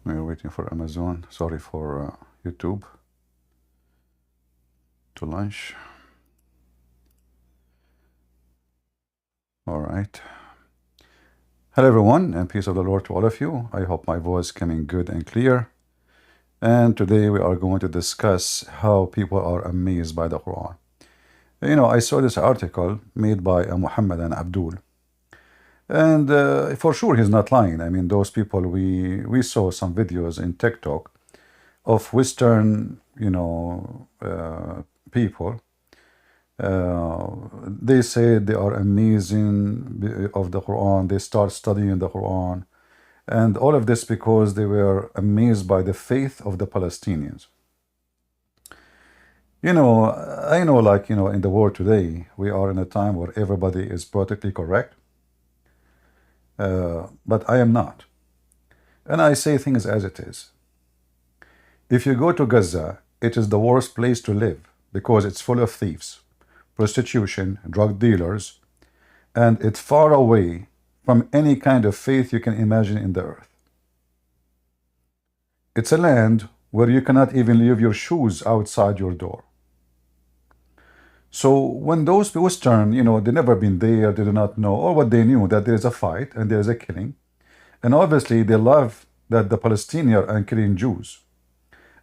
We're waiting for Amazon. Sorry for YouTube to launch. All right. Hello, everyone, and peace of the Lord to all of you. I hope my voice coming good and clear. And today we are going to discuss how people are amazed by the Quran. You know, I saw this article made by Muhammad and Abdul. And for sure, he's not lying. I mean, those people, we saw some videos in TikTok of Western, people. They say they are amazing of the Quran. They start studying the Quran. And all of this because they were amazed by the faith of the Palestinians. You know, I know, like, in the world today, we are in a time where everybody is politically correct. But I am not. And I say things as it is. If you go to Gaza, it is the worst place to live because it's full of thieves, prostitution, drug dealers, and it's far away from any kind of faith you can imagine in the earth. It's a land where you cannot even leave your shoes outside your door. So when those Western, they never been there, they do not know, or what they knew, that there is a fight and there is a killing. And obviously they love that the Palestinians are killing Jews.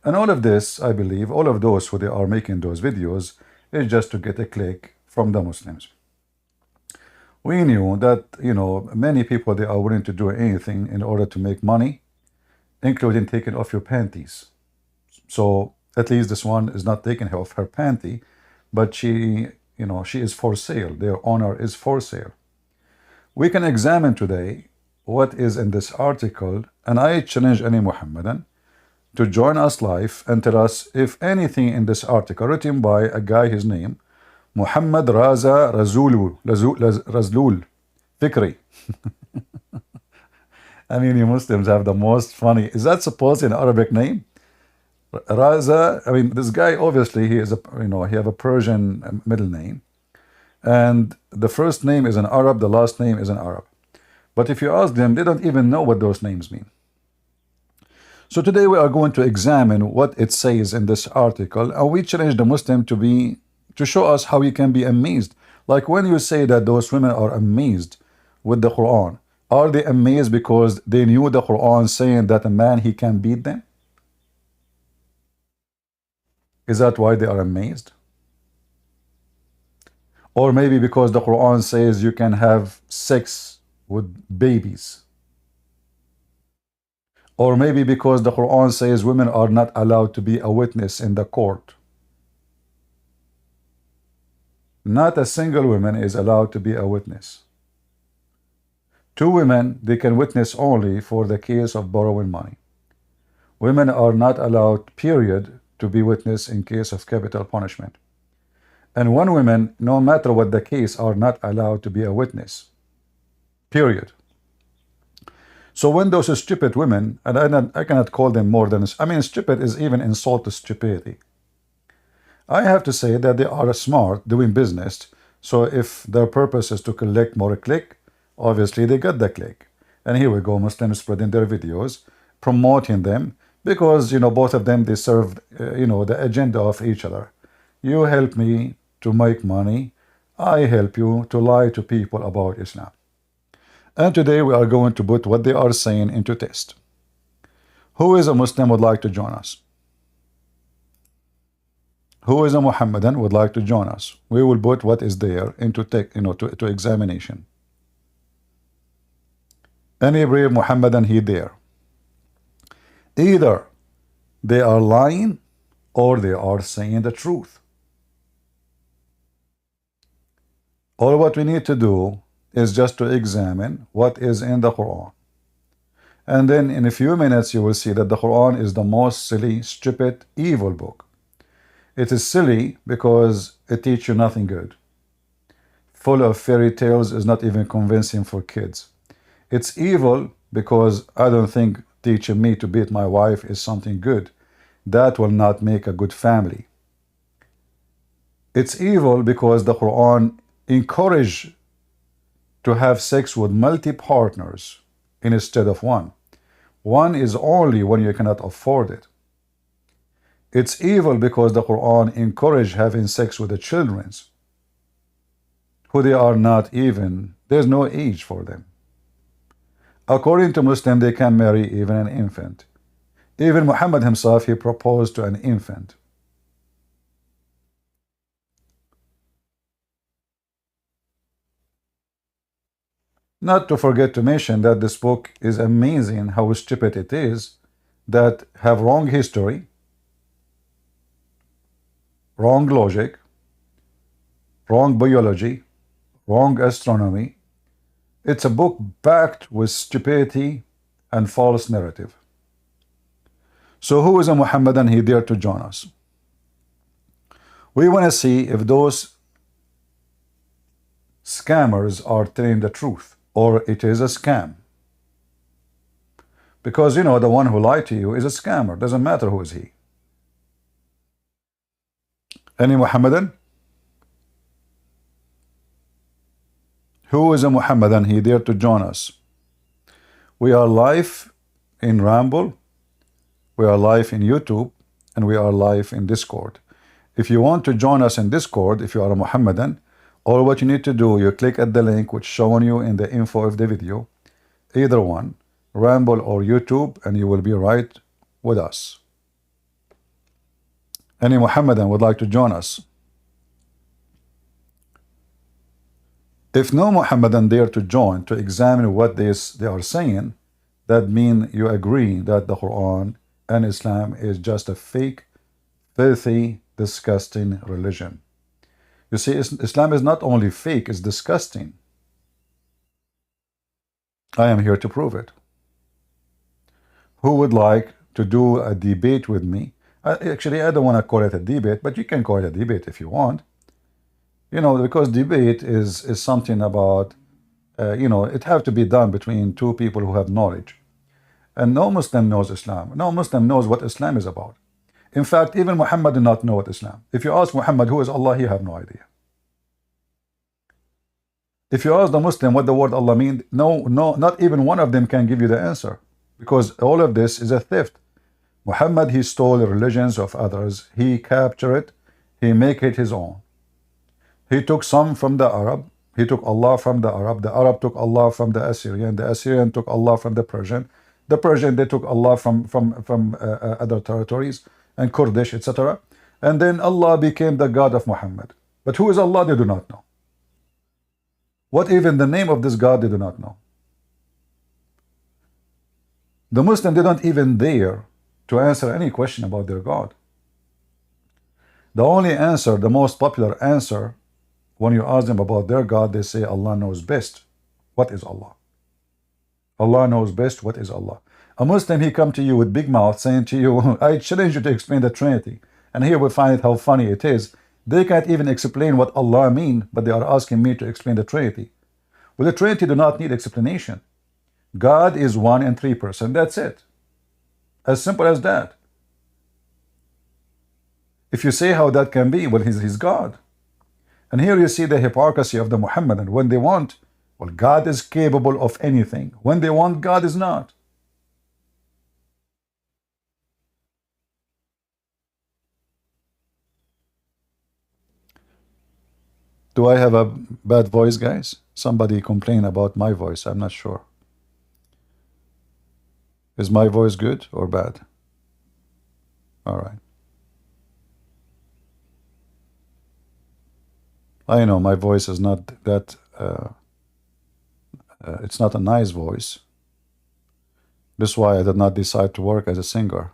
And all of this, I believe, all of those who they are making those videos is just to get a click from the Muslims. We knew that, many people, they are willing to do anything in order to make money, including taking off your panties. So at least this one is not taking off her panty, but she is for sale. Their honor is for sale. We can examine today what is in this article, and I challenge any Muhammadan to join us live and tell us if anything in this article written by a guy, his name, Muhammad Raza Razlul Fikri. I mean, you Muslims have the most funny. Is that supposed an Arabic name? Raza, I mean, this guy, obviously, he is he have a Persian middle name. And the first name is an Arab, the last name is an Arab. But if you ask them, they don't even know what those names mean. So today we are going to examine what it says in this article, and we challenge the Muslim to show us how you can be amazed. Like when you say that those women are amazed with the Quran, are they amazed because they knew the Quran saying that a man, he can beat them? Is that why they are amazed? Or maybe because the Quran says you can have sex with babies? Or maybe because the Quran says women are not allowed to be a witness in the court? Not a single woman is allowed to be a witness. Two women, they can witness only for the case of borrowing money. Women are not allowed, period, to be witness in case of capital punishment. And one woman, no matter what the case, are not allowed to be a witness, period. So when those stupid women, and I cannot call them more than, I mean, stupid is even insult to stupidity. I have to say that they are smart doing business. So if their purpose is to collect more click, obviously they got the click. And here we go, Muslims spreading their videos, promoting them, because, both of them, they serve, the agenda of each other. You help me to make money. I help you to lie to people about Islam. And today we are going to put what they are saying into test. Who is a Muslim would like to join us? Who is a Muhammadan would like to join us? We will put what is there into to examination. Any brave Muhammadan he there? Either they are lying or they are saying the truth. All what we need to do is just to examine what is in the Quran. And then in a few minutes you will see that the Quran is the most silly, stupid, evil book. It is silly because it teaches you nothing good. Full of fairy tales, is not even convincing for kids. It's evil because I don't think teaching me to beat my wife is something good. That will not make a good family. It's evil because the Quran encourages to have sex with multi-partners instead of one. One is only when you cannot afford it. It's evil because the Quran encouraged having sex with the children, who they are not even, there's no age for them. According to Muslim, they can marry even an infant. Even Muhammad himself, he proposed to an infant. Not to forget to mention that this book is amazing how stupid it is, that have wrong history, wrong logic, wrong biology, wrong astronomy. It's a book packed with stupidity and false narrative. So who is a Muhammadan he dare to join us? We want to see if those scammers are telling the truth, or it is a scam. Because, you know, the one who lied to you is a scammer. Doesn't matter who is he. Any Muhammadan? Who is a Muhammadan he dare to join us? We are live in Ramble, we are live in YouTube, and we are live in Discord. If you want to join us in Discord, if you are a Muhammadan, all what you need to do, you click at the link which shown you in the info of the video, either one, Ramble or YouTube, and you will be right with us. Any Muhammadan would like to join us? If no Muhammadan dare to join to examine what they are saying, that means you agree that the Quran and Islam is just a fake, filthy, disgusting religion. You see, Islam is not only fake, it's disgusting. I am here to prove it. Who would like to do a debate with me? Actually, I don't want to call it a debate, but you can call it a debate if you want. You know, because debate is something about, you know, it have to be done between two people who have knowledge. And no Muslim knows Islam. No Muslim knows what Islam is about. In fact, even Muhammad did not know what Islam. If you ask Muhammad who is Allah, he have no idea. If you ask the Muslim what the word Allah means, not even one of them can give you the answer, because all of this is a theft. Muhammad, he stole the religions of others. He captured it. He make it his own. He took some from the Arab. He took Allah from the Arab. The Arab took Allah from the Assyrian. The Assyrian took Allah from the Persian. The Persian, they took Allah from other territories, and Kurdish, etc. And then Allah became the God of Muhammad. But who is Allah, they do not know. What even the name of this God, they do not know. The Muslim, they don't even dare to answer any question about their God. The only answer, the most popular answer, when you ask them about their God, they say Allah knows best. What is Allah? Allah knows best. What is Allah? A Muslim, he come to you with big mouth saying to you, I challenge you to explain the Trinity. And here we find how funny it is. They can't even explain what Allah mean, but they are asking me to explain the Trinity. Well, the Trinity do not need explanation. God is one and three person. That's it. As simple as that. If you say how that can be, well, he's God. And here you see the hypocrisy of the Muhammadan. When they want, well, God is capable of anything. When they want, God is not. Do I have a bad voice, guys? Somebody complain about my voice. I'm not sure. Is my voice good or bad? All right. I know my voice is not that, it's not a nice voice. That's why I did not decide to work as a singer.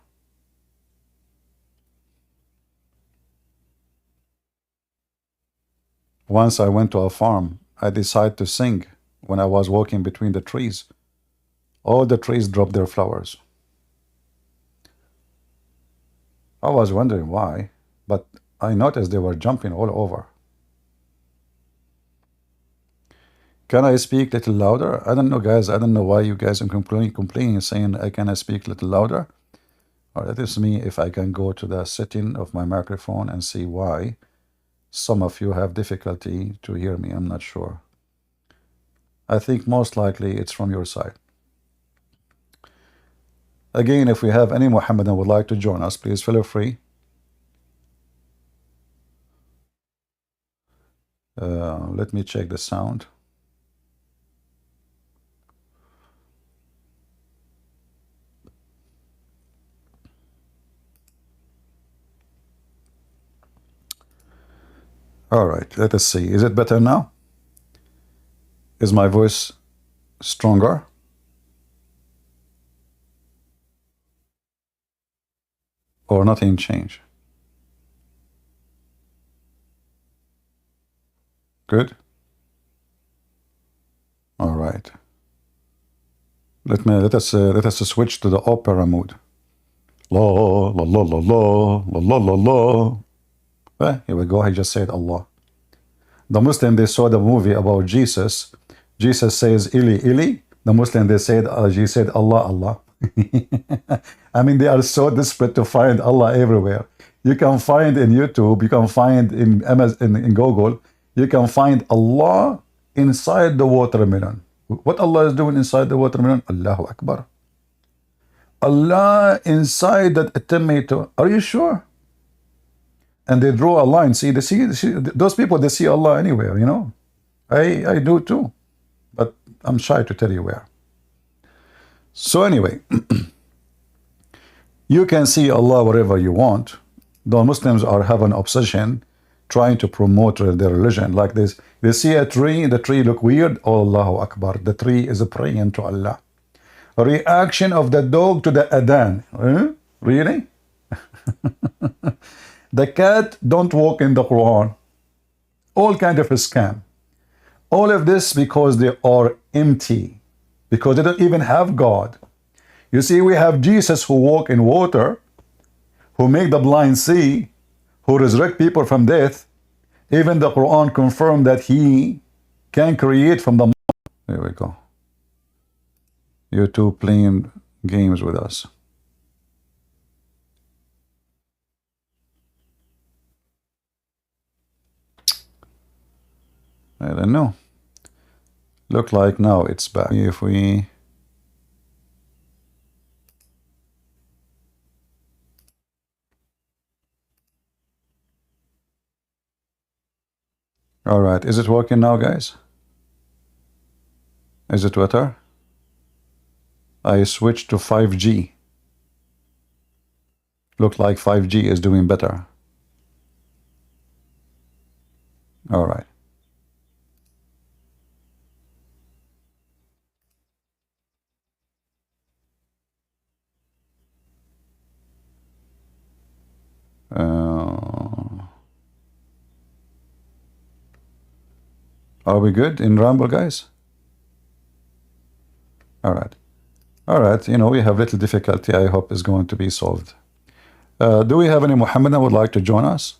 Once I went to a farm, I decided to sing when I was walking between the trees. All the trees dropped their flowers. I was wondering why, but I noticed they were jumping all over. Can I speak a little louder? I don't know, guys. I don't know why you guys are complaining saying, can I speak a little louder? Or that is me if I can go to the setting of my microphone and see why some of you have difficulty to hear me. I'm not sure. I think most likely it's from your side. Again, if we have any Muhammadan would like to join us, please feel free. Let me check the sound. All right, let us see. Is it better now? Is my voice stronger? Or nothing changed? Good. All right. Let us switch to the opera mode. La la la la la la la la la. Here we go. I just said Allah. The Muslim, they saw the movie about Jesus. Jesus says Ili Ili. The Muslim, they said he said Allah Allah. I mean, they are so desperate to find Allah everywhere. You can find in YouTube, you can find in Amazon, in Google, you can find Allah inside the watermelon. What Allah is doing inside the watermelon? Allahu Akbar. Allah inside that tomato. Are you sure? And they draw a line. See, those people, they see Allah anywhere, you know. I do too. But I'm shy to tell you where. So anyway, you can see Allah wherever you want. The Muslims are having an obsession trying to promote their religion like this. They see a tree, the tree look weird. Oh, Allahu Akbar. The tree is praying to Allah. A reaction of the dog to the adhan. Really? The cat don't walk in the Quran. All kind of a scam. All of this because they are empty. Because they don't even have God. You see, we have Jesus who walk in water, who make the blind see, who resurrect people from death. Even the Quran confirmed that he can create from the... There we go. You two playing games with us. I don't know. Look like now it's back. If we... All right, is it working now, guys? Is it better? I switched to 5G. Look like 5G is doing better. All right. Are we good in Rumble, guys? All right. All right. You know, we have little difficulty. I hope it's going to be solved. Do we have any Muhammadan would like to join us?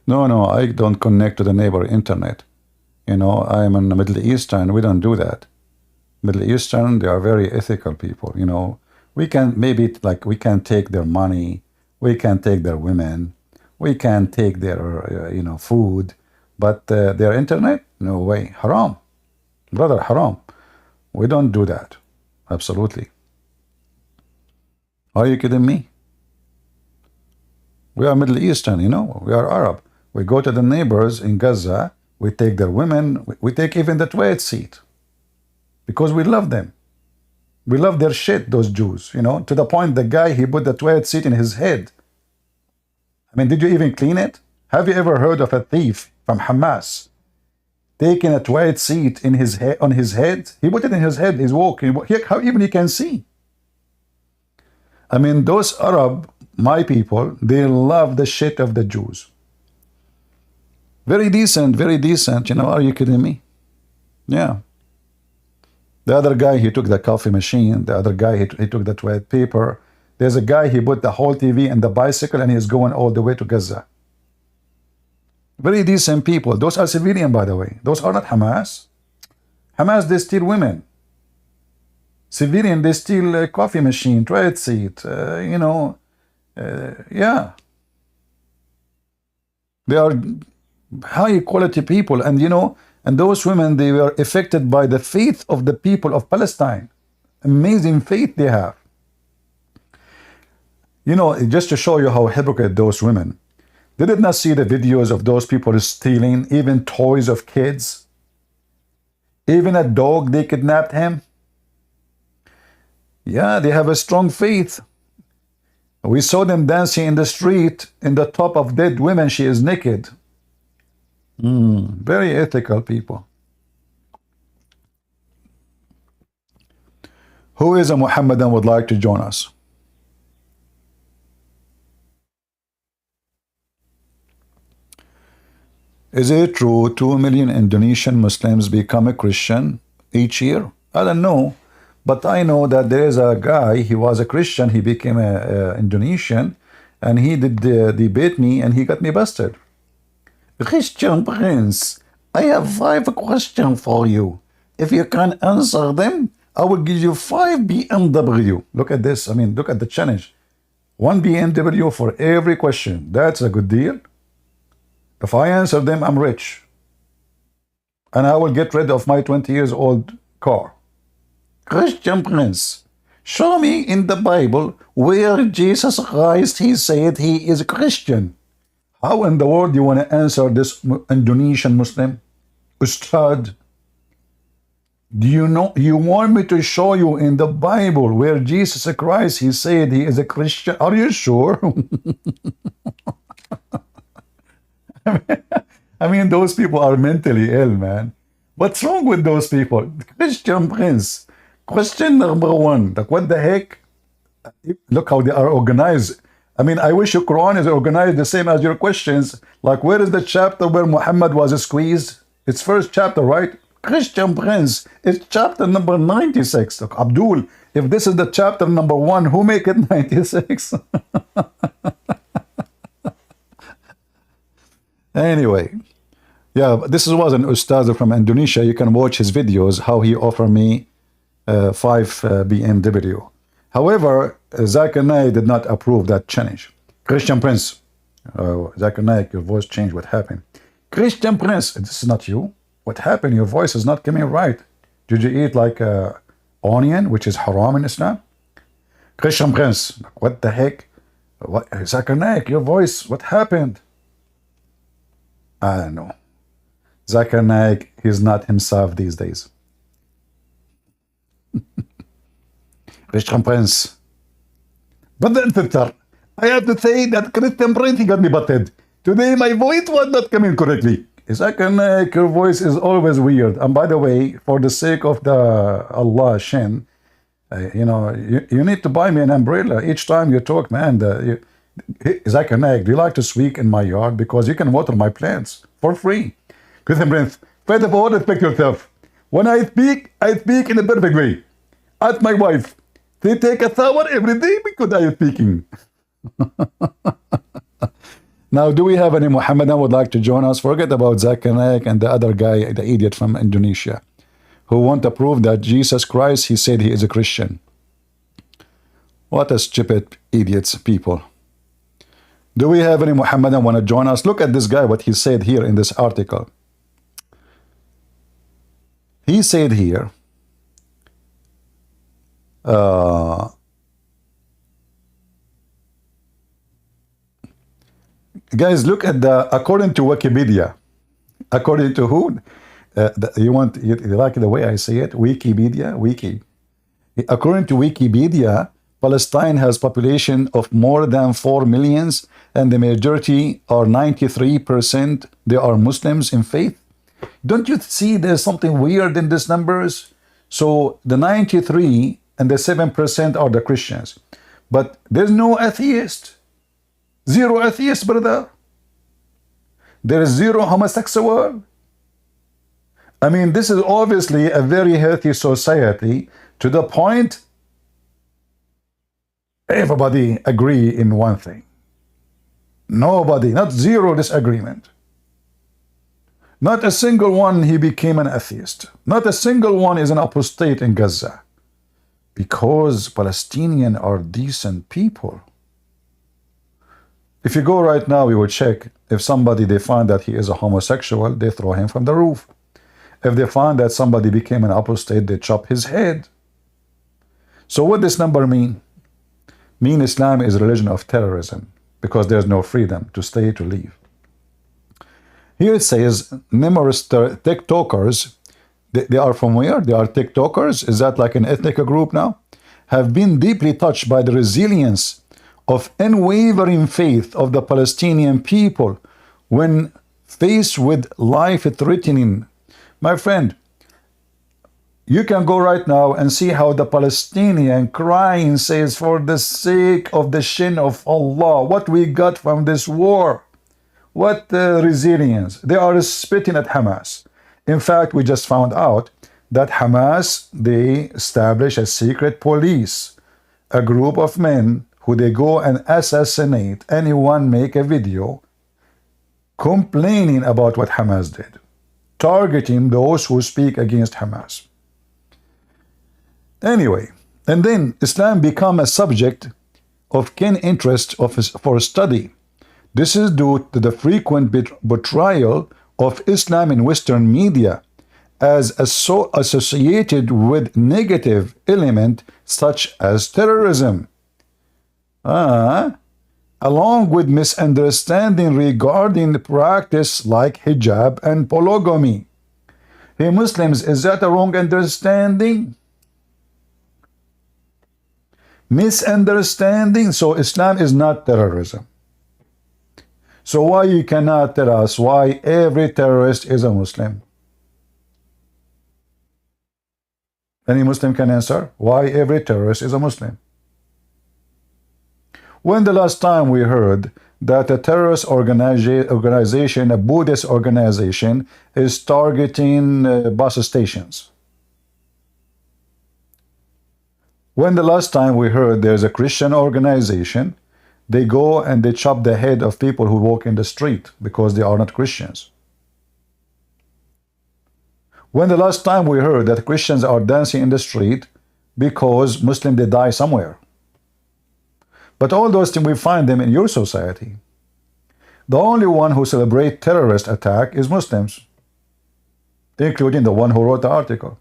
No, I don't connect to the neighbor internet. You know, I'm in the Middle Eastern. We don't do that. Middle Eastern, they are very ethical people. You know, we can maybe like we can take their money, we can take their women, we can take their you know, food, but their internet, no way. Haram, brother, haram. We don't do that. Absolutely. Are you kidding me? We are Middle Eastern, you know, we are Arab. We go to the neighbors in Gaza, we take their women, we take even the toilet seat. Because we love them. We love their shit, those Jews, you know, to the point the guy, he put the toilet seat in his head. I mean, did you even clean it? Have you ever heard of a thief from Hamas taking a toilet seat in his head, on his head? He put it in his head, he's walking, how even he can see? I mean, those Arab, my people, they love the shit of the Jews. Very decent, you know, are you kidding me? Yeah. The other guy, he took the coffee machine. The other guy, he took the toilet paper. There's a guy, he put the whole TV in the bicycle and he's going all the way to Gaza. Very decent people. Those are civilian, by the way. Those are not Hamas. Hamas, they steal women. Civilian, they steal a coffee machine, toilet seat, you know. Yeah. They are high quality people. And, you know, And those women, they were affected by the faith of the people of Palestine. Amazing faith they have. You know, just to show you how hypocrite those women. They did not see the videos of those people stealing, even toys of kids. Even a dog, they kidnapped him. Yeah, they have a strong faith. We saw them dancing in the street in the top of dead women. She is naked. Very ethical people. Who is a Muhammadan would like to join us? Is it true 2 million Indonesian Muslims become a Christian each year? I don't know. But I know that there is a guy, he was a Christian, he became a Indonesian, and he did debate me, and he got me busted. Christian Prince, I have 5 questions for you. If you can answer them, I will give you 5 BMW. Look at this. I mean, look at the challenge. 1 BMW for every question. That's a good deal. If I answer them, I'm rich. And I will get rid of my 20 years old car. Christian Prince, show me in the Bible where Jesus Christ, he said he is a Christian. How in the world do you want to answer this Indonesian Muslim? Ustad, do you know, you want me to show you in the Bible where Jesus Christ, he said he is a Christian? Are you sure? I mean, those people are mentally ill, man. What's wrong with those people? Christian Prince, question number 1, like what the heck? Look how they are organized. I mean, I wish your Quran is organized the same as your questions. Like, where is the chapter where Muhammad was squeezed? It's first chapter, right? Christian Prince, it's chapter number 96. Look, Abdul, if this is the chapter number 1, who make it 96? Anyway, yeah, this was an Ustaz from Indonesia. You can watch his videos, how he offered me 5 BMW. However, Zakir Naik did not approve that challenge. Christian Prince, Zakir Naik, your voice changed. What happened? Christian Prince, this is not you. What happened? Your voice is not coming right. Did you eat like onion, which is haram in Islam? Christian Prince, what the heck? What, Zakir Naik, your voice, what happened? I don't know. Zakir Naik, he's not himself these days. Christian Prince. But then, Twitter, I have to say that Christian Prince, he got me butted. Today, my voice was not coming correctly. Zakir Naik, your voice is always weird. And by the way, for the sake of the Allah Shin, you know, you need to buy me an umbrella each time you talk, man. Zakir Naik, do you like to speak in my yard? Because you can water my plants for free. Christian Prince, first of all, respect yourself. When I speak in a perfect way. Ask my wife, they take a shower every day because I am speaking. Now, do we have any Muhammadan would like to join us? Forget about Zakir Naik and the other guy, the idiot from Indonesia, who want to prove that Jesus Christ, he said he is a Christian. What a stupid idiots people. Do we have any Muhammadan want to join us? Look at this guy, what he said here in this article. He said here, guys, look at according to Wikipedia. According to who? You like the way I say it? Wikipedia? Wiki. According to Wikipedia, Palestine has population of more than 4 millions, and the majority are 93%. They are Muslims in faith. Don't you see there's something weird in these numbers? So the 93 and the 7% are the Christians. But there's no atheist. 0 atheist, brother. There is 0 homosexual. I mean, this is obviously a very healthy society to the point everybody agree in one thing. Nobody, not 0 disagreement. Not a single one he became an atheist. Not a single one is an apostate in Gaza. Because Palestinians are decent people. If you go right now, you will check if somebody they find that he is a homosexual, they throw him from the roof. If they find that somebody became an apostate, they chop his head. So what does number mean? Mean Islam is a religion of terrorism because there's no freedom to stay, to leave. Here it says numerous TikTokers, they are from where? They are TikTokers. Is that like an ethnic group now? Have been deeply touched by the resilience of unwavering faith of the Palestinian people when faced with life-threatening. My friend, you can go right now and see how the Palestinian crying says, for the sake of the shin of Allah, what we got from this war. What resilience. They are spitting at Hamas. In fact, we just found out that Hamas, they establish a secret police, a group of men who they go and assassinate anyone make a video complaining about what Hamas did, targeting those who speak against Hamas. Anyway, and then Islam become a subject of keen interest for study. This is due to the frequent portrayal of Islam in Western media as associated with negative element such as terrorism, along with misunderstanding regarding the practice like hijab and polygamy. Hey Muslims, is that a wrong understanding? Misunderstanding. So Islam is not terrorism. So why you cannot tell us why every terrorist is a Muslim? Any Muslim can answer why every terrorist is a Muslim. When the last time we heard that a terrorist organization, a Buddhist organization, is targeting bus stations? When the last time we heard there's a Christian organization, they go and they chop the head of people who walk in the street because they are not Christians? When the last time we heard that Christians are dancing in the street because Muslims, they die somewhere? But all those things, we find them in your society. The only one who celebrates terrorist attack is Muslims, including the one who wrote the article.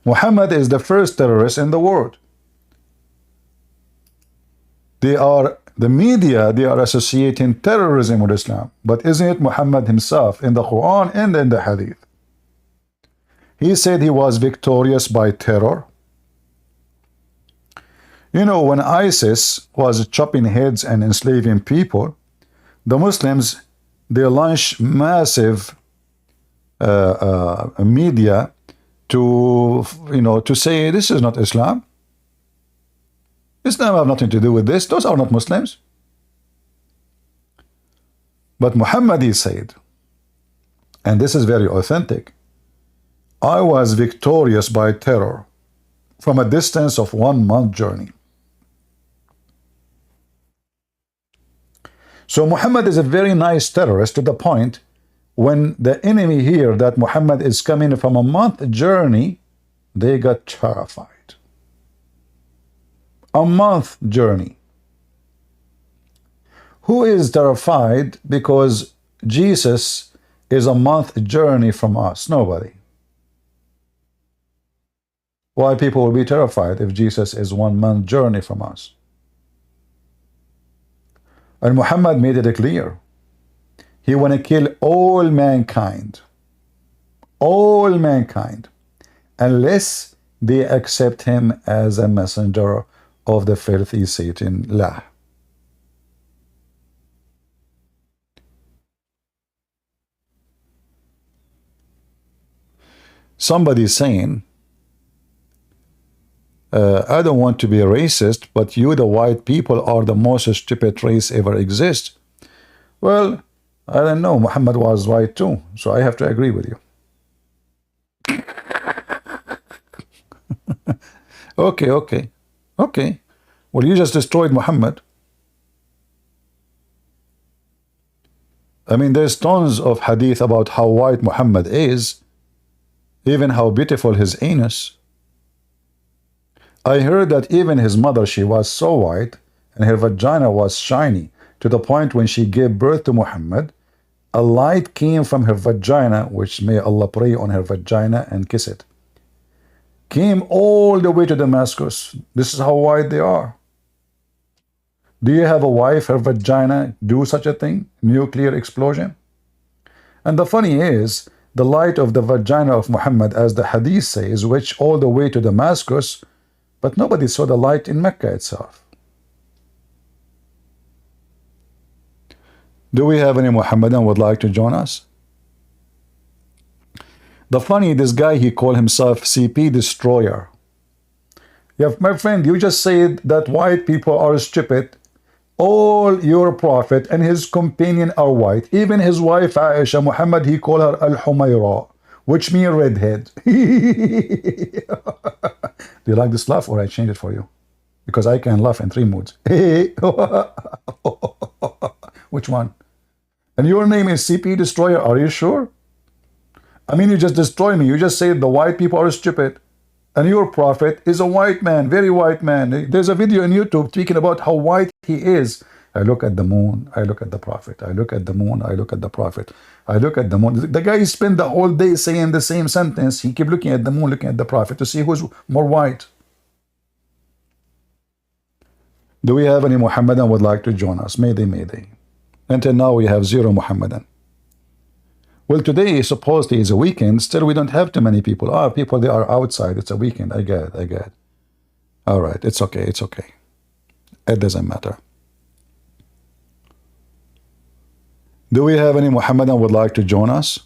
Muhammad is the first terrorist in the world. The media, they are associating terrorism with Islam. But isn't it Muhammad himself in the Quran and in the Hadith? He said he was victorious by terror. You know, when ISIS was chopping heads and enslaving people, the Muslims, they launched massive media to, to say this is not Islam. Islam have nothing to do with this. Those are not Muslims. But Muhammad, he said, and this is very authentic, I was victorious by terror from a distance of 1 month journey. So Muhammad is a very nice terrorist to the point when the enemy hear that Muhammad is coming from a month journey, they got terrified. A month journey. Who is terrified because Jesus is a month journey from us? Nobody. Why people will be terrified if Jesus is 1 month journey from us? And Muhammad made it clear. He want to kill all mankind, unless they accept him as a messenger of the filthy Satan, La. Somebody saying, I don't want to be a racist, but you, the white people, are the most stupid race ever exist. Well, I don't know. Muhammad was white too, so I have to agree with you. Okay. Well, you just destroyed Muhammad. I mean, there's tons of hadith about how white Muhammad is, even how beautiful his anus. I heard that even his mother, she was so white, and her vagina was shiny, to the point when she gave birth to Muhammad, A light came from her vagina, which may Allah pray on her vagina and kiss it, came all the way to Damascus. This is how white they are. Do you have a wife, her vagina do such a thing? Nuclear explosion? And the funny is, the light of the vagina of Muhammad, as the hadith says, which all the way to Damascus, but nobody saw the light in Mecca itself. Do we have any Muhammadan would like to join us? The funny, this guy, he called himself CP Destroyer. Yeah, my friend, you just said that white people are stupid. All your prophet and his companion are white. Even his wife Aisha, Muhammad, he called her Al-Humayra, which means redhead. Do you like this laugh, or I change it for you? Because I can laugh in 3 moods. Which one? And your name is CP Destroyer, are you sure? I mean, you just destroy me. You just said the white people are stupid. And your prophet is a white man, very white man. There's a video on YouTube speaking about how white he is. I look at the moon, I look at the prophet. I look at the moon, I look at the prophet. I look at the moon. The guy spent the whole day saying the same sentence. He kept looking at the moon, looking at the prophet to see who's more white. Do we have any Muhammadan would like to join us? Mayday, mayday. Until now, we have 0 Muhammadan. Well, today supposedly is a weekend. Still, we don't have too many people. People, they are outside. It's a weekend. I get it. All right, it's okay. It's okay. It doesn't matter. Do we have any Muhammadan would like to join us?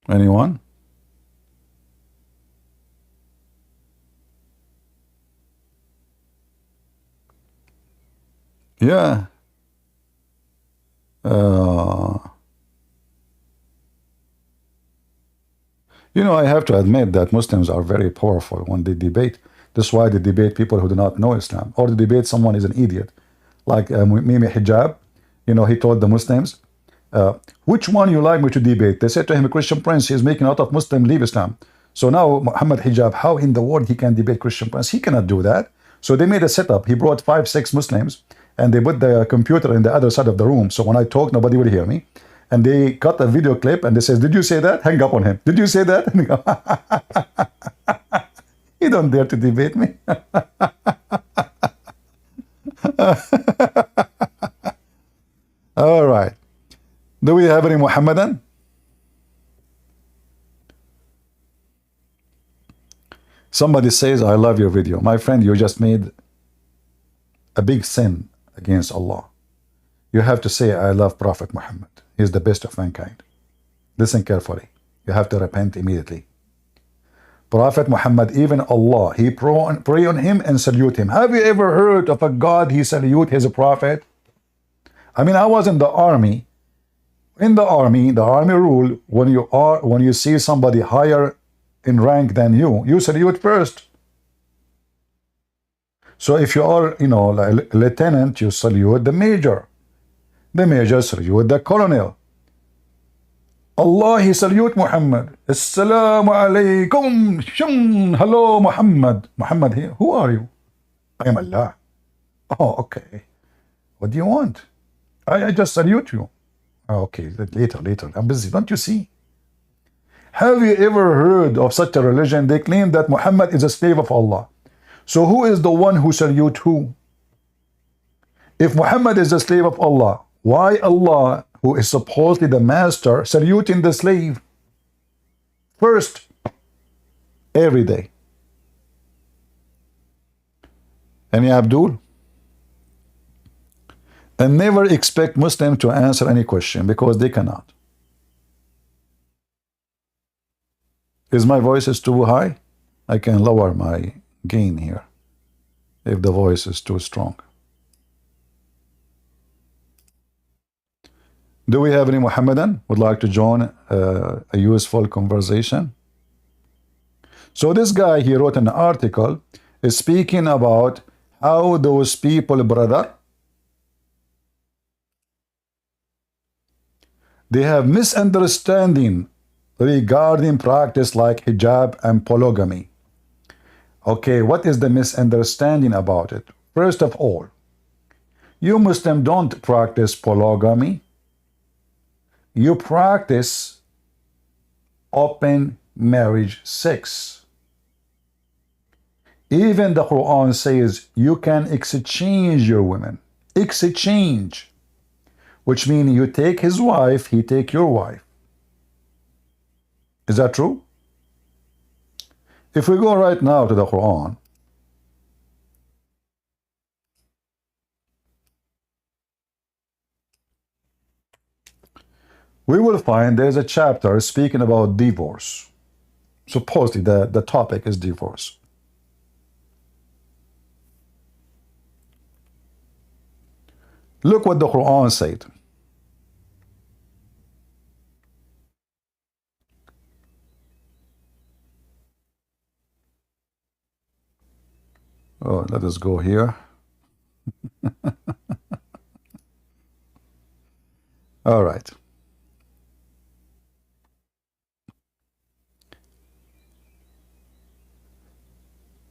Anyone? Yeah. You know, I have to admit that Muslims are very powerful when they debate. That's why they debate people who do not know Islam, or they debate someone is an idiot. Like Mimi Hijab, you know, he told the Muslims, which one you like me to debate? They said to him, a Christian prince, he's making a lot of Muslims leave Islam. So now Muhammad Hijab, how in the world he can debate Christian prince? He cannot do that. So they made a setup. He brought 5, 6 Muslims, and they put the computer in the other side of the room. So when I talk, nobody will hear me. And they cut a video clip, and they says, did you say that? Hang up on him. Did you say that? And go, you don't dare to debate me. All right. Do we have any Muhammadan? Somebody says, I love your video. My friend, you just made a big sin against Allah. You have to say, I love Prophet Muhammad. He's the best of mankind. Listen carefully. You have to repent immediately. Prophet Muhammad, even Allah, he pray on him and salute him. Have you ever heard of a God he salute his prophet? I mean, I was in the army. In the army rule, when you see somebody higher in rank than you salute first. So if you are, you know, like lieutenant, you salute the major. The major salute the colonel. Allah, he salute Muhammad. Assalamu alaikum. Hello, Muhammad. Muhammad here. Who are you? I am Allah. Oh, okay. What do you want? I just salute you. Okay, later. I'm busy. Don't you see? Have you ever heard of such a religion? They claim that Muhammad is a slave of Allah. So who is the one who salute who? If Muhammad is a slave of Allah, why Allah, who is supposedly the master, saluting the slave first every day? Any Abdul? And never expect Muslim to answer any question, because they cannot. Is my voice is too high? I can lower my gain here if the voice is too strong. Do we have any Muhammadan would like to join a useful conversation? So this guy, he wrote an article is speaking about how those people, brother, they have misunderstanding regarding practice like hijab and polygamy. Okay, what is the misunderstanding about it? First of all, You Muslim don't practice polygamy. You practice open marriage sex. Even the Quran says you can exchange your women. Exchange. Which means you take his wife, he take your wife. Is that true? If we go right now to the Quran, we will find there's a chapter speaking about divorce. Supposedly the topic is divorce. Look what the Quran said. Oh, let us go here. All right.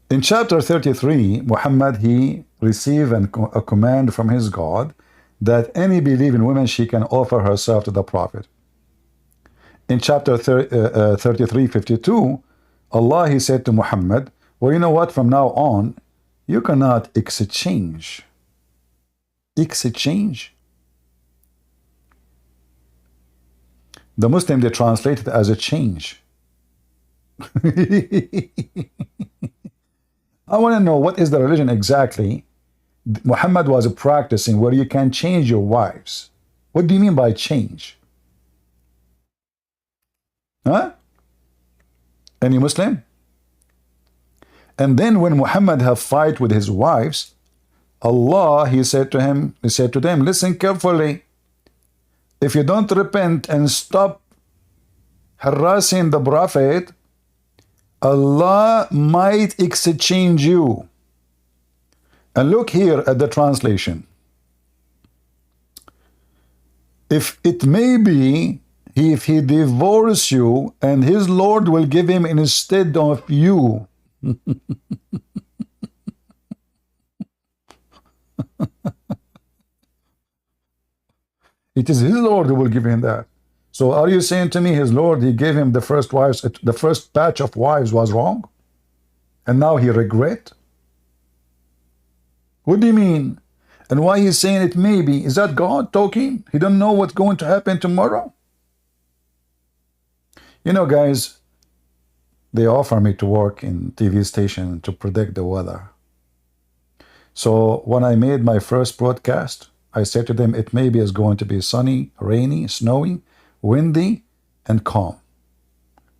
In chapter 33, Muhammad, he received a command from his God that any believing woman, she can offer herself to the Prophet. In chapter 33:52, Allah, he said to Muhammad, well, you know what, from now on, you cannot exchange. Exchange. The Muslim, they translate it as a change. I want to know what is the religion exactly Muhammad was practicing where you can change your wives. What do you mean by change? Huh? Any Muslim? And then when Muhammad have fight with his wives, Allah, he said to them, listen carefully. If you don't repent and stop harassing the Prophet, Allah might exchange you. And look here at the translation. If it may be, if he divorce you, and his Lord will give him instead of you. It is his Lord who will give him that. So are you saying to me his Lord, he gave him the first wives, the first batch of wives was wrong? And now he regret? What do you mean? And why he's saying it maybe? Is that God talking? He don't know what's going to happen tomorrow? You know, guys, they offer me to work in TV station to predict the weather. So when I made my first broadcast, I said to them, it maybe is going to be sunny, rainy, snowy, windy, and calm.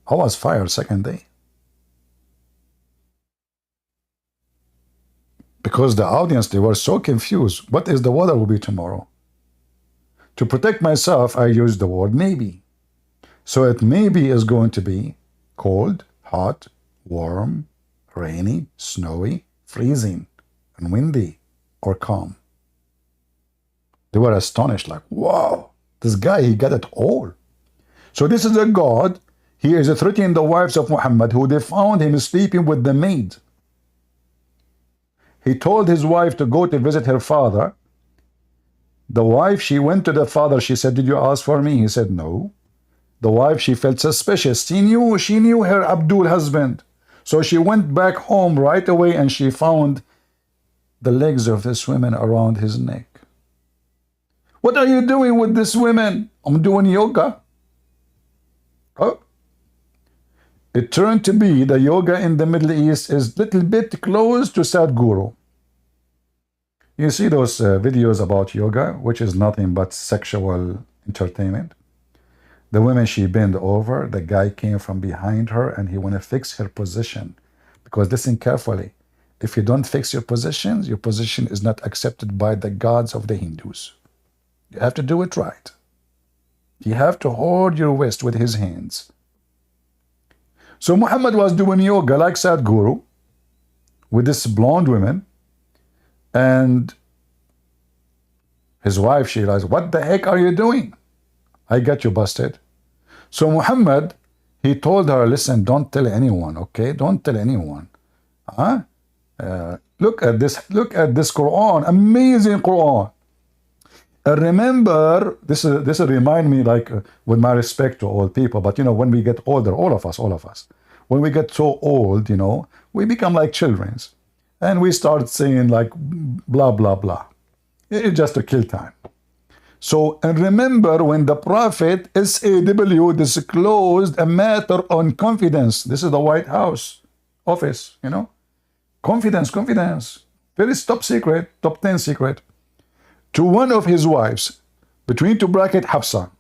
I was fired second day. Because the audience, they were so confused. What is the weather will be tomorrow? To protect myself, I used the word maybe. So it maybe is going to be cold, hot, warm, rainy, snowy, freezing, and windy, or calm. They were astonished, like, wow, this guy, he got it all. So this is a God, he is threatening the wives of Muhammad, who they found him sleeping with the maid. He told his wife to go to visit her father. The wife, she went to the father, she said, did you ask for me? He said, no. The wife, she felt suspicious. She knew her Abdul husband. So she went back home right away and she found the legs of this woman around his neck. What are you doing with this woman? I'm doing yoga. Oh. It turned to be the yoga in the Middle East is a little bit close to Sadhguru. You see those videos about yoga, which is nothing but sexual entertainment. The woman, she bent over, the guy came from behind her and he want to fix her position. Because listen carefully, if you don't fix your position is not accepted by the gods of the Hindus. You have to do it right. You have to hold your waist with his hands. So Muhammad was doing yoga like Sadhguru with this blonde woman, and his wife, she realized, what the heck are you doing? I got you busted. So Muhammad, he told her, listen, don't tell anyone, okay? Don't tell anyone. Look at this Quran, amazing Quran. Remember, this remind me, like, with my respect to old people, but you know, when we get older, all of us, when we get so old, you know, we become like childrens, and we start saying like blah blah blah, just to kill time. So, and remember when the Prophet SAW disclosed a matter on confidence. This is the White House office, you know, confidence, very top secret, top 10 secret, to one of his wives, between two bracket Hafsa.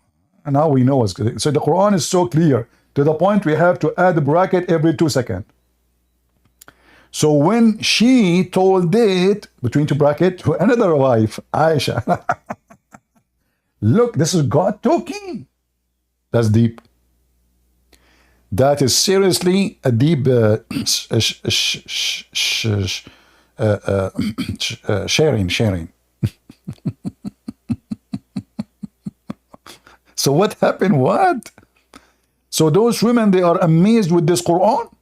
And now we know what's good. So the Quran is so clear to the point we have to add a bracket every 2 seconds. So when she told it, between two bracket, to another wife, Aisha, look, this is God talking. That's deep. That is seriously a deep sharing. So what happened? What? So those women, they are amazed with this Quran,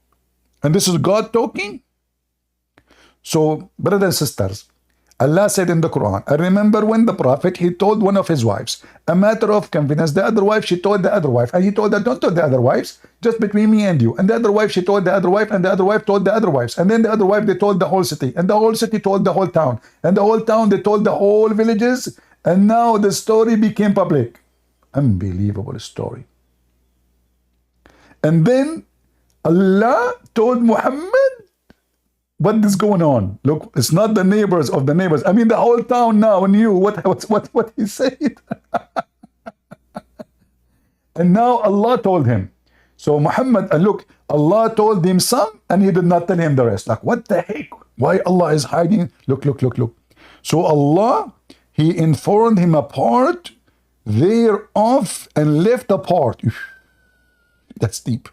and this is God talking. So, brothers and sisters, Allah said in the Quran, I remember when the Prophet, he told one of his wives a matter of confidence. The other wife, she told the other wife, and he told her, don't tell the other wives, just between me and you. And the other wife, she told the other wife, and the other wife told the other wives. And then the other wife, they told the whole city, and the whole city told the whole town, and the whole town, they told the whole villages. And now the story became public. Unbelievable story. And then Allah told Muhammad, what is going on? Look, it's not the neighbors of the neighbors. I mean, the whole town now knew what he said. And now Allah told him. So Muhammad, look, Allah told him some, and he did not tell him the rest. Like, what the heck? Why Allah is hiding? Look. So Allah, he informed him a part thereof and left a part. That's deep.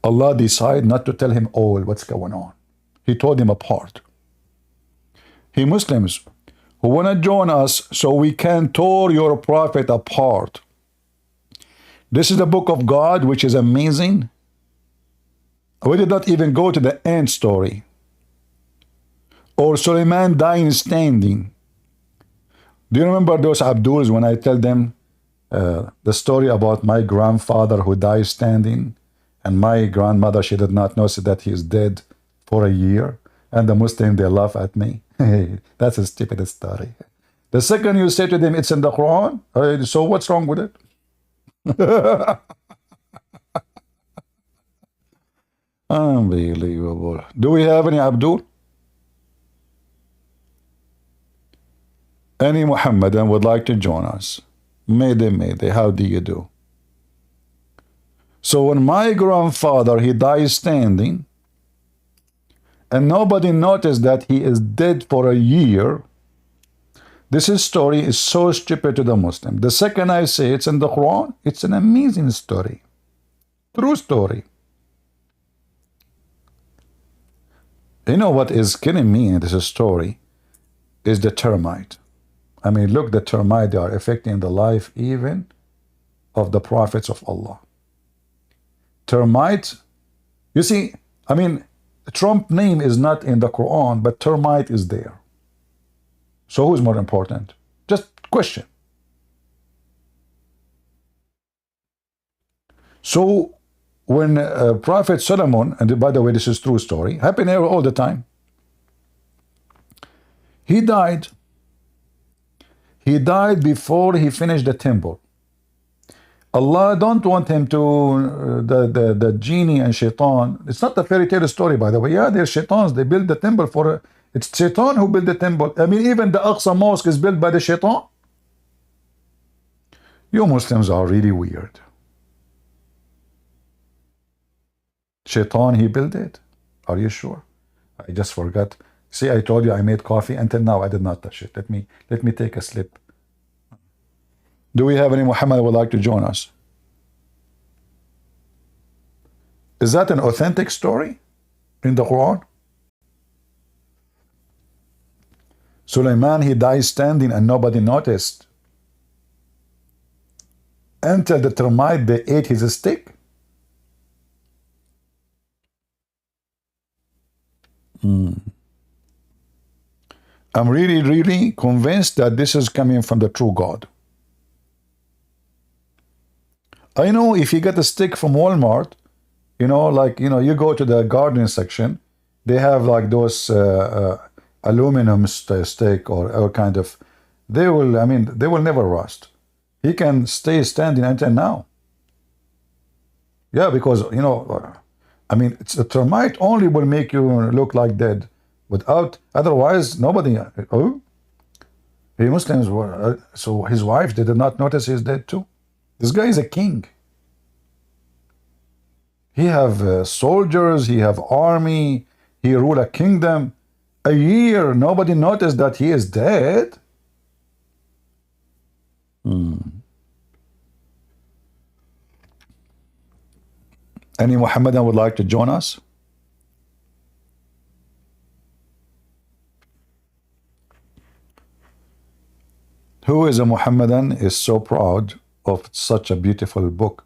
Allah decided not to tell him all what's going on. He told him a part. Hey Muslims who want to join us so we can tear your prophet apart. This is the book of God, which is amazing. We did not even go to the end story. Or Suleiman dying standing. Do you remember those Abduls when I tell them the story about my grandfather who died standing? And my grandmother, she did not know that he is dead for a year. And the Muslim, they laugh at me. That's a stupid story. The second you say to them, it's in the Quran, so what's wrong with it? Unbelievable. Do we have any Abdul? Any Muhammadan would like to join us? Mayday, how do you do? So when my grandfather, he died standing, and nobody noticed that he is dead for a year, this story is so stupid to the Muslim. The second I say it's in the Quran, it's an amazing story. True story. You know what is killing me in this story is the termite. I mean, look, the termite, they are affecting the life even of the prophets of Allah. Termite, you see, I mean, Trump's name is not in the Quran, but termite is there. So who's more important? Just question. So when Prophet Solomon, and by the way, this is true story, happen here all the time, he died. He died before he finished the temple. Allah don't want him to, the genie and shaitan. It's not a fairy tale story, by the way. Yeah, they're shaitans. They build the temple for, it's shaitan who built the temple. I mean, even the Aqsa mosque is built by the shaitan. You Muslims are really weird. Shaitan, he built it. Are you sure? I just forgot. See, I told you I made coffee. Until now, I did not touch it. Let me take a slip. Do we have any Muhammad who would like to join us? Is that an authentic story in the Quran? Suleiman, he died standing and nobody noticed until the termite, they ate his stick. I'm really convinced that this is coming from the true God. I know if you get a stick from Walmart, you know, like, you know, you go to the gardening section, they have like those aluminum stick or kind of, they will, I mean, they will never rust. He can stay standing until now. Yeah, because, you know, I mean, it's a termite only will make you look like dead. Without, otherwise, nobody, oh, the Muslims were, so his wife did not notice he's dead too. This guy is a king. He have soldiers, he have army, he rule a kingdom. A year, nobody noticed that he is dead. Any Muhammadan would like to join us? Who is a Muhammadan is so proud of such a beautiful book?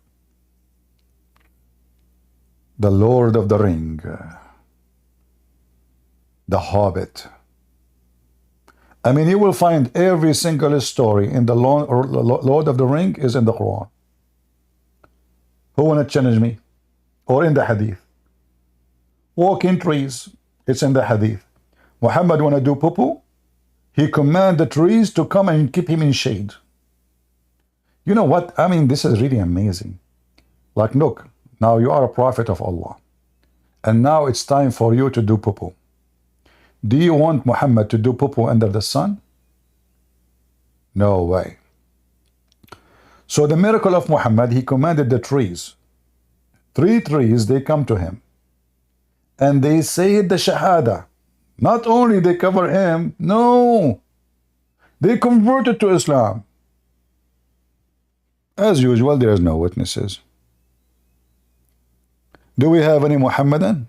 The Lord of the Ring, The Hobbit. I mean, you will find every single story in the Lord of the Ring is in the Quran. Who wanna challenge me? Or in the Hadith. Walk in trees, it's in the Hadith. Muhammad wanna do poo-poo? He command the trees to come and keep him in shade. You know what? I mean, this is really amazing. Like, look, now you are a prophet of Allah. And now it's time for you to do poo-poo. Do you want Muhammad to do poo-poo under the sun? No way. So the miracle of Muhammad, he commanded the trees. 3 trees, they come to him. And they say the Shahada. Not only they cover him, no. They converted to Islam. As usual, there is no witnesses. Do we have any Muhammadan?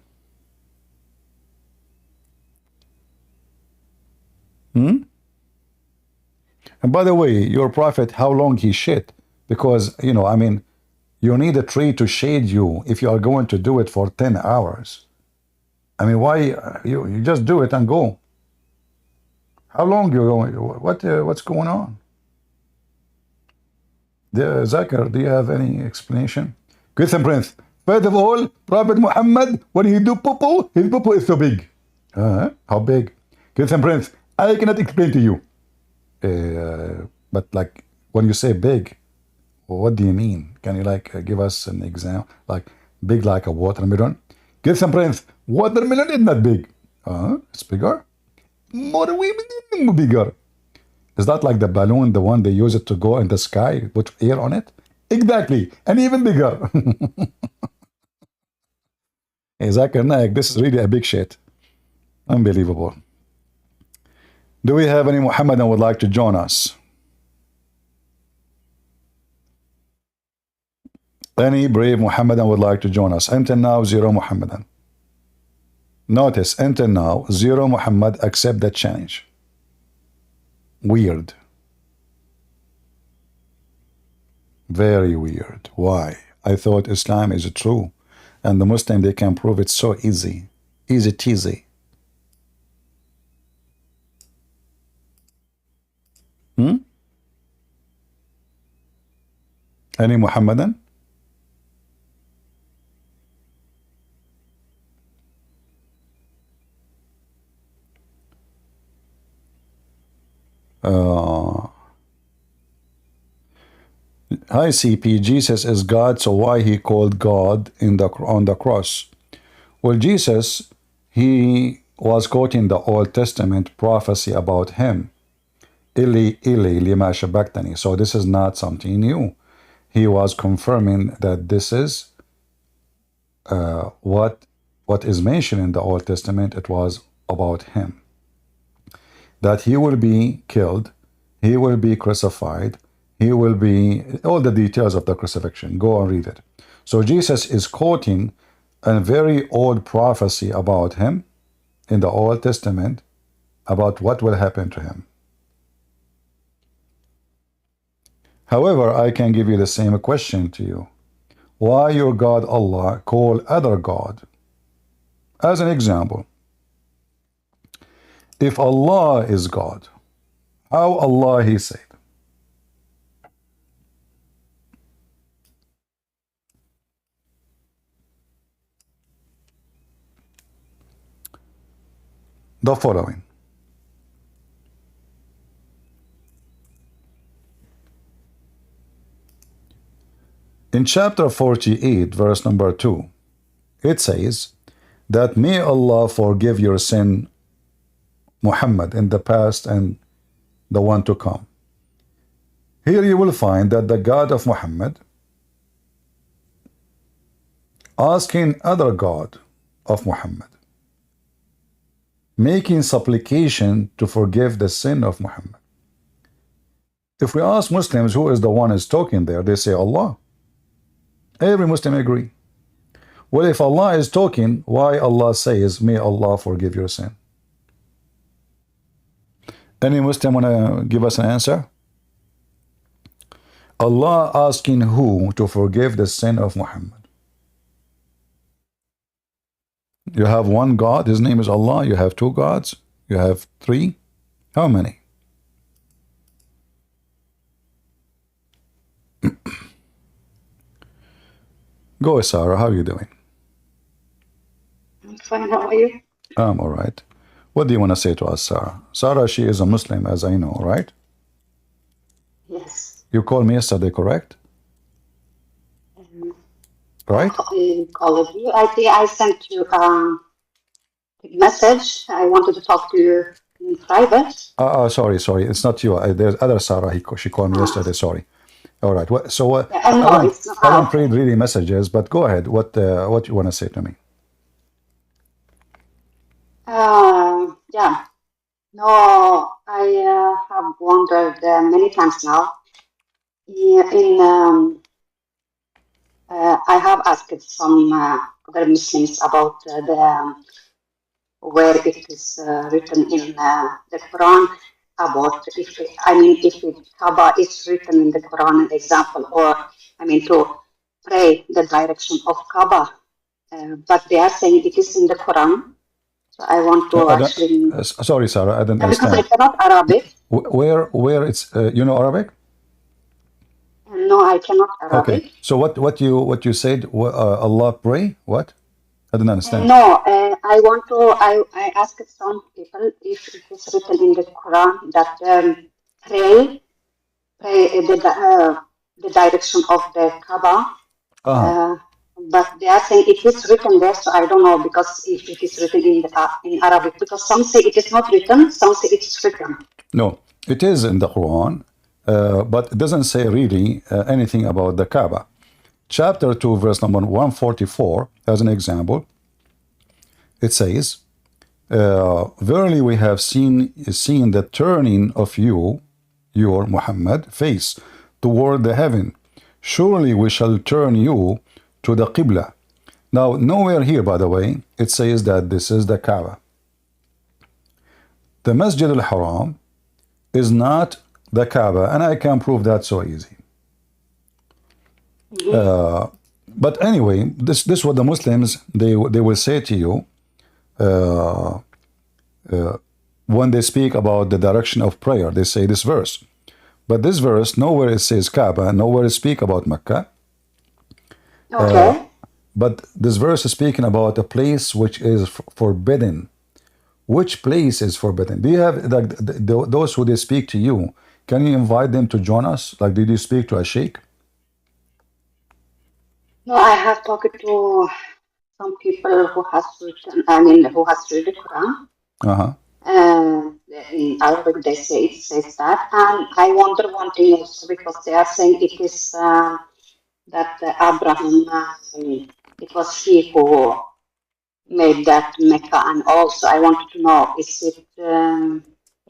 And by the way, your prophet, how long he shit? Because, you know, I mean, you need a tree to shade you if you are going to do it for 10 hours. I mean, why you just do it and go? How long you going? What's going on? Zakir, do you have any explanation? Christian Prince. First of all, Prophet Muhammad, when he do poo-poo, his poo-poo is so big. How big? Christian Prince, I cannot explain to you. But like, when you say big, what do you mean? Can you like give us an example? Like big like a watermelon? Christian Prince, watermelon is not big. It's bigger. More bigger. Is that like the balloon, the one they use it to go in the sky, put air on it? Exactly, and even bigger. Hey, Zakir Naik, this is really a big shit. Unbelievable. Do we have any Muhammadan would like to join us? Any brave Muhammadan would like to join us? Until now, 0 Muhammadan. Notice, until now, 0 Muhammad accept that challenge. Weird. Very weird. Why? I thought Islam is true. And the Muslim, they can prove it so easy. Easy teasy. Any Muhammadan? Hi CP, Jesus is God, so why he called God on the cross? Well, Jesus, he was quoting the Old Testament prophecy about him. Ili, Ili, lima shabaktani. So this is not something new. He was confirming that this is what is mentioned in the Old Testament. It was about him. That he will be killed, he will be crucified, he will be, all the details of the crucifixion. Go and read it. So Jesus is quoting a very old prophecy about him in the Old Testament about what will happen to him. However, I can give you the same question to you. Why your God Allah call other God? As an example, If Allah is God, how Allah he said? The following. In chapter 48, verse number 2, it says that may Allah forgive your sin, Muhammad, in the past and the one to come. Here you will find that the God of Muhammad asking other God of Muhammad, making supplication to forgive the sin of Muhammad. If we ask Muslims who is the one is talking there, they say Allah. Every Muslim agree. Well, if Allah is talking, why Allah says, may Allah forgive your sin? Any Muslim want to give us an answer? Allah asking who to forgive the sin of Muhammad? You have one God, his name is Allah. You have two gods. You have three. How many? Go, Sarah. How are you doing? I'm fine. How are you? I'm all right. What do you want to say to us, Sarah? Sarah, she is a Muslim, as I know, right? Yes. You called me yesterday, correct? Right? I called you. I think I sent you a message. I wanted to talk to you in private. Sorry. It's not you. There's other Sarah. She called me yesterday. Sorry. All right. So Yeah, no, it's not. I don't read really messages, but go ahead. What you want to say to me? Yeah. No, I have wondered many times now. I have asked some other Muslims about where it is written in the Quran about if Kaaba is written in the Quran, an example, or to pray the direction of Kaaba, but they are saying it is in the Quran. So I want to actually. Sorry, Sarah, I don't understand. Because I cannot Arabic. Where it's you know Arabic? No, I cannot Arabic. Okay. So what you said? Allah pray? What? I don't understand. No, I asked some people if it is written in the Quran that pray the direction of the Kaaba. But they are saying it is written there, so I don't know because if it is written in Arabic, because some say it is not written, some say it is written. No, it is in the Quran, but it doesn't say really anything about the Kaaba. Chapter 2, verse number 144, as an example, it says, verily we have seen the turning of your Muhammad face toward the heaven. Surely we shall turn you to the Qibla. Now, nowhere here, by the way, it says that this is the Kaaba. The Masjid al-Haram is not the Kaaba, and I can prove that so easy. But anyway, this is what the Muslims, they will say to you when they speak about the direction of prayer. They say this verse. But this verse, nowhere it says Kaaba, nowhere it speaks about Mecca. Okay. But this verse is speaking about a place which is forbidden. Which place is forbidden? Do you have those who they speak to you? Can you invite them to join us? Like, did you speak to a sheikh? No, I have talked to some people who has written. Who has read the Quran. In Arabic, they say it says that, and I wonder one thing also because they are saying it is that Abraham. It was he who made that Mecca, and also I wanted to know, is it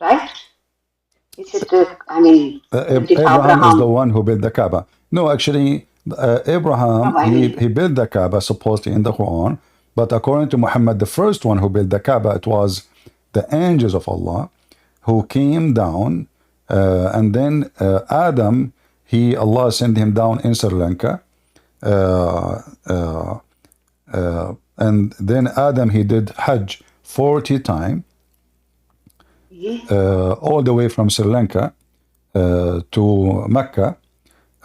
right? Is it, did Abraham is the one who built the Kaaba. No, actually, Abraham, he built the Kaaba supposedly in the Quran, but according to Muhammad, the first one who built the Kaaba, it was the angels of Allah who came down, and then Adam, Allah sent him down in Sri Lanka, and then Adam, he did Hajj 40 times, all the way from Sri Lanka to Mecca,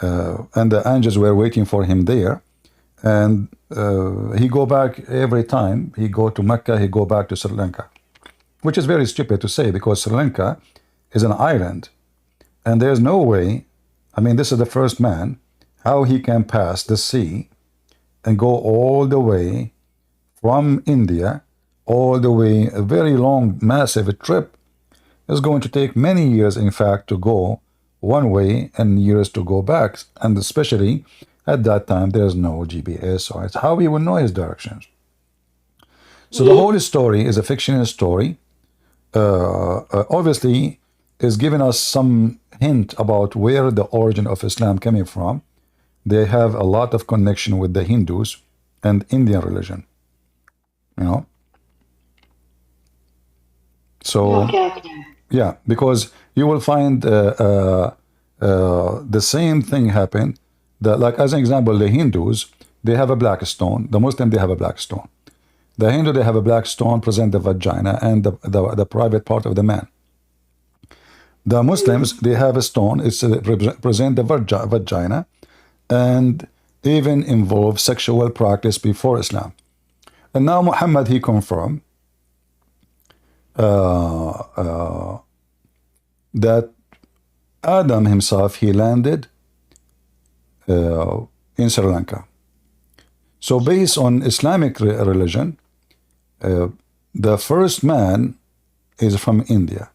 and the angels were waiting for him there. And he go back every time he go to Mecca, he go back to Sri Lanka, which is very stupid to say because Sri Lanka is an island, and there's no way. I mean, this is the first man. How he can pass the sea and go all the way from India, all the way, a very long, massive trip. It's going to take many years, in fact, to go one way and years to go back. And especially at that time, there's no GPS, or it's how he will know his directions. So the whole story is a fictional story. Obviously, is giving us some hint about where the origin of Islam coming from. They have a lot of connection with the Hindus and Indian religion, you know. So, yeah, because you will find the same thing happen. Like as an example, the Hindus, they have a black stone. The Muslim, they have a black stone. The Hindu, they have a black stone, present the vagina and the private part of the man. The Muslims, they have a stone, it's present the vagina, and even involve sexual practice before Islam. And now Muhammad, he confirmed that Adam himself, he landed in Sri Lanka. So based on Islamic religion, the first man is from India,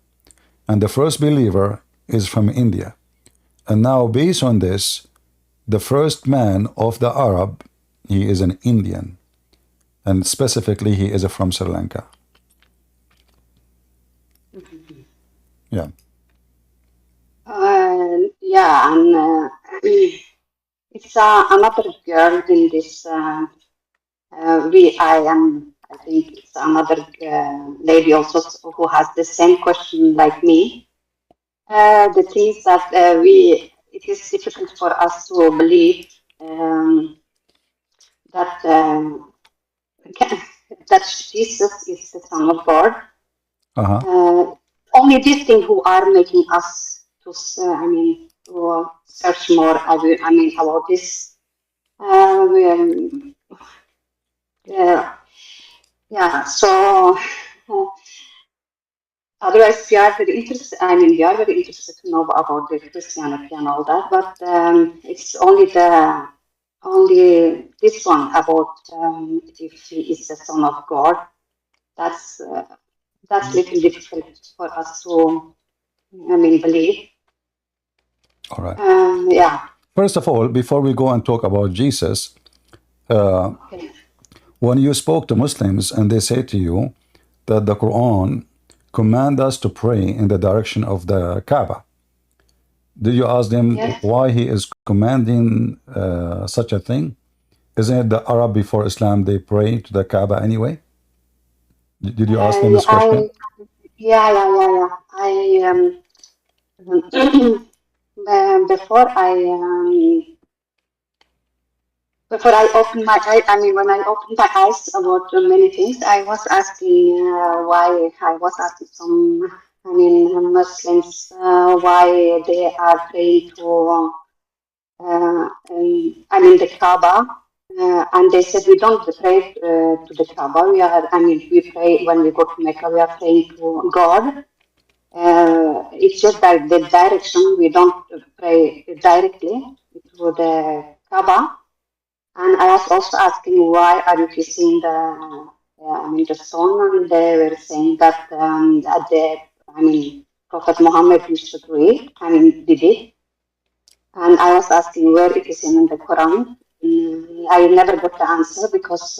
and the first believer is from India. And now based on this, the first man of the Arab, he is an Indian, and specifically he is from Sri Lanka. Yeah. Yeah, and it's another girl in this. I think it's another lady also who has the same question like me. The things that it is difficult for us to believe that that Jesus is the Son of God. Only these things who are making us to search more. About this. So otherwise, we are very interested. We are very interested to know about the Christianity and all that. But it's only this one about if he is the Son of God. That's little difficult for us to believe. All right. Yeah. First of all, before we go and talk about Jesus, when you spoke to Muslims and they say to you that the Quran command us to pray in the direction of the Kaaba, did you ask them why he is commanding such a thing? Isn't it the Arab before Islam, they pray to the Kaaba anyway? Did you ask them this question? Before I opened my eyes, when I opened my eyes about many things, I was asking why. I was asking some, Muslims why they are praying to, the Kaaba, and they said we don't pray to the Kaaba. We pray when we go to Mecca. We are praying to God. It's just that the direction we don't pray directly to the Kaaba. And I was also asking why are you kissing the stone, and they were saying that Prophet Muhammad used to do it, did it. And I was asking where it is in the Quran. I never got the answer because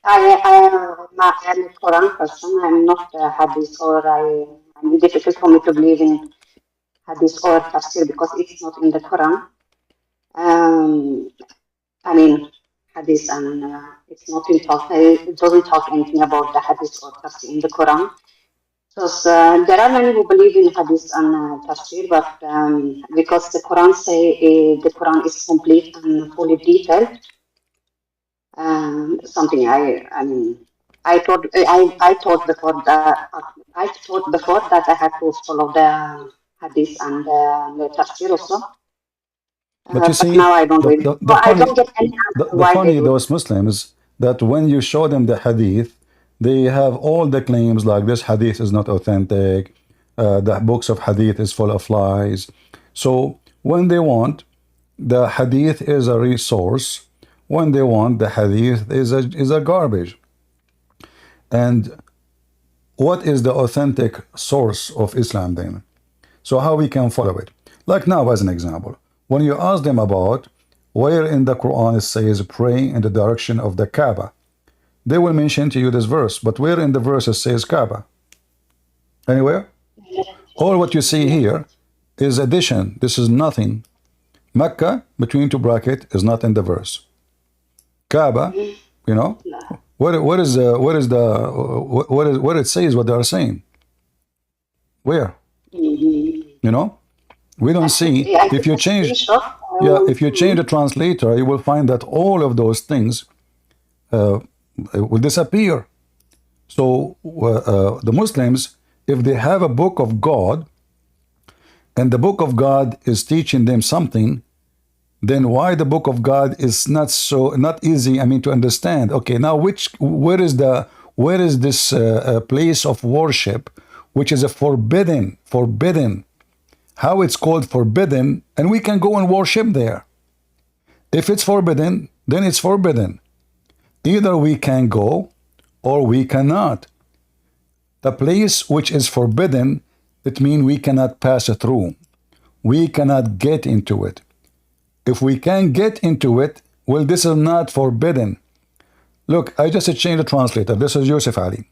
I am a Quran person. I'm not a Hadith, or it's difficult for me to believe in Hadith or Tafsir because it's not in the Quran. Hadith, and it's not it doesn't talk anything about the Hadith or Tafsir in the Quran. So there are many who believe in Hadith and Tafsir, but because the Quran say the Quran is complete and fully detailed, something I thought before that I had to follow the hadith and the tafsir also. But you But see, now I don't really. So I don't get any answer the why they funny do. those Muslims that when you show them the hadith, they have all the claims like this hadith is not authentic, the books of hadith is full of lies. So when they want, the hadith is a resource. When they want, the hadith is a garbage. And what is the authentic source of Islam then? So how we can follow it? Like now, as an example, when you ask them about where in the Quran it says pray in the direction of the Kaaba, they will mention to you this verse, but where in the verse it says Kaaba? Anywhere? All what you see here is addition. This is nothing. Mecca, between two brackets, is not in the verse. Kaaba, you know, what it says what they are saying? Where? You know, we don't see. If you change, if you change the translator, you will find that all of those things will disappear. So the Muslims, if they have a book of God, and the book of God is teaching them something, then why the book of God is not easy, I mean, to understand? Okay, now where is this place of worship which is a forbidden? How it's called forbidden, and we can go and worship there. If it's forbidden, then it's forbidden. Either we can go or we cannot. The place which is forbidden, it means we cannot pass it through. We cannot get into it. If we can get into it, well, this is not forbidden. Look, I just changed the translator. This is Yusuf Ali.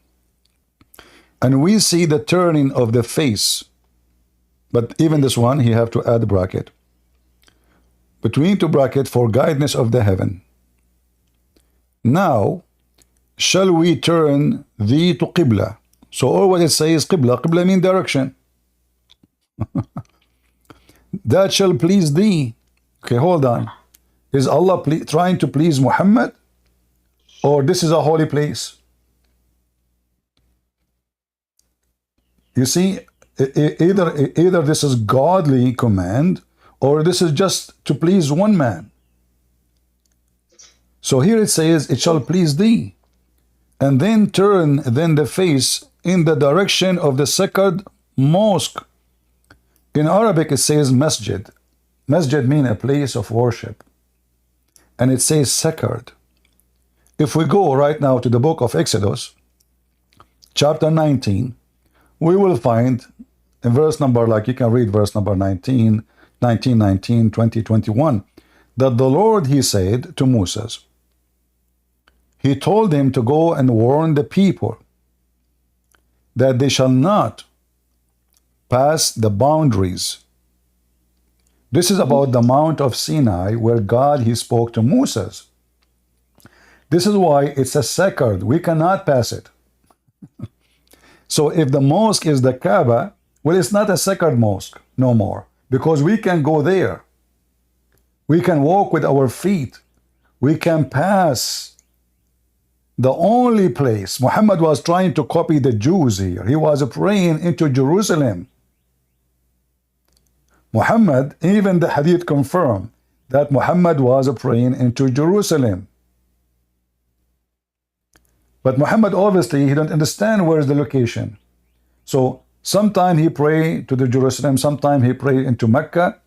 And we see the turning of the face. But even this one, he have to add a bracket. Between two brackets, for guidance of the heaven. Now, shall we turn thee to Qibla? So all what it says is Qibla. Qibla means direction. That shall please thee. Okay, hold on. Is Allah trying to please Muhammad? Or this is a holy place? You see, either this is godly command, or this is just to please one man. So here it says, it shall please thee. And then turn then the face in the direction of the sacred mosque. In Arabic it says masjid. Masjid means a place of worship. And it says sacred. If we go right now to the book of Exodus, chapter 19, we will find in verse number, like you can read verse number 19, 20, 21, that the Lord, he said to Moses, he told him to go and warn the people that they shall not pass the boundaries. This is about the Mount of Sinai where God, he spoke to Moses. This is why it's a sacred. We cannot pass it. So if the mosque is the Kaaba, well, it's not a sacred mosque no more, because we can go there. We can walk with our feet. We can pass. The only place Muhammad was trying to copy the Jews here. He was praying into Jerusalem. Muhammad, even the hadith confirm that Muhammad was praying into Jerusalem. But Muhammad, obviously, he don't understand where is the location. So sometime he pray to the Jerusalem, sometime he pray into Mecca.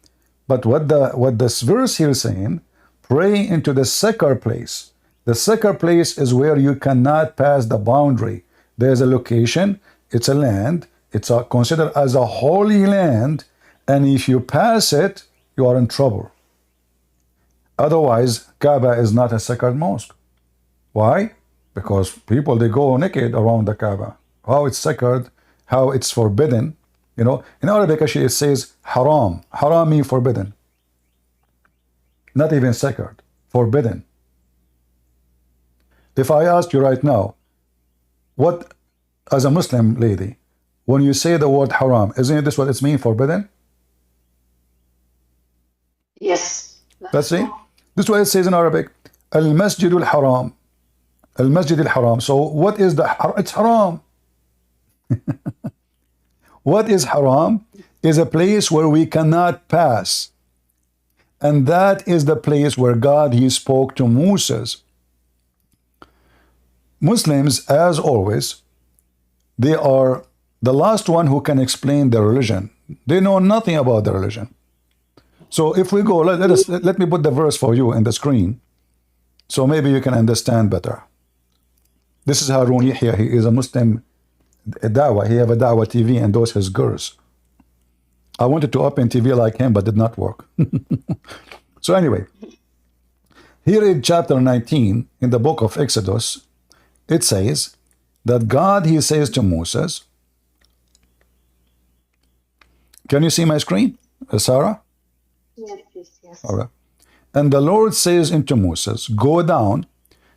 But what this verse here is saying, pray into the sacred place. The sacred place is where you cannot pass the boundary. There's a location, it's a land, it's considered as a holy land, and if you pass it, you are in trouble. Otherwise, Kaaba is not a sacred mosque. Why? Because people, they go naked around the Kaaba. How it's sacred, how it's forbidden. You know, in Arabic actually it says haram. Haram means forbidden. Not even sacred, forbidden. If I ask you right now, what, as a Muslim lady, when you say the word haram, isn't this what it means, forbidden? Yes. Let's see. This is what it says in Arabic. Al-Masjid al-Haram. Al-Masjid al-Haram. So what is it's haram. What is haram? Is a place where we cannot pass. And that is the place where God, he spoke to Moses. Muslims, as always, they are the last one who can explain their religion. They know nothing about the religion. So if we go, let me put the verse for you in the screen, so maybe you can understand better. This is Harun Yahya. He is a Muslim da'wah. He have a da'wah TV and those his girls. I wanted to open TV like him, but did not work. So anyway, here in chapter 19 in the book of Exodus, it says that God, he says to Moses, can you see my screen, Sarah? Yes, yes. All right. And the Lord says unto Moses, go down,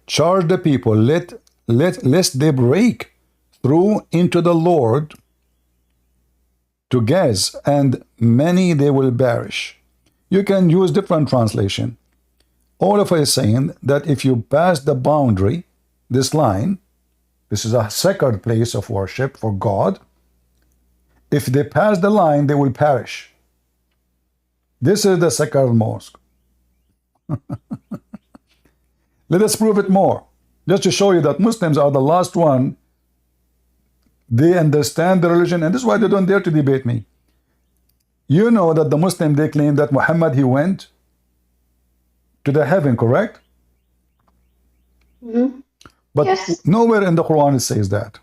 charge the people, lest they break through into the Lord to Gaz, and many they will perish. You can use different translation. All of it is saying that if you pass the boundary, this line, this is a sacred place of worship for God. If they pass the line, they will perish. This is the sacred mosque. Let us prove it more. Just to show you that Muslims are the last one. They understand the religion, and this is why they don't dare to debate me. You know that the Muslim, they claim that Muhammad, he went to the heaven, correct? Mm-hmm. But yes. Nowhere in the Quran it says that.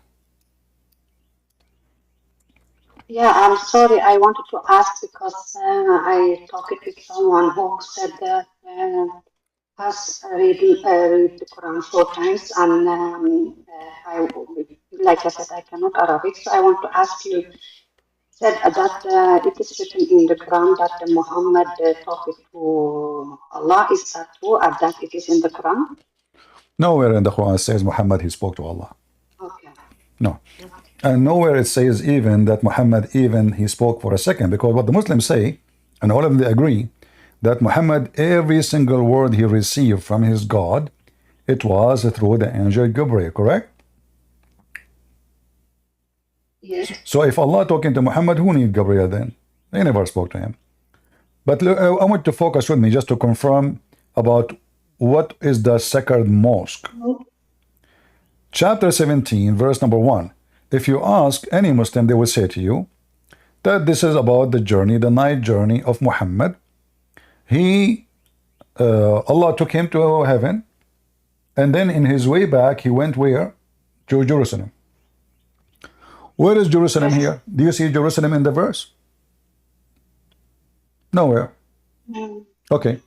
Yeah, I'm sorry. I wanted to ask because I talked with someone who said that has read the Quran 4 times, and like I said, I cannot Arabic, so I want to ask you. Said that it is written in the Quran that Muhammad talked to Allah. Is that true? Or that it is in the Quran? Nowhere in the Quran it says Muhammad, he spoke to Allah. Okay. No. And nowhere it says even that Muhammad, even he spoke for a second, because what the Muslims say, and all of them they agree, that Muhammad, every single word he received from his God, it was through the angel Gabriel, correct? Yes. So if Allah talking to Muhammad, who need Gabriel then? They never spoke to him. But I want to focus with me just to confirm about what is the sacred mosque. Chapter 17, verse number 1. If you ask any Muslim, they will say to you that this is about the journey, the night journey of Muhammad. Allah took him to heaven, and then in his way back, he went where? To Jerusalem. Where is Jerusalem here? Do you see Jerusalem in the verse? Nowhere. Okay.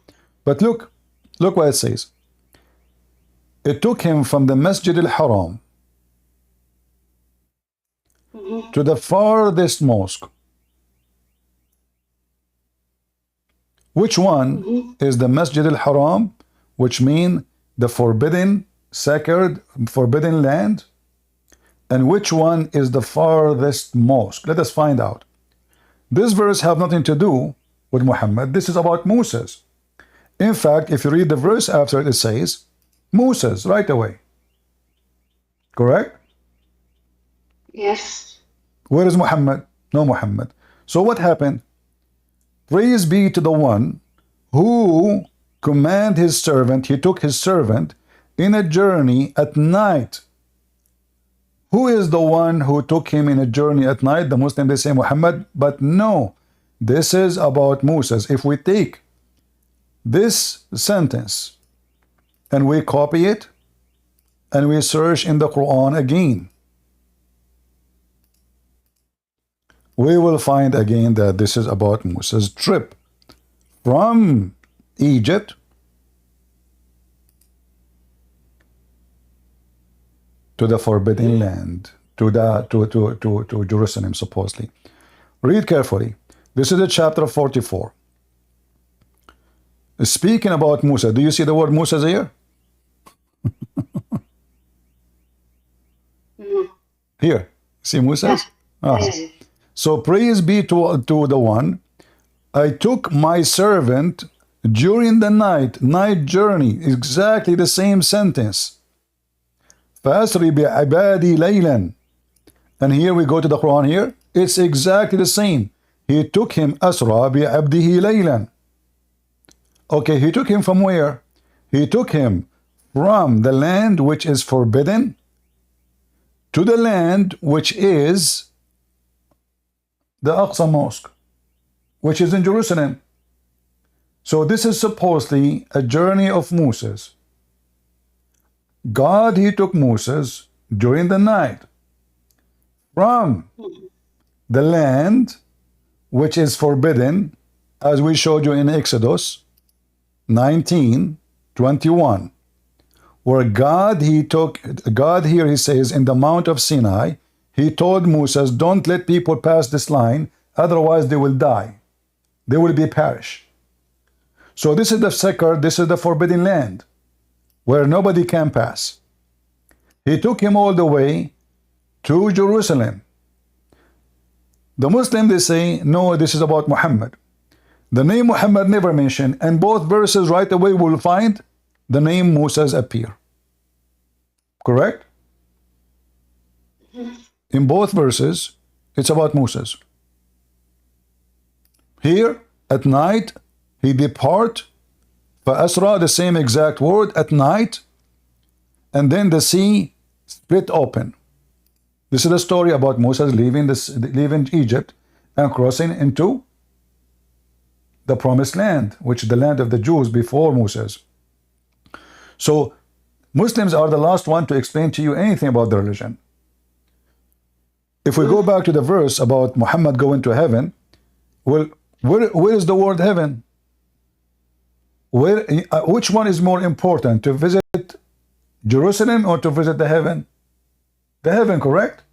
But look what it says. It took him from the Masjid al-Haram to the farthest mosque. Which one is the Masjid al-Haram, which means the forbidden, sacred, forbidden land? And which one is the farthest mosque? Let us find out. This verse have nothing to do with Muhammad. This is about Moses. In fact, if you read the verse after it, it says Moses right away. Correct? Yes. Where is Muhammad? No Muhammad. So what happened? Praise be to the one who commanded his servant. He took his servant in a journey at night. Who is the one who took him in a journey at night? The Muslim, they say Muhammad, but no, this is about Moses. If we take this sentence and we copy it and we search in the Quran again, we will find again that this is about Moses' trip from Egypt to the forbidden land, to Jerusalem, supposedly. Read carefully. This is the chapter 44. Speaking about Musa, do you see the word Musa here? Here, see Musa? Yes. So praise be to the one. I took my servant during the night journey, exactly the same sentence. فَأَسْرِ بِعِبَادِي لَيْلًا. And here we go to the Quran here. It's exactly the same. He took him أَسْرَى بِعَبْدِهِ لَيْلًا. Okay, he took him from where? He took him from the land which is forbidden to the land which is the Aqsa Mosque, which is in Jerusalem. So this is supposedly a journey of Moses. God, he took Moses during the night from the land which is forbidden, as we showed you in Exodus 19:21, where God here, he says, in the Mount of Sinai, he told Moses, don't let people pass this line, otherwise they will die. They will be perished. So this is the sacred, this is the forbidden land, where nobody can pass. He took him all the way to Jerusalem. The Muslims, they say, no, this is about Muhammad. The name Muhammad never mentioned, and both verses right away will find the name Moses appear. Correct? In both verses, it's about Moses. Here, at night, he depart, فَأَسْرَى, the same exact word, at night, and then the sea split open. This is the story about Moses leaving Egypt and crossing into the promised land, which is the land of the Jews before Moses. So Muslims are the last one to explain to you anything about the religion. If we go back to the verse about Muhammad going to heaven, well, where is the word heaven? Which one is more important, to visit Jerusalem or to visit the heaven? The heaven, correct?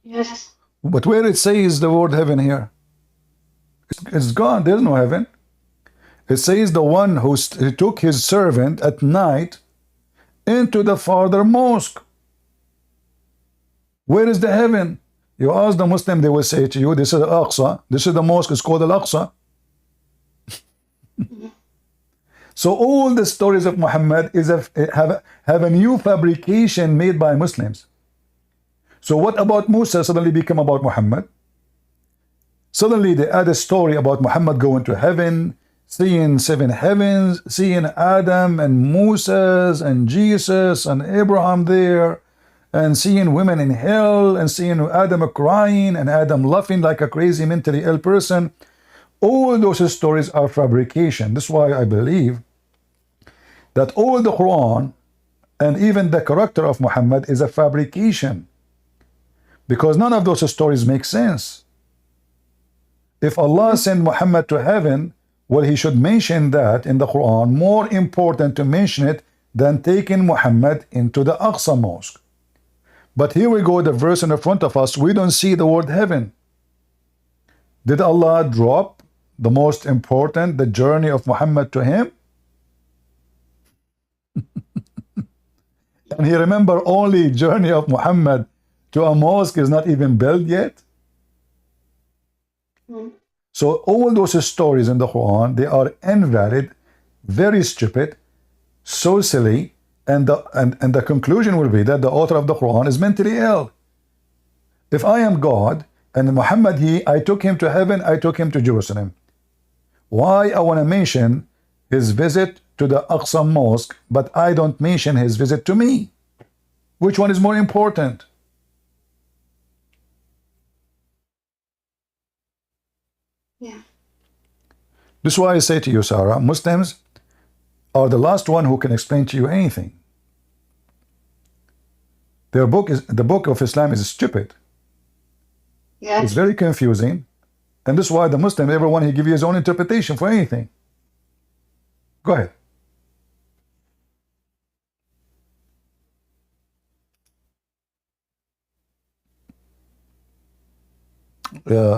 Yes. But where it says the word heaven here? It's gone. There's no heaven. It says the one who took his servant at night into the farther mosque. Where is the heaven? You ask the Muslim, they will say to you, this is Al-Aqsa. This is the mosque, it's called Al-Aqsa. So all the stories of Muhammad have a new fabrication made by Muslims. So what about Musa suddenly become about Muhammad? Suddenly they add a story about Muhammad going to heaven, seeing 7 heavens, seeing Adam and Moses and Jesus and Abraham there, and seeing women in hell, and seeing Adam crying and Adam laughing like a crazy mentally ill person. All those stories are fabrication. That's why I believe that all the Quran and even the character of Muhammad is a fabrication, because none of those stories make sense. If Allah sent Muhammad to heaven, well, he should mention that in the Quran. More important to mention it than taking Muhammad into the Aqsa Mosque. But here we go, the verse in the front of us, we don't see the word heaven. Did Allah drop the most important, the journey of Muhammad, to him? And he remember only journey of Muhammad to a mosque is not even built yet. So all those stories in the Quran, they are invalid, very stupid, so silly, and the conclusion will be that the author of the Quran is mentally ill. If I am God and Muhammad, I took him to heaven, I took him to Jerusalem. Why I want to mention his visit to the Aqsa Mosque, but I don't mention his visit to me? Which one is more important? Yeah. This is why I say to you, Sarah, Muslims are the last one who can explain to you anything. The book of Islam is stupid. Yeah. It's very confusing. And this is why the Muslim, everyone, he give you his own interpretation for anything. Go ahead.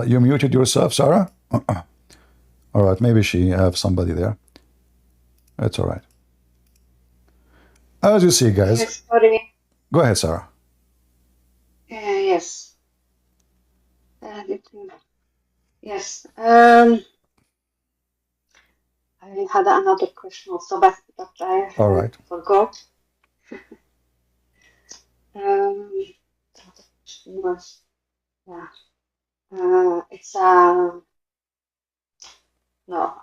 You muted yourself, Sarah? All right, maybe she have somebody there. That's all right. As you see, guys. Yes, sorry. Go ahead, Sarah. Yes. Yes. I had another question also, but I All right. forgot. Yeah. It's no,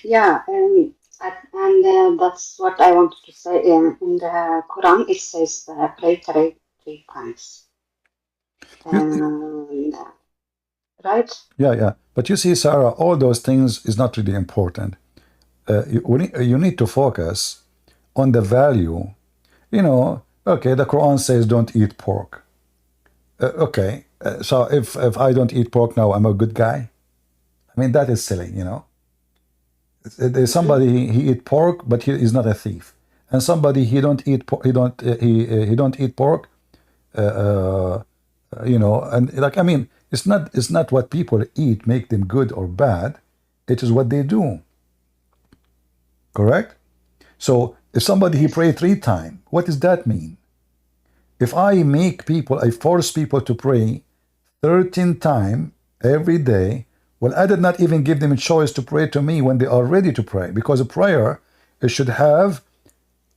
yeah, and that's what I wanted to say. In the Quran, it says pray three times. And, right? Yeah. But you see, Sarah, all those things is not really important. You need to focus on the value. Okay, the Quran says don't eat pork. Okay, so if I don't eat pork now, I'm a good guy. I mean, that is silly. There's somebody he eat pork, but he is not a thief, and somebody he don't eat he don't eat pork. And like, I mean, it's not what people eat make them good or bad. It is what they do. Correct? So if somebody he pray 3 times, what does that mean? If I force people to pray 13 times every day, well, I did not even give them a choice to pray to me when they are ready to pray, because a prayer, it should have,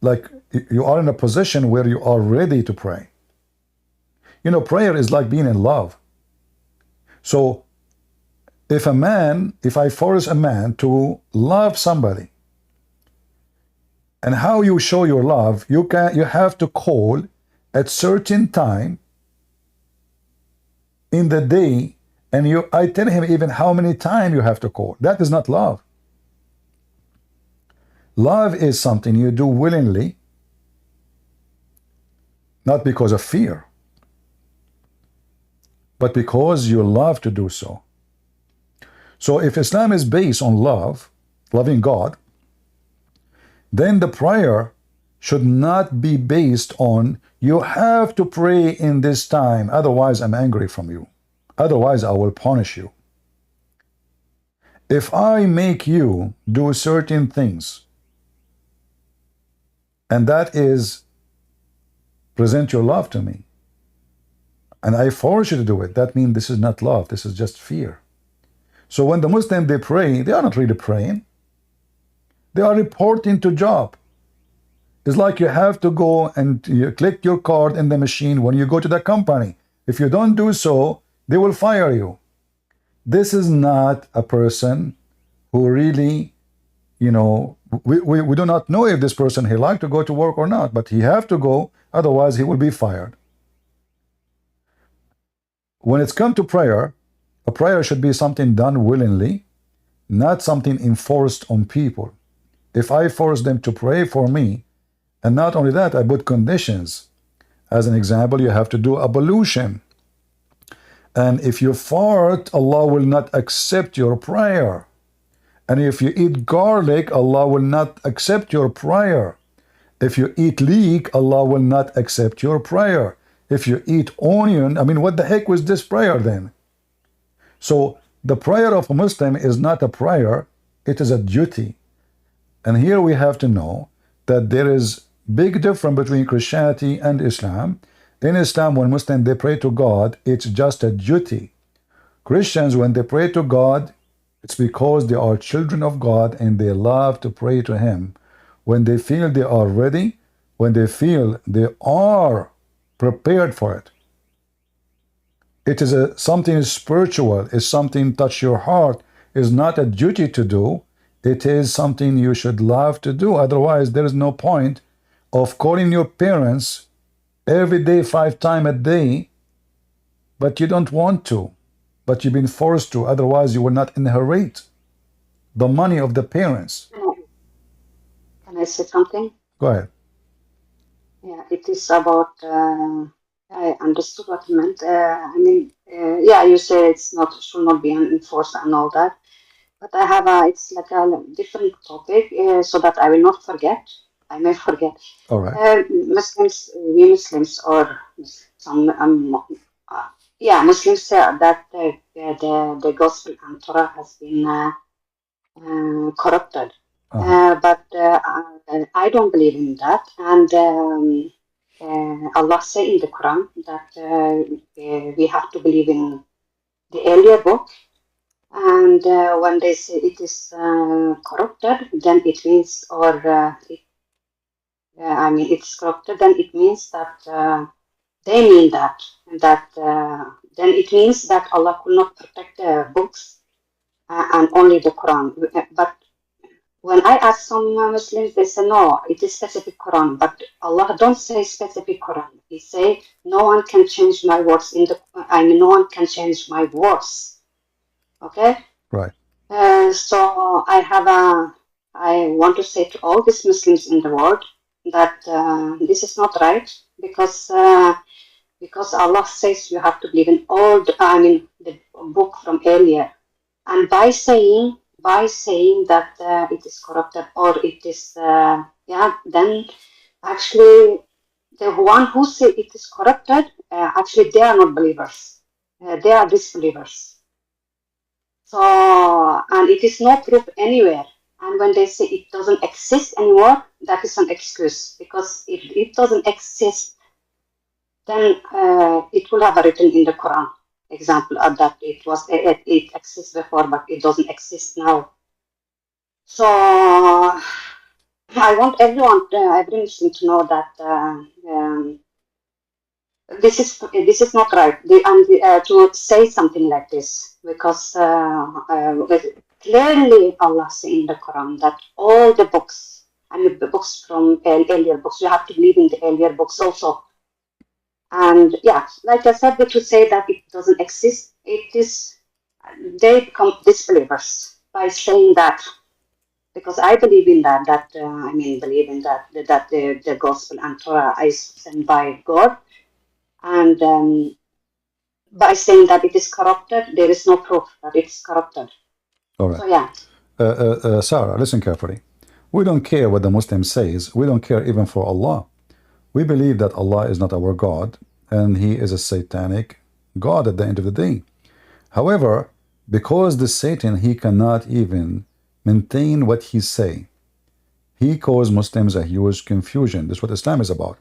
like, you are in a position where you are ready to pray. Prayer is like being in love. So if I force a man to love somebody, and how you show your love, you have to call at certain time in the day, and I tell him even how many times you have to call. That is not love. Love is something you do willingly, not because of fear, but because you love to do so. So if Islam is based on love, loving God, then the prayer should not be based on you have to pray in this time, otherwise I'm angry from you. Otherwise I will punish you. If I make you do certain things, and that is present your love to me, and I force you to do it, that means this is not love, this is just fear. So when the Muslims, they pray, they are not really praying. They are reporting to job. It's like you have to go and you click your card in the machine when you go to the company. If you don't do so, they will fire you. This is not a person who really, we do not know if this person, he like to go to work or not, but he have to go, otherwise he will be fired. When it's come to prayer, a prayer should be something done willingly, not something enforced on people. If I force them to pray for me, and not only that, I put conditions. As an example, you have to do ablution. And if you fart, Allah will not accept your prayer. And if you eat garlic, Allah will not accept your prayer. If you eat leek, Allah will not accept your prayer. If you eat onion, I mean, what the heck was this prayer then? So the prayer of a Muslim is not a prayer, it is a duty. And here we have to know that there is big difference between Christianity and Islam. In Islam, when Muslims, they pray to God, it's just a duty. Christians, when they pray to God, it's because they are children of God and they love to pray to Him. When they feel they are ready, when they feel they are prepared for it. It is something spiritual, it's something touch your heart, it's not a duty to do, it is something you should love to do. Otherwise, there is no point of calling your parents every day, 5 times a day, but you don't want to, but you've been forced to, otherwise you will not inherit the money of the parents. Can I say something? Go ahead. Yeah, it is about, I understood what you meant. Yeah, you say should not be enforced and all that. But I have it's like a different topic, so that I will not forget. I may forget. All right. We Muslims, or some, Muslims say that the gospel and Torah has been corrupted. But I don't believe in that. And Allah say in the Quran that we have to believe in the earlier book. And when they say it is corrupted, then it means, or I mean, it's corrupted, then it means that they mean that then it means that Allah could not protect the books and only the Quran. But when I ask some Muslims, they say no, it is specific Quran. But Allah don't say specific Quran. He say no one can change my words in the. I mean, no one can change my words. Okay. Right. So I want to say to all these Muslims in the world that this is not right because Allah says you have to believe in all the book from earlier, and by saying that it is corrupted or it is then actually the one who say it is corrupted actually they are not believers, they are disbelievers. So, and it is not proof anywhere. And when they say it doesn't exist anymore, that is an excuse. Because if it doesn't exist, then it will have written in the Quran. Example of that it exists before, but it doesn't exist now. So, I want every Muslim to know that this is not right. To say something like this because clearly Allah says in the Quran that all the books, the books from earlier books, you have to believe in the earlier books also. And yeah, like I said, to say that it doesn't exist, they become disbelievers by saying that. Because I believe in that. Believe in that the gospel and Torah is sent by God. And by saying that it is corrupted, there is no proof that it's corrupted. All right. So yeah. Sarah, listen carefully. We don't care what the Muslim says. We don't care even for Allah. We believe that Allah is not our God, and He is a satanic God at the end of the day. However, because the Satan, he cannot even maintain what he say, he caused Muslims a huge confusion. That's what Islam is about.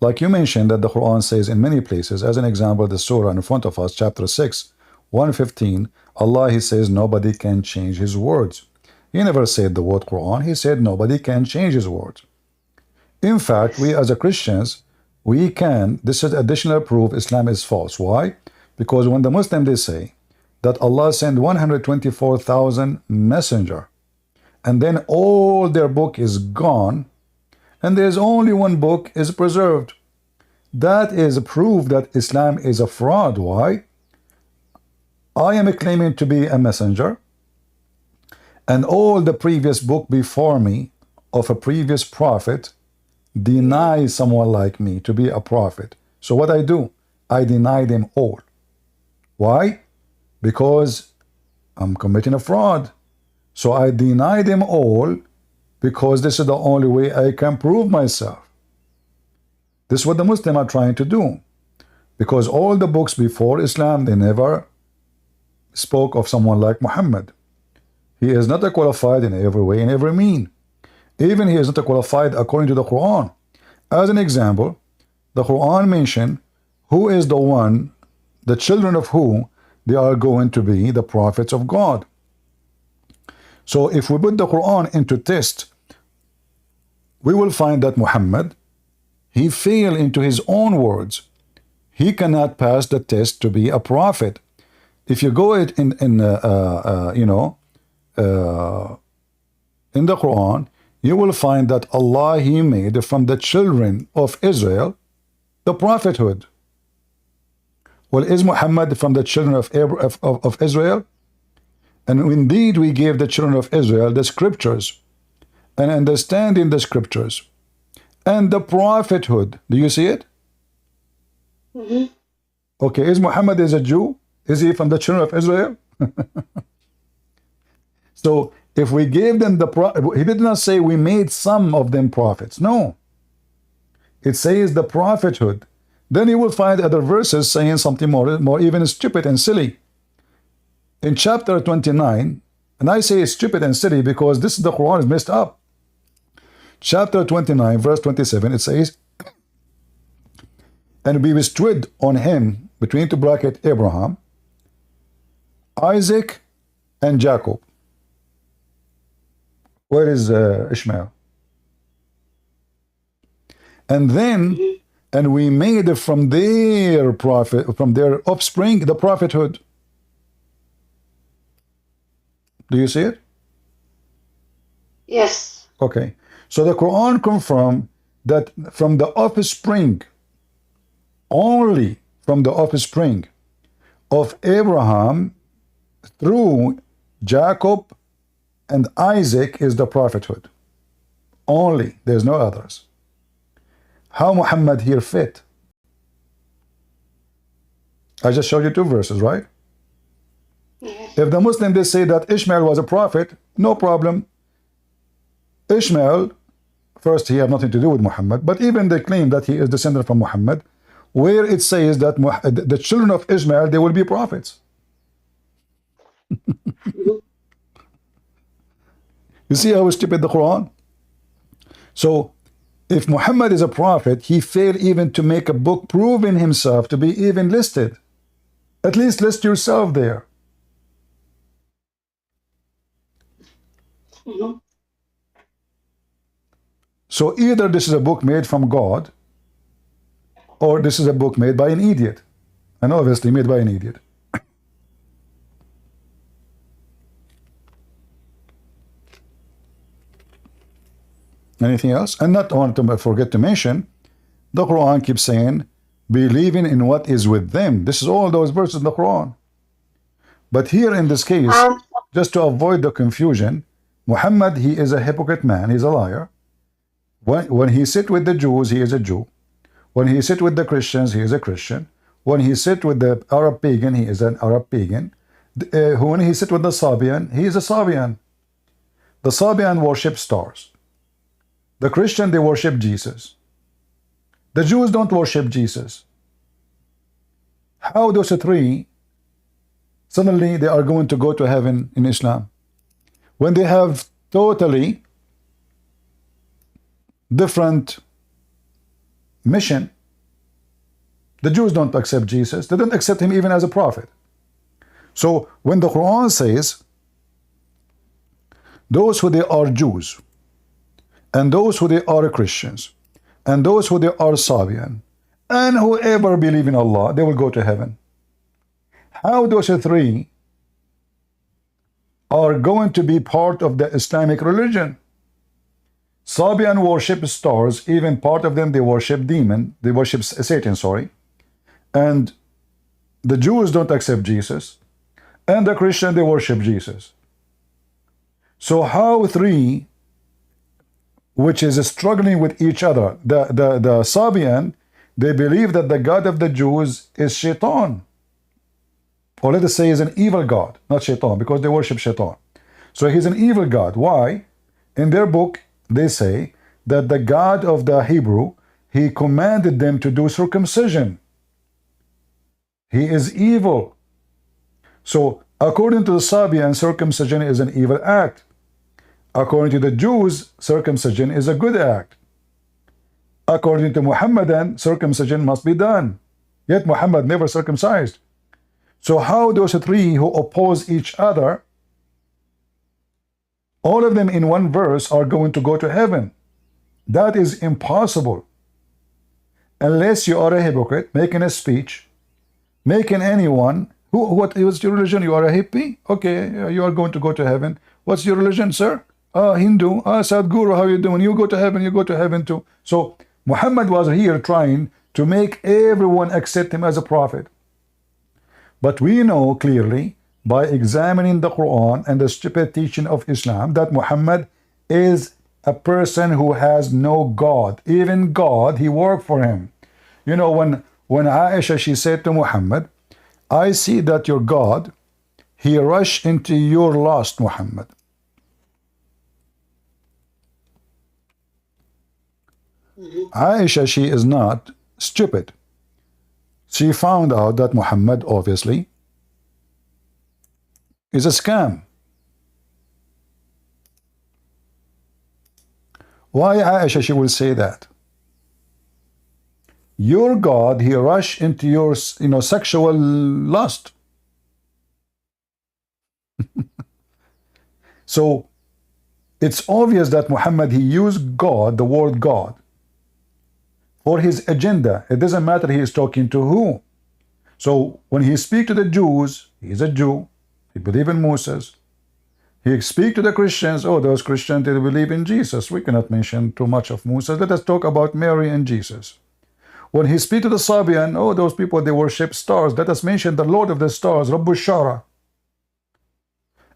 Like you mentioned that the Quran says in many places, as an example, the surah in front of us, chapter 6, 115, Allah, He says nobody can change His words. He never said the word Quran. He said nobody can change His words. In fact, we as a Christians, we can, this is additional proof Islam is false. Why? Because when the Muslim, they say that Allah sent 124,000 messenger, and then all their book is gone, and there's only one book is preserved. That is a proof that Islam is a fraud. Why? I am claiming to be a messenger, and all the previous book before me of a previous prophet deny someone like me to be a prophet. So what I do? I deny them all. Why? Because I'm committing a fraud. So I deny them all because this is the only way I can prove myself. This is what the Muslims are trying to do. Because all the books before Islam, they never spoke of someone like Muhammad. He is not qualified in every way, in every mean. Even he is not qualified according to the Quran. As an example, the Quran mentioned who is the one, the children of whom they are going to be the prophets of God. So if we put the Quran into test, we will find that Muhammad, he failed into his own words. He cannot pass the test to be a prophet. If you go in the Quran, you will find that Allah, He made from the children of Israel the prophethood. Well, is Muhammad from the children of Israel? And indeed, we gave the children of Israel the scriptures and understanding the scriptures and the prophethood. Do you see it? Mm-hmm. Okay, is Muhammad is a Jew? Is he from the children of Israel? So if we gave them he did not say we made some of them prophets. No. It says the prophethood. Then you will find other verses saying something more even stupid and silly. In chapter 29, and I say it's stupid and silly because this is the Quran is messed up. Chapter 29, verse 27, it says, and we bestowed on him, between two brackets, Abraham, Isaac, and Jacob. Where is Ishmael? and then and we made from their prophet, from their offspring, the prophethood. Do you see it? Yes. Okay. So the Quran confirms that from the offspring, only from the offspring of Abraham through Jacob and Isaac is the prophethood. Only. There's no others. How Muhammad here fit? I just showed you 2 verses, right? Yes. If the Muslim they say that Ishmael was a prophet, no problem. Ishmael, first he had nothing to do with Muhammad, but even they claim that he is descendant from Muhammad, where it says that the children of Ishmael, they will be prophets. You see how stupid the Quran? So, if Muhammad is a prophet, he failed even to make a book proving himself to be even listed. At least list yourself there. So either this is a book made from God, or this is a book made by an idiot. And obviously made by an idiot. Anything else? And not want to forget to mention, the Quran keeps saying, believing in what is with them. This is all those verses in the Quran. But here in this case, just to avoid the confusion, Muhammad, he is a hypocrite man. He's a liar. When he sit with the Jews, he is a Jew. When he sit with the Christians, he is a Christian. When he sit with the Arab pagan, he is an Arab pagan. When he sit with the Sabian, he is a Sabian. The Sabian worship stars. The Christian, they worship Jesus. The Jews don't worship Jesus. How those 3 suddenly they are going to go to heaven in Islam when they have totally different mission? The Jews don't accept Jesus. They don't accept him even as a prophet. So when the Quran says those who they are Jews, and those who they are Christians, and those who they are Sabian, and whoever believe in Allah, they will go to heaven. How those 3 are going to be part of the Islamic religion? Sabian worship stars, even part of them they worship they worship Satan, sorry. And the Jews don't accept Jesus, and the Christian they worship Jesus. So how 3, which is struggling with each other, the Sabian, they believe that the God of the Jews is Shaitan, or let us say is an evil God, not Shaitan, because they worship Shaitan. So he's an evil God. Why? In their book they say that the God of the Hebrew, he commanded them to do circumcision. He is evil. So according to the Sabian, circumcision is an evil act. According to the Jews, circumcision is a good act. According to Muhammadan, circumcision must be done. Yet Muhammad never circumcised. So how those 3 who oppose each other, all of them in one verse are going to go to heaven? That is impossible. Unless you are a hypocrite, making a speech, making anyone, what is your religion? You are a hippie? Okay, you are going to go to heaven. What's your religion, sir? Hindu. Sadhguru, how you doing? You go to heaven too. So Muhammad was here trying to make everyone accept him as a prophet. But we know clearly by examining the Quran and the stupid teaching of Islam that Muhammad is a person who has no God. Even God, he worked for him. You know, when Aisha, she said to Muhammad, I see that your God, he rushed into your lust, Muhammad. Aisha, she is not stupid. She found out that Muhammad, obviously, is a scam. Why Aisha, she will say that? Your God, he rushed into your, sexual lust. So, it's obvious that Muhammad, he used God, the word God, for his agenda. It doesn't matter he is talking to who. So when he speaks to the Jews, he's a Jew. He believes in Moses. He speaks to the Christians. Oh, those Christians, they believe in Jesus. We cannot mention too much of Moses. Let us talk about Mary and Jesus. When he speaks to the Sabian, oh, those people, they worship stars. Let us mention the Lord of the stars, Rabbu Shara.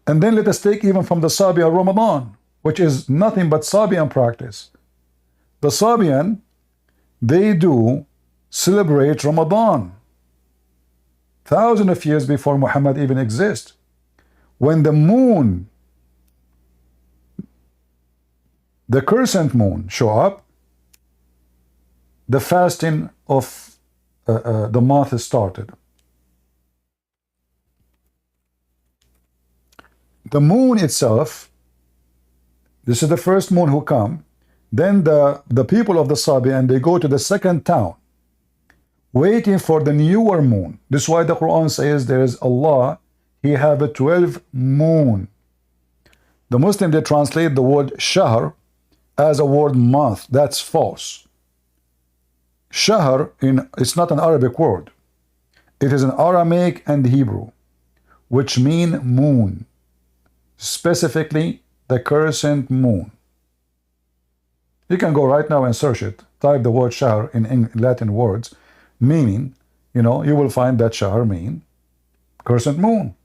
And then let us take even from the Sabian Ramadan, which is nothing but Sabian practice. The Sabian, they do celebrate Ramadan thousands of years before Muhammad even exists. When the moon, the crescent moon, show up, the fasting of the month is started. The moon itself, this is the first moon who come. Then the people of the Sabian, they go to the second town, waiting for the newer moon. This is why the Quran says there is Allah, He have a 12 moon. The Muslim, they translate the word shahr as a word month. That's false. Shahr, it's not an Arabic word. It is an Aramaic and Hebrew, which mean moon. Specifically, the crescent moon. You can go right now and search it. Type the word shahr in Latin words, meaning, you will find that shahr mean crescent moon.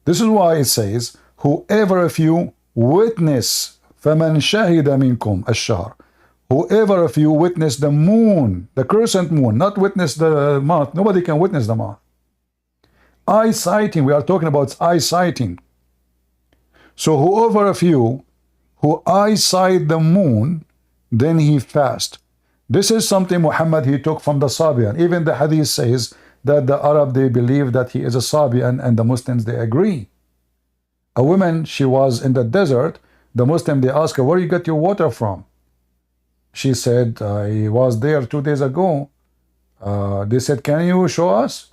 This is why it says, whoever of you witness, فَمَنْ شَهِدَ مِنْكُمْ الشَّهْرِ, whoever of you witness the moon, the crescent moon, not witness the month. Nobody can witness the month. Eye sighting, we are talking about eye sighting. So whoever of you who eyesight the moon, then he fast. This is something Muhammad, he took from the Sabian. Even the hadith says that the Arab, they believe that he is a Sabian, and the Muslims, they agree. A woman, she was in the desert. The Muslim, they ask her, where you get your water from? She said, I was there 2 days ago. They said, can you show us?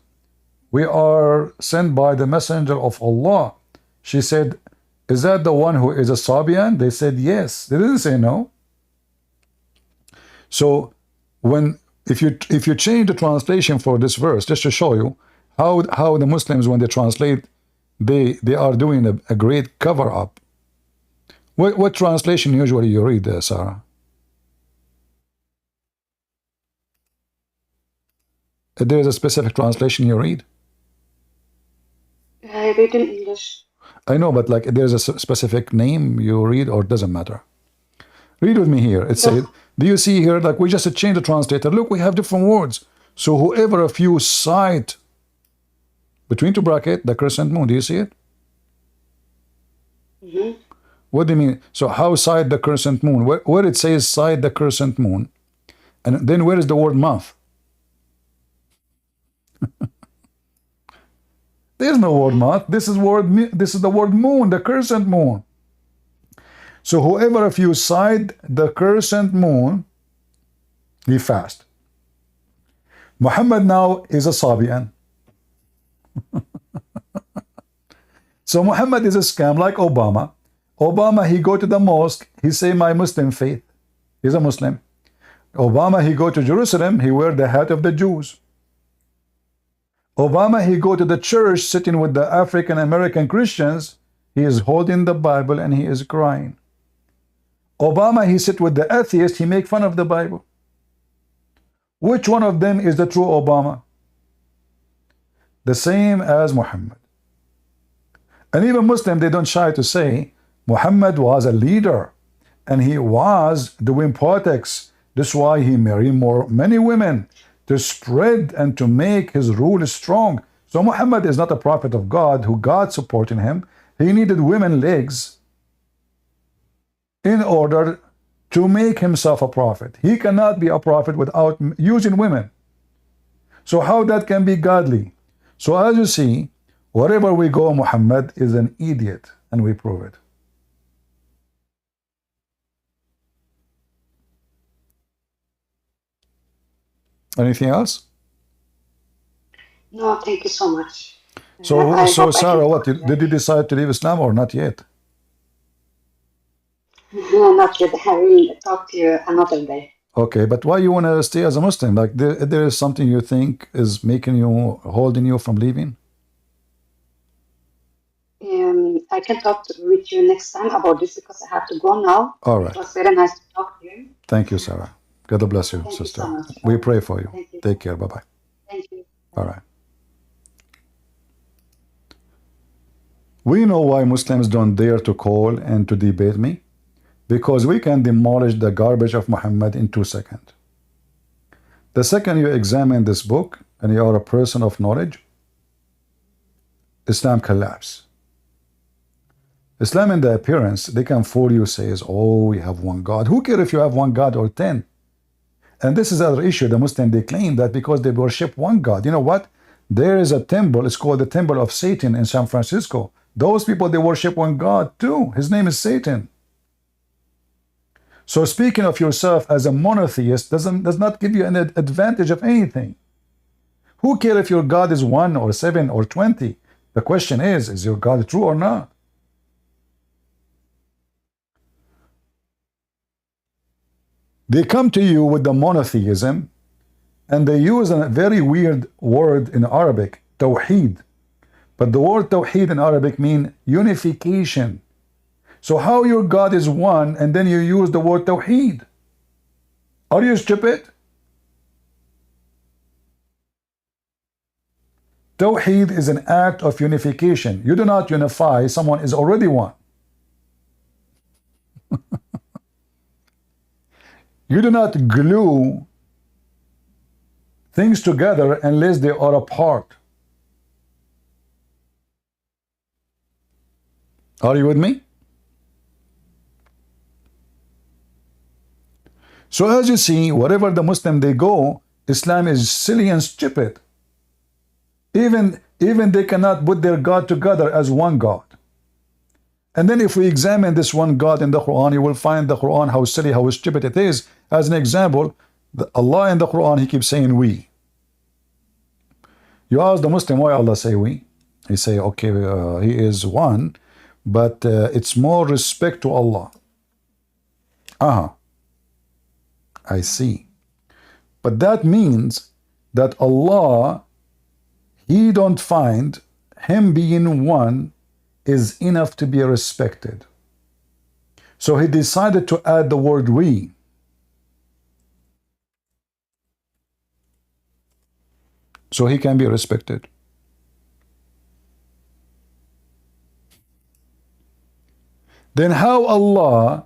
We are sent by the messenger of Allah. She said, is that the one who is a Sabian? They said yes. They didn't say no. So if you change the translation for this verse, just to show you how the Muslims, when they translate, they are doing a great cover up. What translation usually you read there, Sarah? There is a specific translation you read? I read in English. I know, but like there's a specific name you read, or it doesn't matter. Read with me here. It says, do you see here, like we just changed the translator. Look, we have different words. So whoever of you sight, between two bracket, the crescent moon, do you see it? Mm-hmm. What do you mean? So how sight the crescent moon? Where it says sight the crescent moon, and then where is the word month? There's no word month. This is the word moon, the crescent moon. So whoever of you sight the crescent moon, he fast. Muhammad now is a Sabian. So Muhammad is a scam like Obama. Obama, he go to the mosque, he say my Muslim faith. He's a Muslim. Obama, he go to Jerusalem, he wear the hat of the Jews. Obama, he go to the church sitting with the African American Christians, he is holding the Bible and he is crying. Obama, he sit with the atheist, he make fun of the Bible. Which one of them is the true Obama? The same as Muhammad. And even Muslim, they don't shy to say Muhammad was a leader and he was doing politics. This is why he married many women, to spread and to make his rule strong. So Muhammad is not a prophet of God who God supporting him. He needed women legs in order to make himself a prophet. He cannot be a prophet without using women. So how that can be godly? So as you see, wherever we go, Muhammad is an idiot, and we prove it. Anything else? No, thank you so much. So Sarah, what did you decide to leave Islam or not yet? Not yet. I will talk to you another day. Okay, but why you want to stay as a Muslim? Like there is something you think is making you, holding you from leaving? I can talk with you next time about this because I have to go now. All right. It was very nice to talk to you. Thank you, Sarah. God bless you, Thank sister. you so much. We pray for you. Thank you. Take care. Bye-bye. Thank you. All right. We know why Muslims don't dare to call and to debate me. Because we can demolish the garbage of Muhammad in 2 seconds. The second you examine this book and you are a person of knowledge, Islam collapse. Islam in the appearance, they can fool you, says, oh, we have one God. Who cares if you have one God or 10? And this is another issue. The Muslims, they claim that because they worship one God. You know what? There is a temple, it's called the Temple of Satan in San Francisco. Those people, they worship one God too. His name is Satan. So speaking of yourself as a monotheist does not give you an advantage of anything. Who cares if your God is 1 or 7 or 20? The question is your God true or not? They come to you with the monotheism, and they use a very weird word in Arabic, tawheed. But the word tawheed in Arabic means unification. So how your God is one, and then you use the word tawheed? Are you stupid? Tawheed is an act of unification. You do not unify, someone is already one. You do not glue things together unless they are apart. Are you with me? So as you see, wherever the Muslim they go, Islam is silly and stupid. Even they cannot put their God together as one God. And then if we examine this one God in the Quran, you will find the Quran, how silly, how stupid it is. As an example, Allah in the Quran, he keeps saying we. You ask the Muslim, why Allah say we? He say, okay, he is one, but it's more respect to Allah. I see. But that means that Allah, he don't find him being one is enough to be respected. So he decided to add the word we. So he can be respected. Then how Allah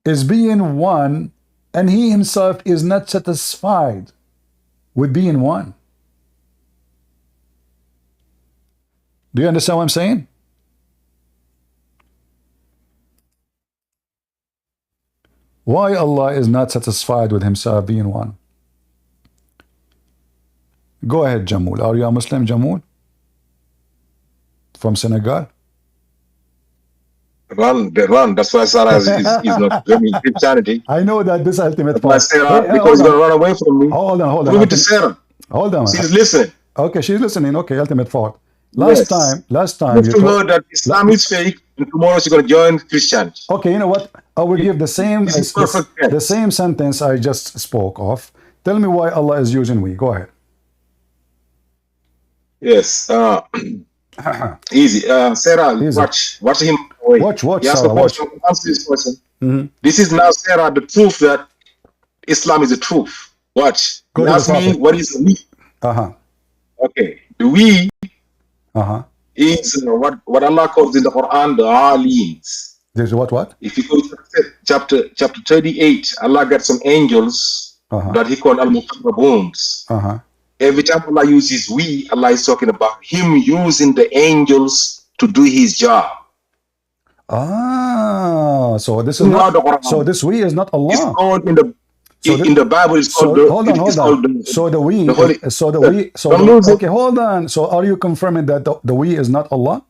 is being one and he himself is not satisfied with being one? Do you understand what I'm saying? Why Allah is not satisfied with himself being one? Go ahead, Jamul. Are you a Muslim, Jamul? From Senegal? Run. That's why Sarah is not claiming Christianity. I know that this ultimate fault. Sarah, hey, because he's going to run away from me. Hold on. Prove it to Sarah. Hold on. She's listening. Okay, she's listening. Okay, ultimate fault. Last time you told her that Islam is fake, and tomorrow she's going to join Christianity. Okay, you know what? I will give the same sentence I just spoke of. Tell me why Allah is using we. Go ahead. Yes. Easy. Sarah, easy. Watch him. Watch, Sarah, watch. Answer this question. This is now, Sarah, the proof that Islam is the truth. Watch. You ask me, what is the we? Okay. The we is what Allah calls in the Quran the Alins. There's what? If you go to chapter 38, Allah got some angels that he called Al-Muqarrabuns. Every time Allah uses we, Allah is talking about him using the angels to do his job. So this is not, so this we is not Allah. It's called in the Bible, it's called hold on. So the we, okay, hold on. So are you confirming that the we is not Allah?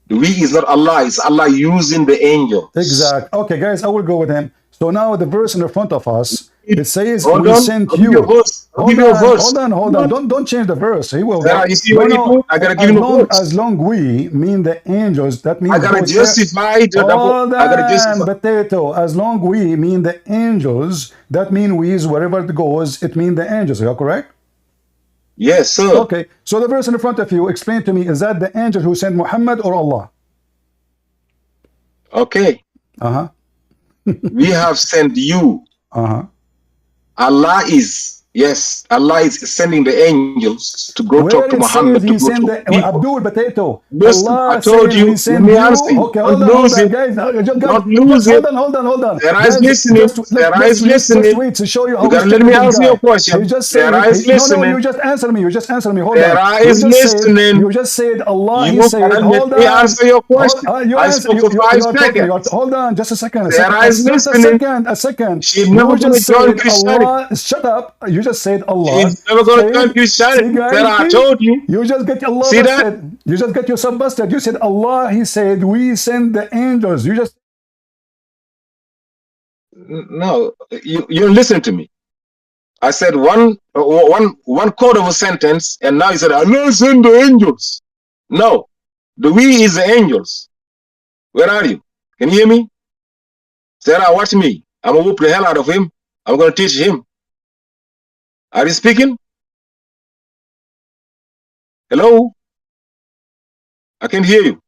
The we is not Allah, it's Allah using the angel. Exact. Okay, guys, I will go with him. So now the verse in front of us, It says hold we on. sent I'll give you. a verse. I'll give you a verse. Hold on. Don't change the verse. He will. You see what you do? I gotta give him a verse. As long we mean the angels, that means I gotta justify the double. I gotta justify. Potato. As long we mean the angels, that means we is wherever it goes, it means the angels. Are you correct? Yes, sir. Okay. So the verse in front of you, explain to me, is that the angel who sent Muhammad or Allah? Okay. We have sent you. Allah is, yes, Allah is sending the angels to go talk to Muhammad. To go to Abdul Potato. Listen, I told you, let me answer you. Okay, hold on, guys. Don't lose it. Hold on. Sarah is listening. Sarah is listening. Just wait to show you how. You gotta let me answer your question. Sarah is listening. No, you just answer me. Hold on. Sarah is listening. You just said Allah. You gotta let me answer your question. I spoke for 5 seconds. Hold on, just a second. Sarah is listening. A second. She's never going to join Christianity. Shut up. You just said Allah. She's never going to join Christianity. Sarah, I told you. You just get Allah. See that? You just get yourself busted. You said Allah. He said we send the angels. You just. No, you listen to me. I said one quarter of a sentence, and now you said Allah send the angels. No, the we is the angels. Where are you? Can you hear me? Sarah, watch me. I'm gonna whoop the hell out of him. I'm gonna teach him. Are you speaking? Hello? I can hear you.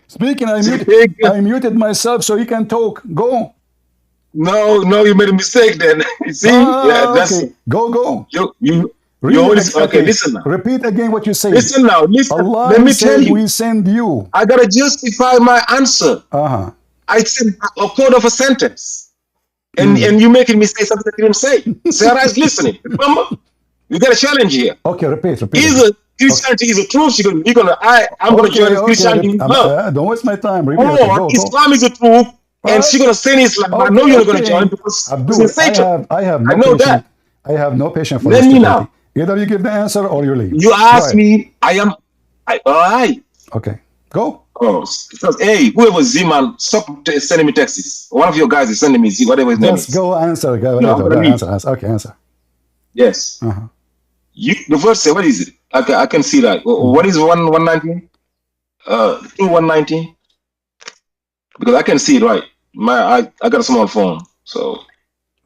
Speaking, I muted myself so you can talk. Go. No, you made a mistake then. You see? Yeah, that's okay. Go. You okay, listen now. Repeat again what you say. Listen now, listen. Allah Let me tell you. We send you. I gotta justify my answer. I said a quarter of a sentence. And you making me say something I didn't say. Sarah is listening. Remember? You got a challenge here. Okay, repeat. Christianity is a truth. I'm gonna join Christianity. Don't waste my time. Islam is a truth, and she's gonna say Islam. I know you're gonna join because Abdul, I have no patience. That. I have no patience for Let this. Me now. Either you give the answer or you leave. You ask me. All right. Okay, go. Oh, because hey, whoever Zeman, stop sending me texts. One of your guys is sending me whatever his name is. Just go answer. Answer. Okay, answer. Yes. The verse say, what is it? I can see that. What is 119? 119? Because I can see it right. I got a small phone, so.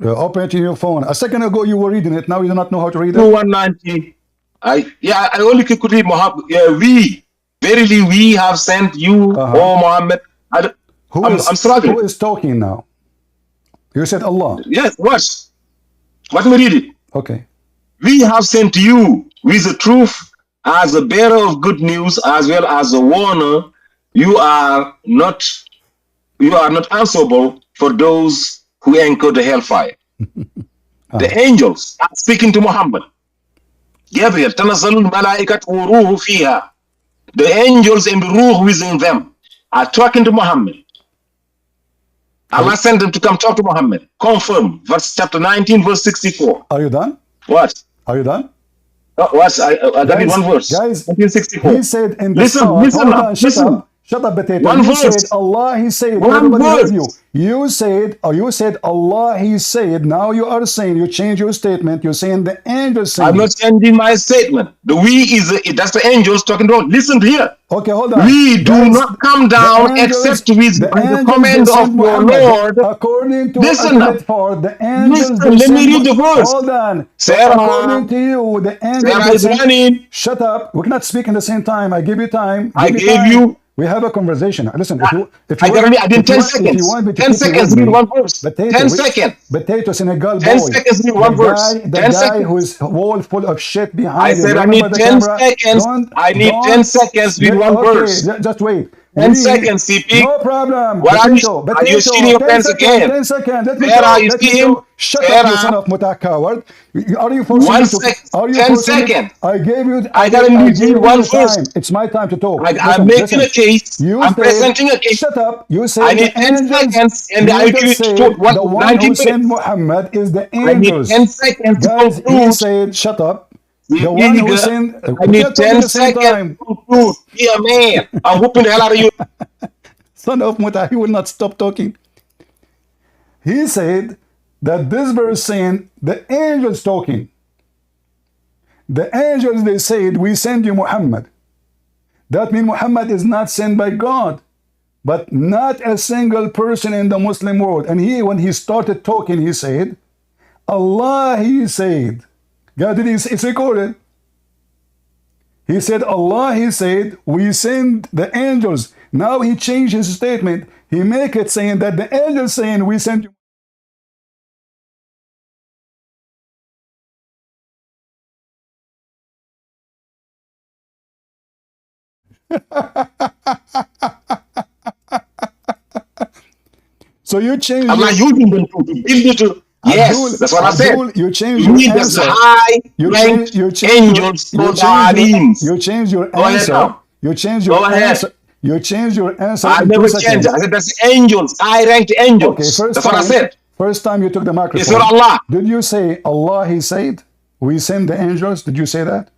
Open it in your phone. A second ago you were reading it. Now you do not know how to read it. 119. I only could read Muhammad. Verily we have sent you, O Muhammad. I'm struggling. Who is talking now? You said Allah. Yes, watch. Let me read it. Okay. We have sent you with the truth as a bearer of good news as well as a warner. You are not answerable for those who anchor the hellfire. The angels are speaking to Muhammad. Gabriel, tanazzalul malaikat wa ruhu fiha. The angels and the ruh within them are talking to Muhammad. Allah sent them to come talk to Muhammad. Confirm. Verse chapter 19, verse 64. Are you done? What? Are you done? What? I got one verse. Guys, 1964. He said in the listen. Shut up, Potato. One verse. Said Allah, he said. One verse. You said Allah, he said. Now you are saying, you change your statement. You're saying the angels saying. I'm not changing my statement. The we is, that's the angels talking to us. Listen here. Okay, hold on. We do not come down except with the command of your Lord. According to listen now. The angels listen, let me read the verse. Hold on. Sarah, according to you, the angels. Sarah is running. Shut up. We cannot speak in the same time. I give you time. I gave you. We have a conversation. Listen, I did 10 seconds. 10 seconds, read one verse. 10 seconds. Potato Senegal boy. 10 seconds, read one verse. The guy who is wall full of shit behind I said I need 10 seconds. I need 10 seconds, read one verse. Just wait. 10 seconds, CP. No problem. What are you shooting your pants again? 10 seconds. Sarah, you see him? Shut up, you son of Muta coward. Are you forcing me to... 10 seconds. I gave you... I gotta need one verse. It's my time to talk. I'm making a case. I'm presenting a case. Shut up. You say I need 10 seconds and I give you the one who sent Muhammad is the angels. I need 10 seconds Guys, to conclude. He said, shut up. The one who sent... I need 10 seconds to conclude. Be a man. I'm whooping the hell out of you. Son of Muta, he will not stop talking. He said that this verse saying the angels talking. The angels, they said, we send you Muhammad. That means Muhammad is not sent by God. But not a single person in the Muslim world. And when he started talking, he said, Allah, he said. God, it's recorded. He said, Allah, he said, we send the angels. Now he changed his statement. He make it saying that the angels saying, we send you. So you changed. I'm not using them to build it to. Yes, that's what I said. You changed your answer. You changed your You changed your answer. You changed your answer. You changed your answer. I never changed. I said that's angels. I ranked angels. Okay, that's what I said. First time you took the microphone. It's for Allah. Did you say Allah? He said, "We send the angels." Did you say that?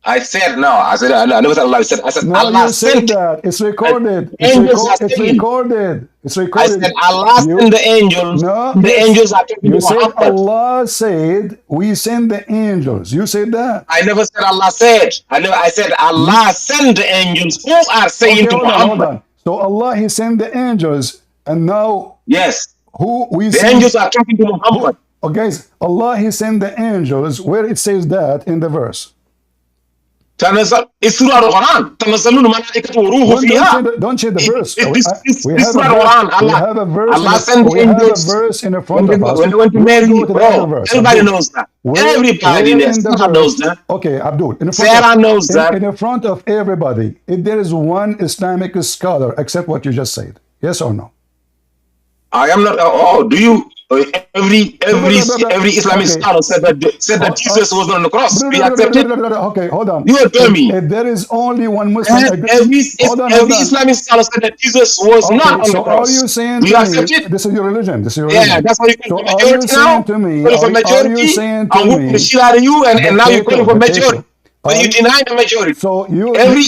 I said no. I said I never said Allah. I said no, Allah you sent. That. It's recorded. It's recorded. It's recorded. I said Allah sent the angels. No, the angels are talking you to said Muhammad. Allah said we send the angels. You said that. I never said Allah said. I said Allah sent the angels who are saying to Muhammad. Hold on. So Allah, he sent the angels, and now yes, who we the send, angels are talking to Muhammad. Okay, Allah, he sent the angels. Where it says that in the verse? It's Surah Al-Quran. Don't change the verse. We have a verse. Allah sent angels. We have a verse in the front of us. When they went to Mary, everybody knows that. Everybody knows that. Okay, Abdul. Sarah knows that. In the front of everybody, if there is one Islamic scholar, except what you just said, yes or no? I am not. Oh, do you? Every Islamic scholar said that Jesus was on the cross. We accept it. Okay, hold on. You tell me. If there is only one Muslim. Every Islamic scholar said that Jesus was not on the cross. Are you saying we accept it? This is your religion. This is your religion. Yeah, that's why you call for majority now. Are you saying to me? I'm whooping the shit out of you, and now you're calling for majority. But you deny the majority. So you every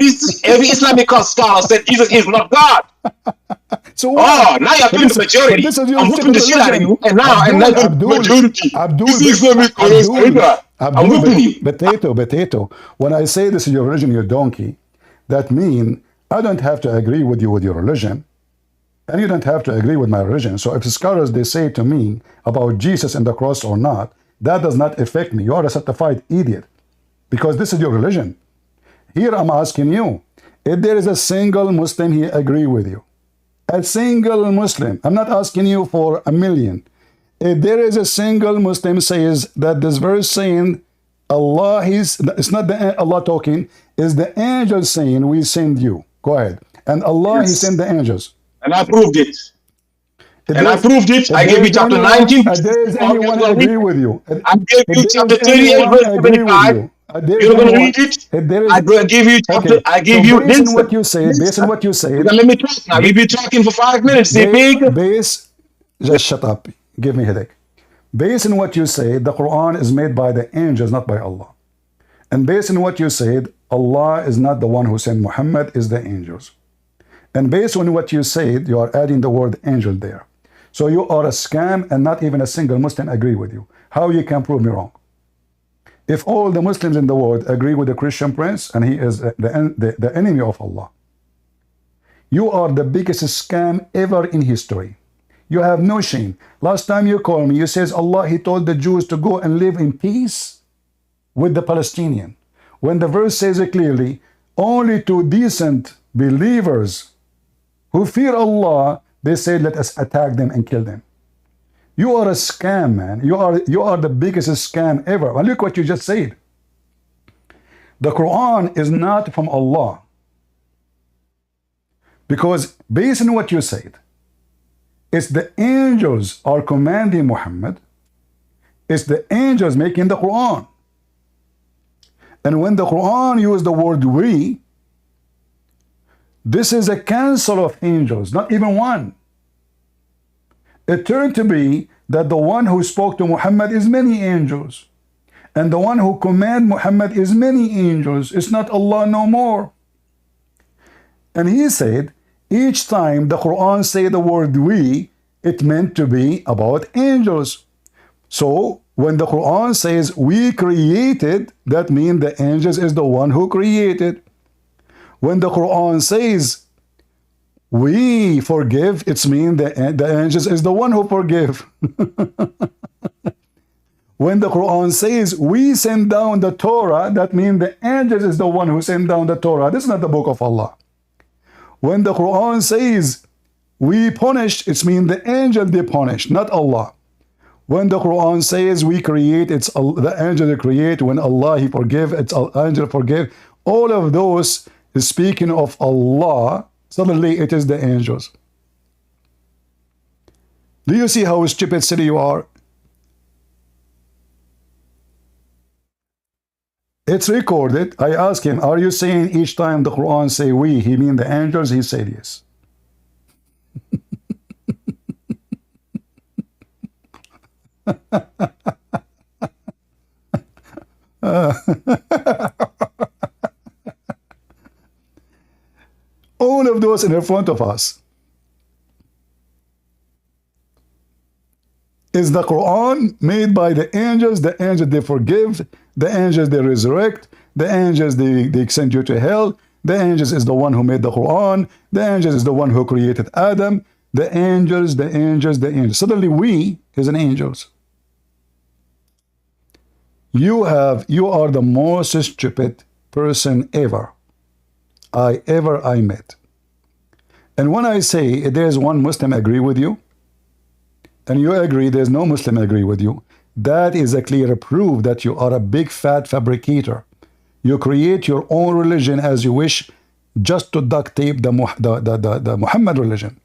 Islamic scholar said Jesus is not God. So now you're killing the majority. I'm whooping the shit out of you, and now the majority. This is Islamic scholar. I'm whooping you. Potato. When I say this is your religion, you donkey, that means I don't have to agree with you with your religion, and you don't have to agree with my religion. So if scholars they say to me about Jesus and the cross or not, that does not affect me. You are a certified idiot, because this is your religion. Here I'm asking you, if there is a single Muslim he agree with you, a single Muslim, I'm not asking you for a million. If there is a single Muslim says that this verse saying Allah, it's not the Allah talking, it's the angels saying we send you. Go ahead. And Allah, yes. He sent the angels. And I proved it. I gave you chapter 19. There is anyone agree with you. I gave you chapter 38, verse 75. You're going to read it? I give you chapter. Okay. I give you based on what you say. Based on what you say. Let me talk now. We've been talking for 5 minutes. Just shut up. Give me a headache. Based on what you say, the Quran is made by the angels, not by Allah. And based on what you said, Allah is not the one who sent Muhammad, is the angels. And based on what you said, you are adding the word angel there. So you are a scam, and not even a single Muslim agree with you. How you can prove me wrong? If all the Muslims in the world agree with the Christian prince, and he is the enemy of Allah, you are the biggest scam ever in history. You have no shame. Last time you called me, you says Allah, he told the Jews to go and live in peace with the Palestinian. When the verse says it clearly, only to decent believers who fear Allah, they say, let us attack them and kill them. You are a scam, man. You are the biggest scam ever. And look what you just said. The Quran is not from Allah. Because based on what you said, it's the angels are commanding Muhammad. It's the angels making the Quran. And when the Quran used the word we, this is a council of angels, not even one. It turned to be that the one who spoke to Muhammad is many angels. And the one who command Muhammad is many angels. It's not Allah no more. And he said, Each time the Quran say the word we, it meant to be about angels. So when the Quran says we created, that means the angels is the one who created. When the Quran says we forgive, it means the angels is the one who forgive. When the Quran says we send down the Torah, that means the angels is the one who sent down the Torah. This is not the book of Allah. When the Quran says we punish, it means the angel they punish, not Allah. When the Quran says we create, it's the angel create. When Allah he forgive, it's angel forgive. All of those is speaking of Allah. Suddenly it is the angels. Do you see how stupid silly you are? It's recorded. I asked him, are you saying each time the Quran say we, he mean the angels? He said yes. All of those in front of us. Is the Quran made by the angels? The angels they forgive, the angels they resurrect, the angels they send you to hell, the angels is the one who made the Quran, the angels is the one who created Adam, the angels, the angels, the angels. Suddenly we is an angels. You are the most stupid person ever I met. And when I say there's one Muslim agree with you, and you agree there's no Muslim agree with you, that is a clear proof that you are a big fat fabricator. You create your own religion as you wish, just to duct tape the Muhammad religion.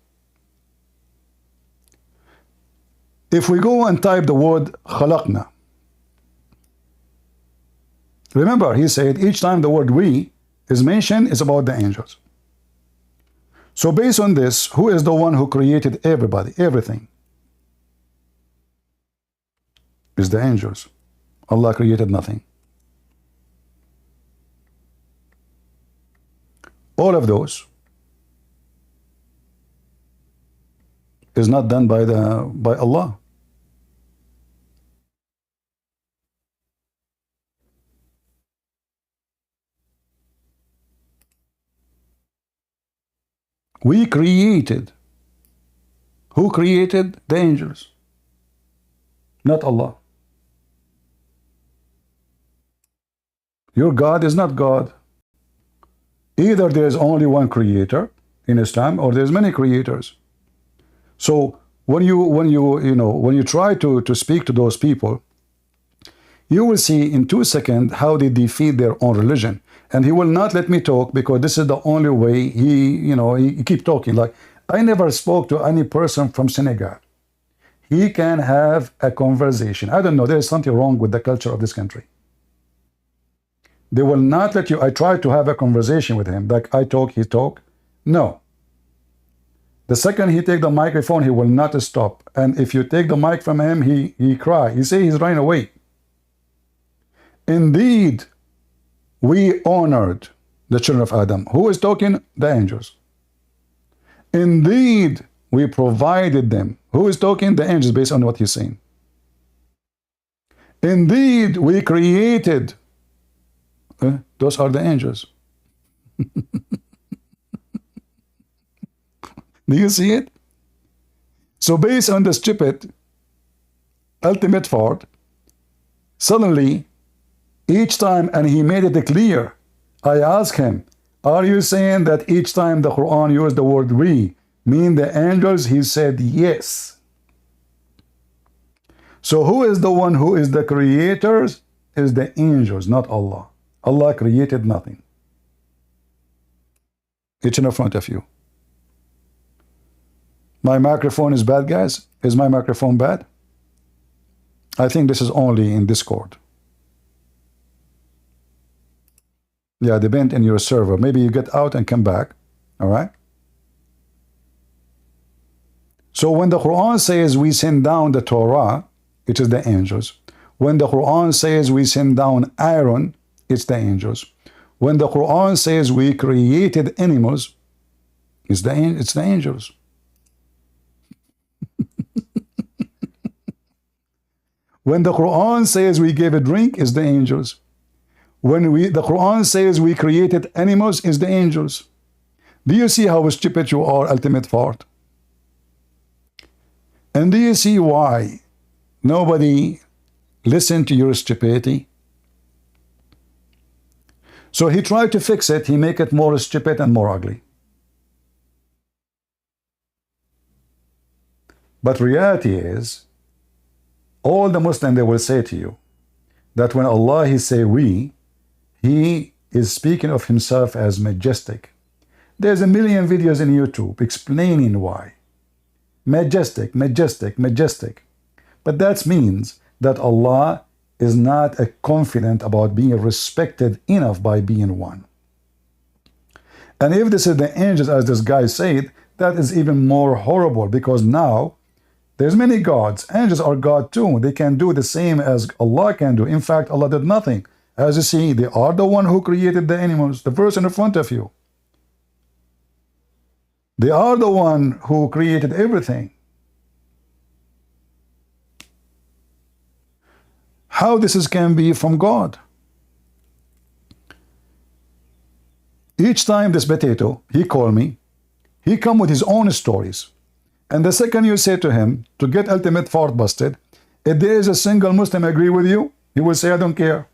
If we go and type the word khalaqna, remember he said each time the word we is mentioned is about the angels. So based on this, who is the one who created everybody, everything? Is the angels. Allah created nothing. All of those is not done by Allah. We created. Who created? The angels, not Allah. Your God is not God. Either there is only one creator in Islam, or there's many creators. So when you try to speak to those people, you will see in 2 seconds how they defeat their own religion. And he will not let me talk because this is the only way he keep talking. Like, I never spoke to any person from Senegal. He can have a conversation. I don't know, there is something wrong with the culture of this country. They will not let you. I tried to have a conversation with him, like I talk, he talk. No. The second he take the microphone, he will not stop. And if you take the mic from him, he cry. He say he's running away. Indeed, we honored the children of Adam. Who is talking? The angels. Indeed, we provided them. Who is talking? The angels, based on what he's saying. Indeed, we created. Those are the angels. Do you see it? So based on the stupid ultimate fault, suddenly each time, and he made it clear, I asked him, are you saying that each time the Quran used the word we mean the angels? He said yes. So who is the one who is the creators? Is the angels, not Allah. Allah created nothing. It's in front of you. My microphone is bad, guys. Is my microphone bad? I think this is only in Discord. Yeah, depend in your server. Maybe you get out and come back. All right? So when the Quran says we send down the Torah, it is the angels. When the Quran says we send down iron, it's the angels. When the Quran says we created animals, It's the angels. When the Quran says we gave a drink, it's the angels. When the Quran says we created animals, it's the angels. Do you see how stupid you are, ultimate fart? And do you see why nobody listened to your stupidity? So he tried to fix it. He make it more stupid and more ugly. But reality is, all the Muslims, they will say to you that when Allah, he say we, he is speaking of himself as majestic. There's a million videos in YouTube explaining why. Majestic, majestic, majestic. But that means that Allah is not confident about being respected enough by being one. And if this is the angels, as this guy said, that is even more horrible, because now there's many gods. Angels are God too. They can do the same as Allah can do. In fact, Allah did nothing. As you see, they are the one who created the animals, the person in front of you. They are the one who created everything. How this can be from God? Each time this potato, he called me, he come with his own stories. And the second you say to him, to get ultimate fart busted, if there is a single Muslim agree with you, he will say, I don't care.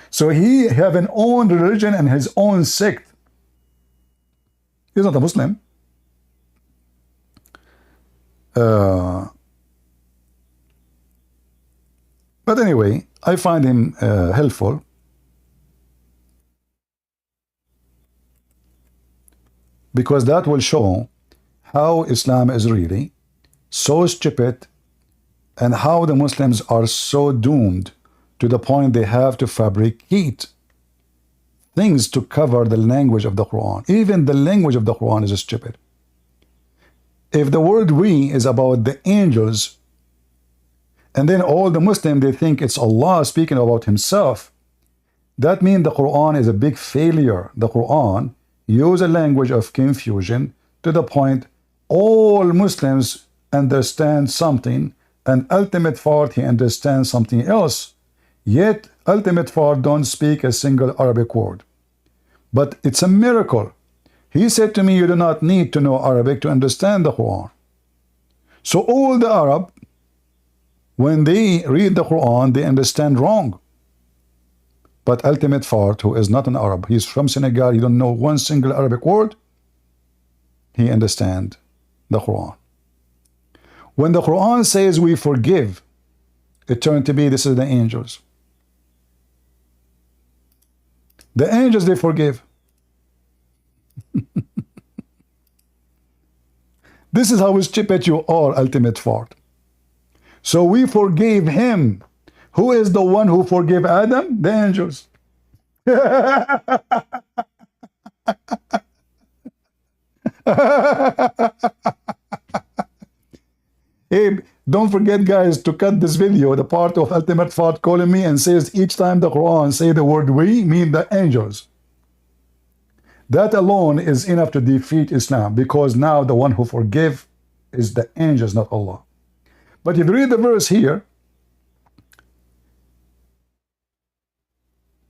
So he have an own religion and his own sect. He's not a Muslim. But anyway, I find him helpful. Because that will show how Islam is really so stupid and how the Muslims are so doomed to the point they have to fabricate things to cover the language of the Quran. Even the language of the Quran is stupid. If the word we is about the angels, and then all the Muslims, they think it's Allah speaking about himself, that means the Quran is a big failure. The Quran use a language of confusion to the point all Muslims understand something and ultimate fart he understands something else. Yet ultimate fart don't speak a single Arabic word. But it's a miracle. He said to me, you do not need to know Arabic to understand the Quran. So all the Arab, when they read the Quran, they understand wrong. But ultimate fart, who is not an Arab, he's from Senegal, he don't know one single Arabic word, he understand the Quran. When the Quran says we forgive, it turned to be this is the angels. The angels, they forgive. This is how stupid you are, ultimate fart. So we forgave him. Who is the one who forgave Adam? The angels. Hey, don't forget, guys, to cut this video, the part of ultimate fart calling me and says each time the Quran say the word we, mean the angels. That alone is enough to defeat Islam, because now the one who forgive is the angels, not Allah. But if you read the verse here,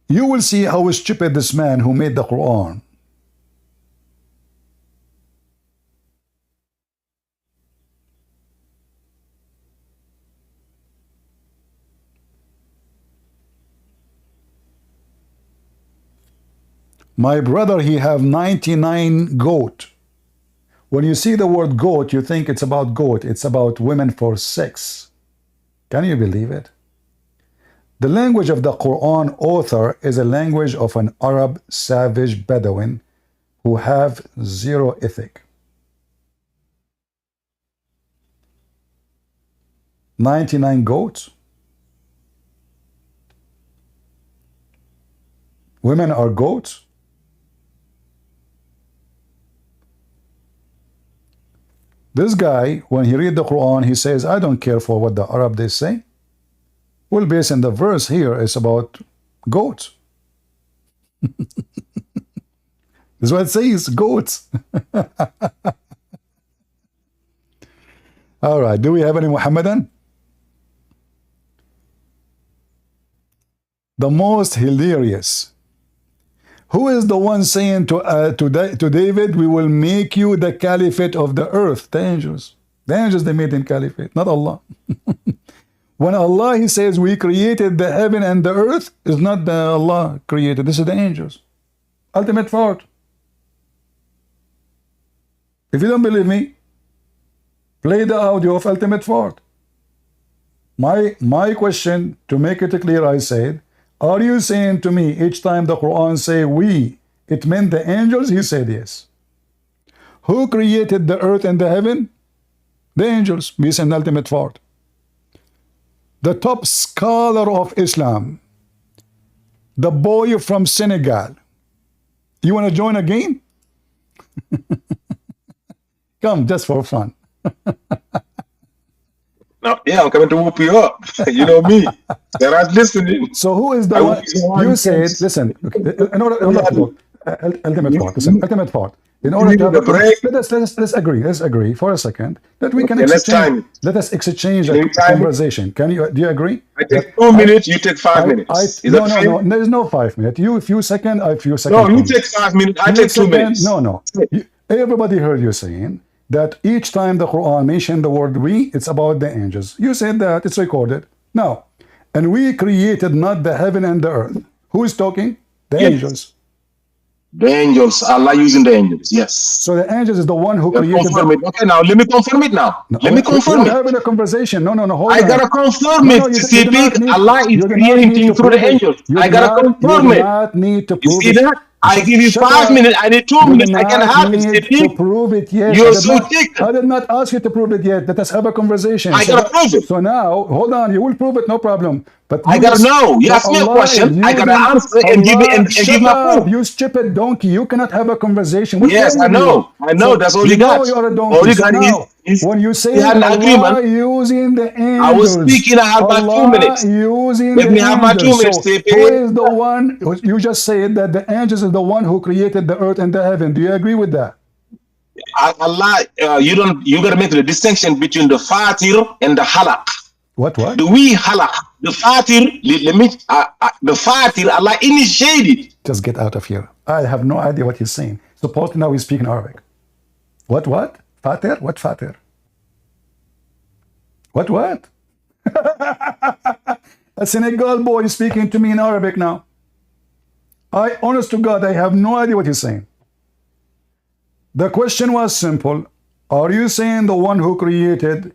you will see how stupid this man who made the Quran. My brother, he have 99 goat. When you see the word goat, you think it's about goat. It's about women for sex. Can you believe it? The language of the Quran author is a language of an Arab savage Bedouin who have zero ethic. 99 goats. Women are goats. This guy, when he read the Quran, he says, I don't care for what the Arab they say. Well, based on the verse here, it's about goats. This is what it says, goats. All right, do we have any Muhammadan? The most hilarious. Who is the one saying to David, we will make you the caliphate of the earth? The angels. The angels, they made him caliphate, not Allah. When Allah, he says, we created the heaven and the earth, is not the Allah created. This is the angels. Ultimate fault. If you don't believe me, play the audio of ultimate fault. My question, to make it clear, I said, are you saying to me each time the Quran say we, it meant the angels? He said yes. Who created the earth and the heaven? The angels. We send ultimate fault. The top scholar of Islam, the boy from Senegal. You want to join a game? Come, just for fun. No, yeah, I'm coming to whoop you up. You know me. They're not listening. So who is the one? You said, listen, in order to ultimate fault. Listen, ultimate fault. In order to have a break, let's agree for a second that we can exchange. Let us exchange a conversation. Do you agree? I take 2 minutes, you take 5 minutes. No, there is no 5 minutes. You a few seconds, I a few seconds. No, you take 5 minutes, I take 2 minutes. No. Everybody heard you saying that each time the Quran mentioned the word we, it's about the angels. You said that, it's recorded. Now, and we created not the heaven and the earth. Who is talking? The angels. The angels, Allah using the angels, yes. So the angels is the one who created it. Okay, now let me confirm it now. Let me confirm it. We're having a conversation. No, hold I gotta confirm it. CP, Allah is creating things through the angels. I gotta confirm it. You do not need to prove it. You see that? I give you 5 minutes. I need 2 minutes. I can have it, CP. To prove it yet. You're so thick. I did not ask you to prove it yet. Let us have a conversation. I gotta prove it. So now, hold on. You will prove it, no problem. But I gotta know. You ask me a question, I gotta answer and give my proof. You stupid donkey! You cannot have a conversation. Yes, I know. So that's all you got. You are a donkey. All you got is when you say an agreement. Using the angels, I was speaking. I had my 2 minutes. Let me have my 2 minutes. So who is the one? You just said that the angels is the one who created the earth and the heaven. Do you agree with that? Allah, you gotta make the distinction between the fatir and the halak. What? Do we halak? The fatir, the fatir, Allah initiated. Just get out of here. I have no idea what he's saying. Supposed now he's speaking Arabic. What? Fatir? What fatir? What? A Senegal boy is speaking to me in Arabic now. Honest to God, I have no idea what he's saying. The question was simple. Are you saying the one who created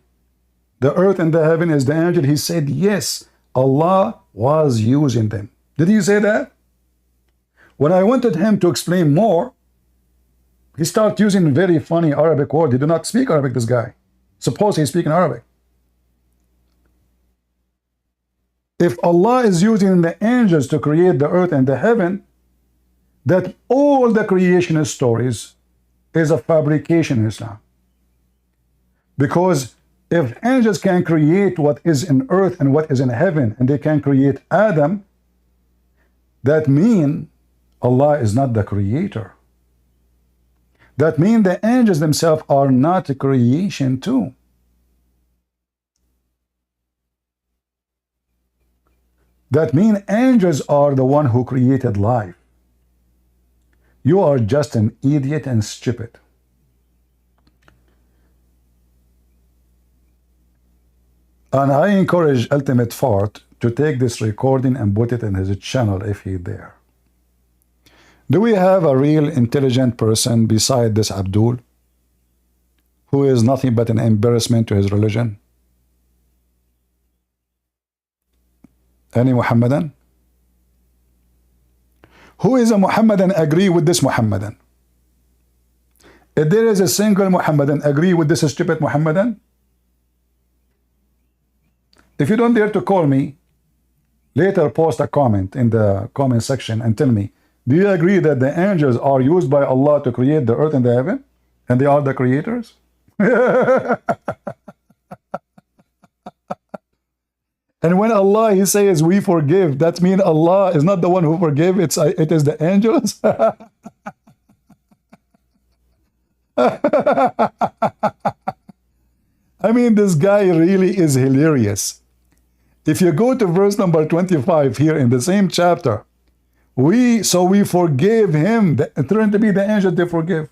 the earth and the heaven is the angel? He said, yes, Allah was using them. Did he say that? When I wanted him to explain more, he started using very funny Arabic word. He do not speak Arabic, this guy. Suppose he's speaking Arabic. If Allah is using the angels to create the earth and the heaven, that all the creation stories is a fabrication in Islam. Because if angels can create what is in earth and what is in heaven, and they can create Adam, that means Allah is not the creator. That means the angels themselves are not a creation too. That means angels are the one who created life. You are just an idiot and stupid. And I encourage Ultimate Fart to take this recording and put it in his channel if he's there. Do we have a real intelligent person beside this Abdul, who is nothing but an embarrassment to his religion? Any Muhammadan? Who is a Muhammadan agree with this Muhammadan? If there is a single Muhammadan agree with this stupid Muhammadan? If you don't dare to call me, later post a comment in the comment section and tell me, do you agree that the angels are used by Allah to create the earth and the heaven? And they are the creators? And when Allah He says we forgive, that means Allah is not the one who forgive. It is the angels. I mean, this guy really is hilarious. If you go to verse number 25 here in the same chapter, we forgive him. It turned to be the angels they forgive.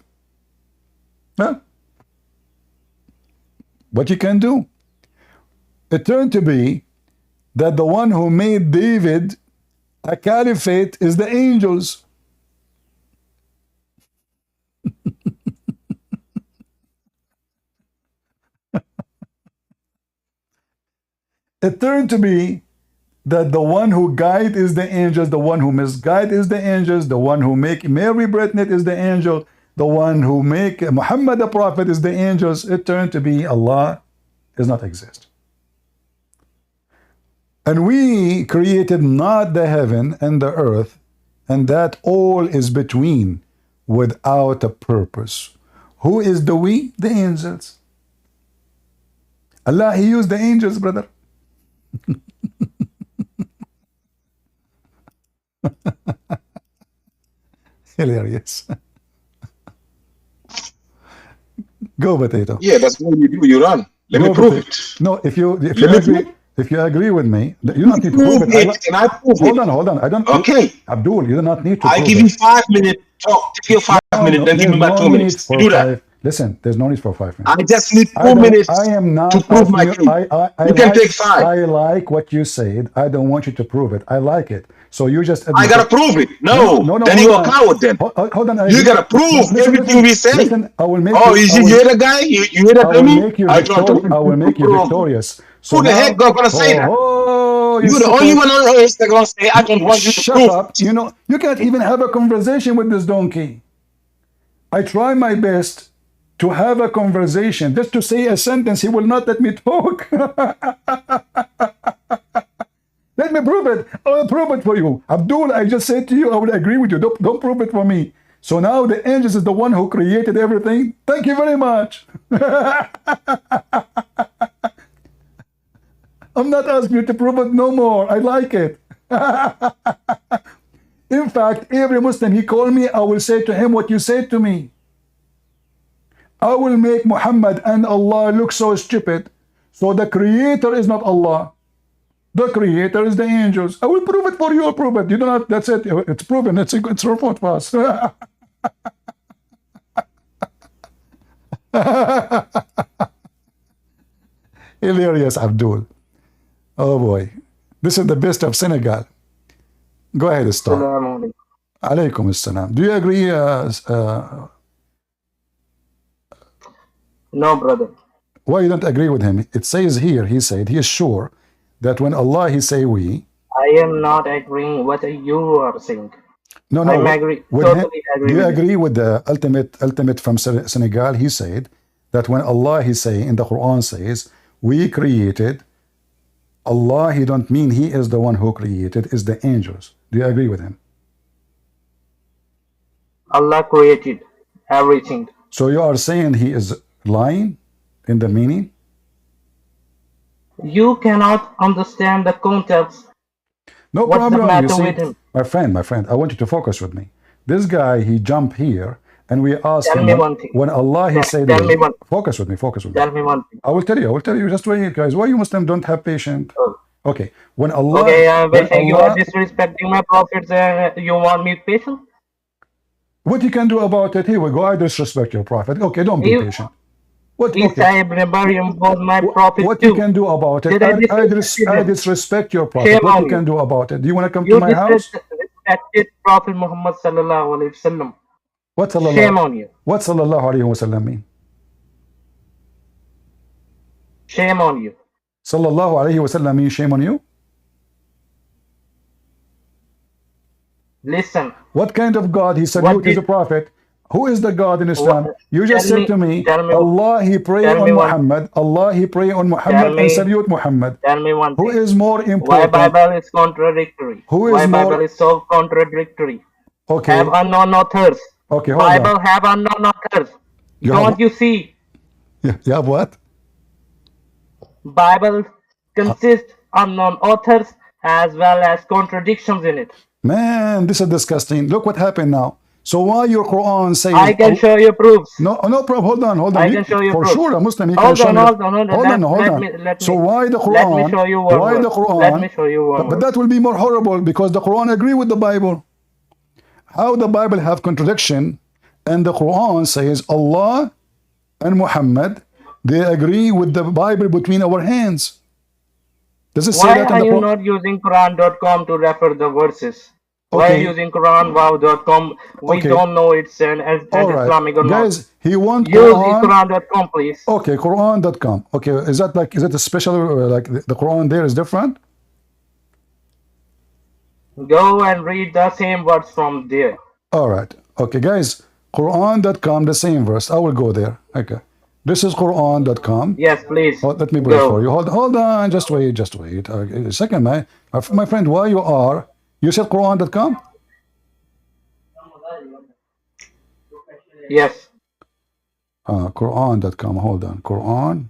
Huh? What you can do? It turned to be that the one who made David a caliphate is the angels. It turned to be that the one who guide is the angels, the one who misguide is the angels, the one who make Mary pregnant is the angel, the one who make Muhammad the prophet is the angels. It turned to be Allah does not exist. And we created not the heaven and the earth, and that all is between without a purpose. Who is the we? The angels. Allah, He used the angels, brother. Hilarious. Go, Potato. Yeah, that's what you do. You run. Let me prove it. No, if you agree with me, you don't need to prove it. Can I prove it? Hold on. I don't. Okay. Abdul, you do not need to. I give you 5 minutes. Talk. Take your 5 minutes. Then give me back 2 minutes. You do that. Listen, there's no need for 5 minutes. I just need 2 minutes I am not to prove my truth. You can take 5. I like what you said. I don't want you to prove it. I like it. So you just. I gotta prove it. No. Then you're a coward. Then. Hold on. You gotta prove everything we say. Listen, I will make. Oh, you hear the guy? You hear that? I will make you victorious. So who the heck gonna say that? You're the only one on earth that's gonna say I don't want you to prove. Shut up. You know, you can't even have a conversation with this donkey. I try my best to have a conversation, just to say a sentence. He will not let me talk. Let me prove it. I will prove it for you. Abdul, I just said to you, I will agree with you. Don't prove it for me. So now the angels is the one who created everything. Thank you very much. I'm not asking you to prove it no more. I like it. In fact, every Muslim he called me, I will say to him what you said to me. I will make Muhammad and Allah look so stupid. So the creator is not Allah. The creator is the angels. I will prove it for you. I'll prove it. You do not. That's it. It's proven. It's your fault for us. Hilarious, Abdul. Oh boy, this is the best of Senegal. Go ahead, start. Alaykum assalam. Do you agree? No, brother. Why you don't agree with him? It says here. He said he is sure that when Allah He say we. I am not agreeing what you are saying. No. I'm agree. Totally agree. Do you agree with the ultimate from Senegal? He said that when Allah He say in the Quran says we created. Allah, He don't mean He is the one who created, is the angels. Do you agree with him? Allah created everything. So you are saying He is lying in the meaning? You cannot understand the context. No What's problem. The matter you see, with him? my friend, I want you to focus with me. This guy, he jumped here, and we asked him when Allah He said, focus with me. Tell me one thing. I will tell you. Just wait, guys. Why you Muslim don't have patience? Oh. Okay. When Allah. Okay, you are disrespecting my prophets, and you want me patient? What you can do about it? Here we go. I disrespect your prophet. Okay, don't be patient. What? Isa ibn Maryam was my prophet What too. You can do about it? I disrespect your prophet. What you can do about it? Do you want to come to my house? You disrespected Prophet Muhammad sallallahu alaihi wasallam. Shame on you. What sallallahu alaihi wasallam mean? Shame on you. Sallallahu alaihi wasallam mean shame on you? Listen. What kind of God? He said you is a prophet. Who is the God in Islam? You just said to me, Allah He pray on Muhammad. Allah He pray on Muhammad and salute Muhammad. Tell me one thing. Who is more important? Why Bible is contradictory? Why Bible is so contradictory? Okay. Have unknown authors. Okay, hold Bible on. have unknown authors. Don't you see? You have what? Bible consists unknown authors as well as contradictions in it. Man, this is disgusting. Look what happened now. So why your Quran says... I can show you proofs. No problem. Hold on. I can show you for proofs. sure, a Muslim. Hold on. Hold on. So why the Quran? Let me show you one. Why the Quran? Let me show you one. But that will be more horrible because the Quran agree with the Bible. How the Bible have contradiction, and the Quran says Allah and Muhammad, they agree with the Bible between our hands. Does it say that in the Quran? Why are you not using Quran.com to refer the verses? Why are you using QuranWow.com? We don't know it's an Islamic or not. Guys, he wants use Quran.com, please. Okay, Quran.com. Okay, is that a special, like the Quran there is different? Go and read the same words from there. All right. Okay, guys, Quran.com, the same verse. I will go there. Okay. This is Quran.com. Yes, please. Let me put it for you. Hold on. Just wait. A second, my friend, why you are... You said Quran.com? Yes. Quran.com. Hold on. Quran.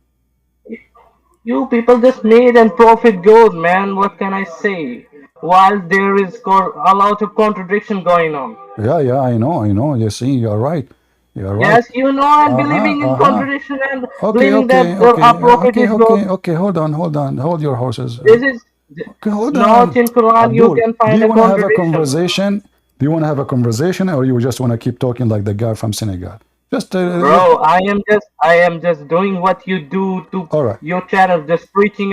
You people just made and profit gold, man. What can I say? While there is a lot of contradiction going on. Yeah, I know. You see, you're right. Yes, you know I'm believing in contradiction and believing that our prophet is God. Okay, hold on. Hold your horses. This is not in Quran. Abdul, you can find a contradiction. Do you want to have a conversation, or you just want to keep talking like the guy from Senegal? Just bro, I am just doing what you do to your channel, just preaching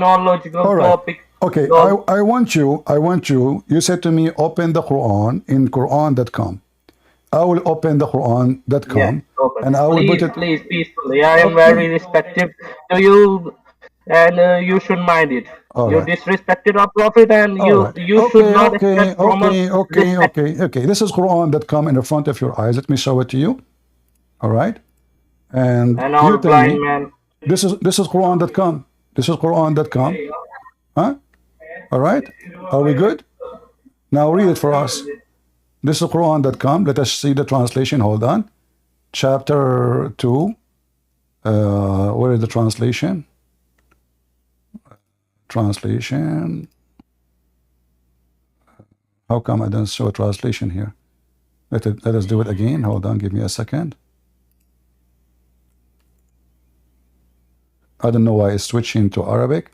non-logical topic. Okay, I want you. You said to me, open the Quran in Quran.com. I will open the Quran.com and I will put it. Please, peacefully. I am very respectful to you, and you should mind it. You disrespected our prophet, and you should not expect from us. Okay. This is Quran.com in the front of your eyes. Let me show it to you. All right, and you tell me, man. This is Quran.com. This is Quran.com. Huh? All right. Are we good? Now read it for us. This is Quran.com. Let us see the translation. Hold on. Chapter 2. Where is the translation? How come I don't show a translation here? Let us do it again. Hold on. Give me a second. I don't know why it's switching to Arabic.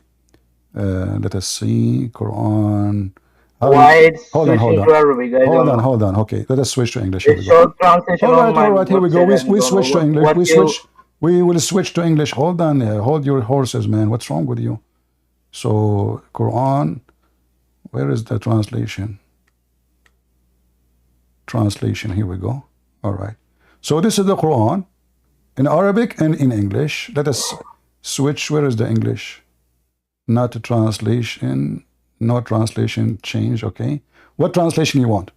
Let us see. Quran. Why it's switching to Arabic? Hold on. Okay, let us switch to English. It's short translation. All right. Here we go. We switch to English. We will switch to English. Hold on. Hold your horses, man. What's wrong with you? So Quran. Where is the translation? Here we go. All right. So this is the Quran in Arabic and in English. Let us switch. Where is the English? Not a translation. No translation change. Okay. What translation you want?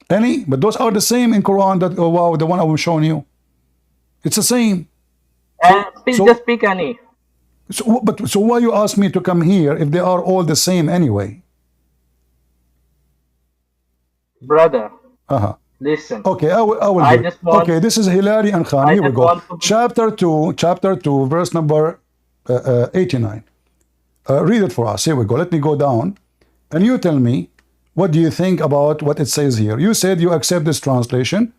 Any? But those are the same in Quran. That the one I was showing you. It's the same. Just pick any. So why you ask me to come here if they are all the same anyway? Brother. Listen. Okay, I will okay, this is Hilary and Khan. Here we go. Chapter 2, verse number 89. Read it for us. Here we go. Let me go down. And you tell me, what do you think about what it says here? You said you accept this translation.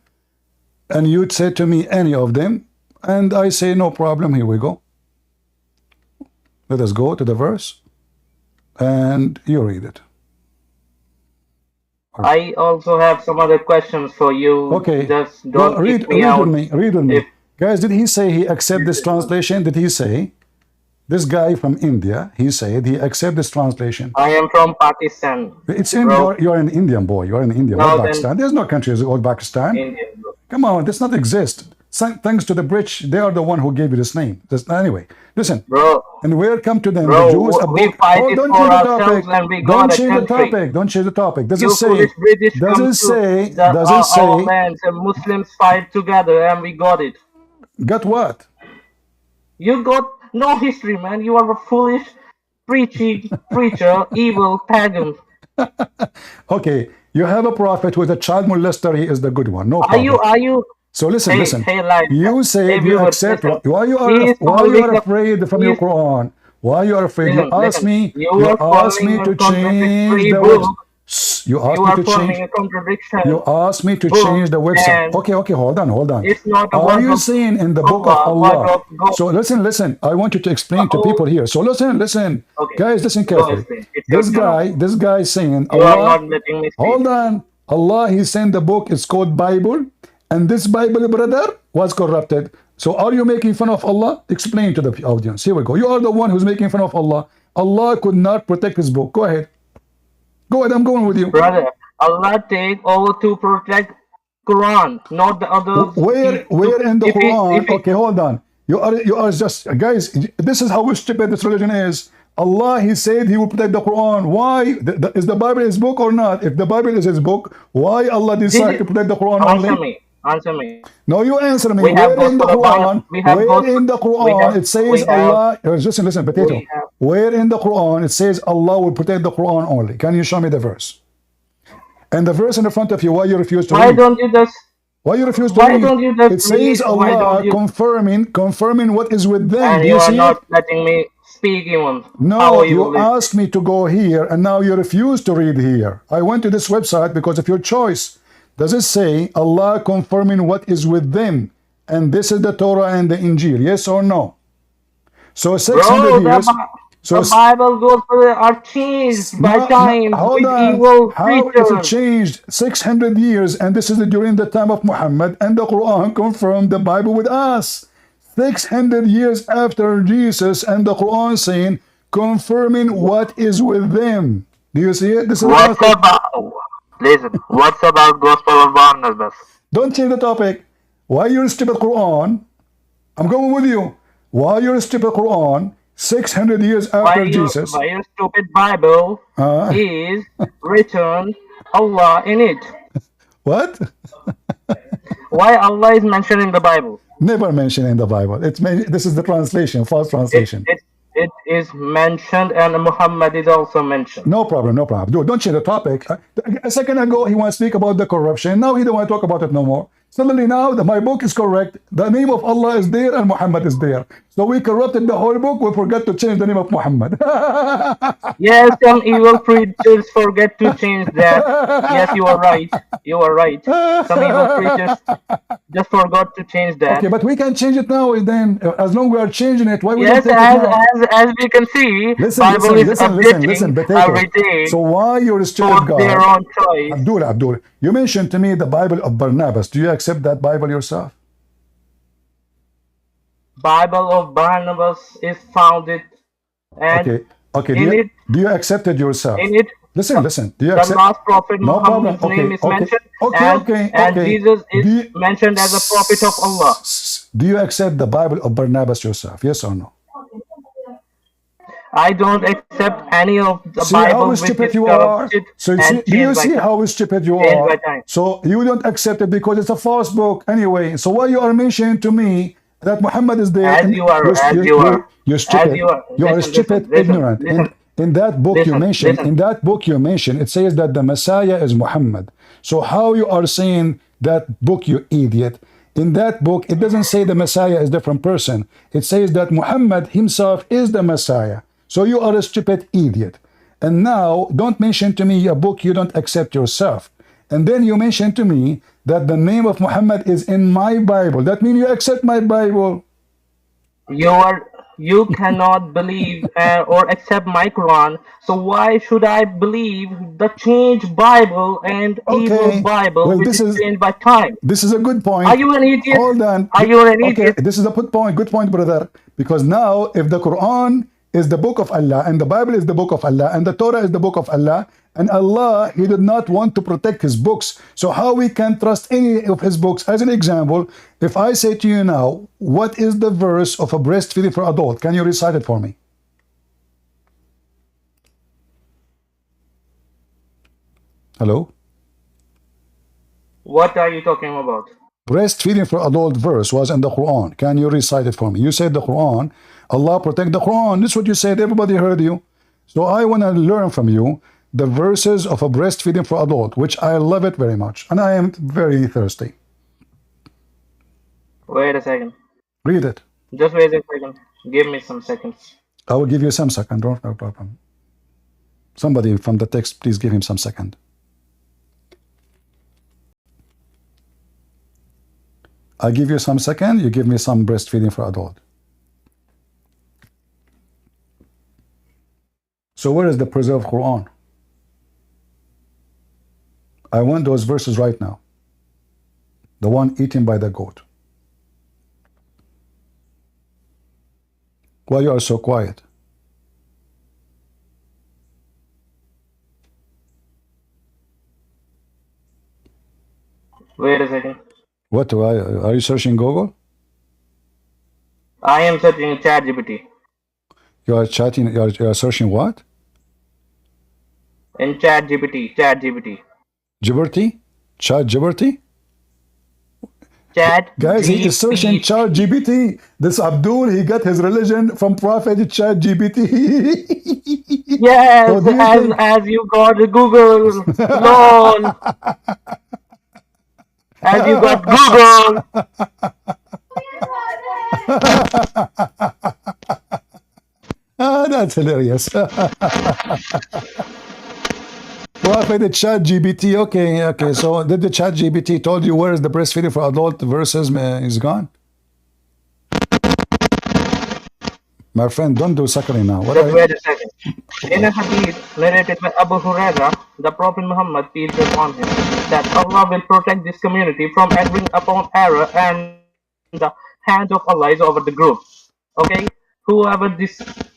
And you said to me, any of them. And I say, no problem. Here we go. Let us go to the verse. And you read it. I also have some other questions for you. Okay. Just don't read with me. Guys, did he say he accept this translation? Did he say? This guy from India, he said he accept this translation. I am from Pakistan. It's in you're an Indian boy. You're in India. No, Pakistan. There's no country called Pakistan. Indian. Come on, this not exist. Thanks to the British, they are the one who gave you this name. Anyway, listen. Bro. And welcome to them. The Jews. We fight it for ourselves and we got a country. Don't change the topic. Does it say? Our lands and Muslims fight together and we got it. Got what? You got no history, man. You are a foolish preacher, evil pagan. Okay, you have a prophet who is a child molester. He is the good one. No problem. Are you So listen, listen. Live, you say you accept. Why you are afraid from your Quran? Why you are afraid? You ask me. You ask me to change the website. You ask me to change. You ask me to change the website. Okay, okay, hold on, hold on. It's not are you saying in the book of Allah? So listen, listen. I want you to explain to people here. So listen, listen, guys, listen carefully. This guy is saying Allah. Hold on. Allah, He sent the book. It's called Bible, and this Bible, brother, was corrupted. So are you making fun of Allah? Explain to the audience. Here we go. You are the one who's making fun of Allah. Allah could not protect His book. Go ahead. Go ahead, I'm going with you. Brother, Allah take over to protect Quran, not the others. Where in the Quran? Okay, hold on. You are just, guys, this is how stupid this religion is. Allah, He said He will protect the Quran. Why? Is the Bible His book or not? If the Bible is His book, why Allah decided to protect the Quran only? Answer me. No, you answer me. Where in the Quran? Where in the Quran it says Allah? Listen, potato. Where in the Quran it says Allah will protect the Quran only? Can you show me the verse? And the verse in the front of you, why you refuse to read? Why don't you just? Why you refuse to read? It says Allah confirming what is with them. And you are not letting me speak even. No, you asked me to go here, and now you refuse to read here. I went to this website because of your choice. Does it say Allah confirming what is with them? And this is the Torah and the Injil, yes or no? So 600 years. So the Bible goes are changed by time. Hold on. How is it changed? 600 years, and this is during the time of Muhammad, and the Quran confirmed the Bible with us. 600 years after Jesus, and the Quran saying, confirming what is with them. Do you see it? This is Listen, what's about Gospel of Barnabas? Don't change the topic. Why you stupid Quran? I'm going with you. Why you stupid Quran? 600 years after Jesus. Why your stupid Bible is written Allah in it? What? Why Allah is mentioned in the Bible? Never mentioned in the Bible. This is the translation, false translation. It is mentioned, and Muhammad is also mentioned. No problem, no problem. Dude, don't change the topic. A second ago, he wants to speak about the corruption. Now he don't want to talk about it no more. Suddenly now, my book is correct. The name of Allah is there, and Muhammad is there. So we corrupted the whole book. We forgot to change the name of Muhammad. Yes, some evil preachers forget to change that. Yes, you are right. You are right. Some evil preachers just forgot to change that. Okay, but we can change it now. Then, as long as we are changing it, why we yes, don't take it now? As we can see, Bible is updating every day. So why you're still God? Their own choice. Abdul, you mentioned to me the Bible of Barnabas. Do you accept that Bible yourself? Bible of Barnabas is founded, and okay. Do you accept it yourself? In it, listen. Do you accept? The last prophet Muhammad's name is mentioned, and Jesus is mentioned as a prophet of Allah. Do you accept the Bible of Barnabas yourself? Yes or no? I don't accept any of the Bible which is corrupted. So do you see how stupid you are? So you don't accept it because it's a false book anyway. So why you are mentioning to me that Muhammad is there? You're stupid. You are stupid, ignorant. In that book you mentioned, it says that the Messiah is Muhammad. So how you are saying that book, you idiot? In that book, it doesn't say the Messiah is a different person. It says that Muhammad himself is the Messiah. So you are a stupid idiot. And now, don't mention to me a book you don't accept yourself. And then you mention to me that the name of Muhammad is in my Bible. That means you accept my Bible. You cannot believe or accept my Quran. So why should I believe the changed Bible and evil Bible, which is changed by time? This is a good point. Are you an idiot? Hold on. Are you an idiot? This is a good point, brother. Because now, if the Quran is the book of Allah, and the Bible is the book of Allah, and the Torah is the book of Allah, and Allah, He did not want to protect His books. So how we can trust any of His books? As an example, if I say to you now, what is the verse of a breastfeeding for adult? Can you recite it for me? Hello? What are you talking about? Breastfeeding for adult verse was in the Quran. Can you recite it for me? You said the Quran, Allah protect the Quran. This is what you said. Everybody heard you. So I want to learn from you the verses of a breastfeeding for adult, which I love it very much. And I am very thirsty. Wait a second. Read it. Just wait a second. Give me some seconds. I will give you some second. No problem. Somebody from the text, please give him some second. I give you some second. You give me some breastfeeding for adult. So where is the preserved Quran? I want those verses right now. The one eaten by the goat. Why you are so quiet? Wait a second. What are you searching Google? I am searching ChatGPT. You are chatting. You are searching what? In ChatGPT. Gibberty? ChatGPT? Guys, he is searching ChatGPT. This Abdul, he got his religion from Prophet ChatGPT. Yes, so as you got Google. Lol. As you got Google. That's hilarious. Prophet ChatGPT. Okay. So did the ChatGPT told you where is the breastfeeding for adult verses is gone? My friend, don't do suckling now. Just wait a second. In a hadith narrated by Abu Huraira, the Prophet Muhammad, peace be upon him, that Allah will protect this community from entering upon error, and the hand of Allah is over the group. Okay? Whoever descends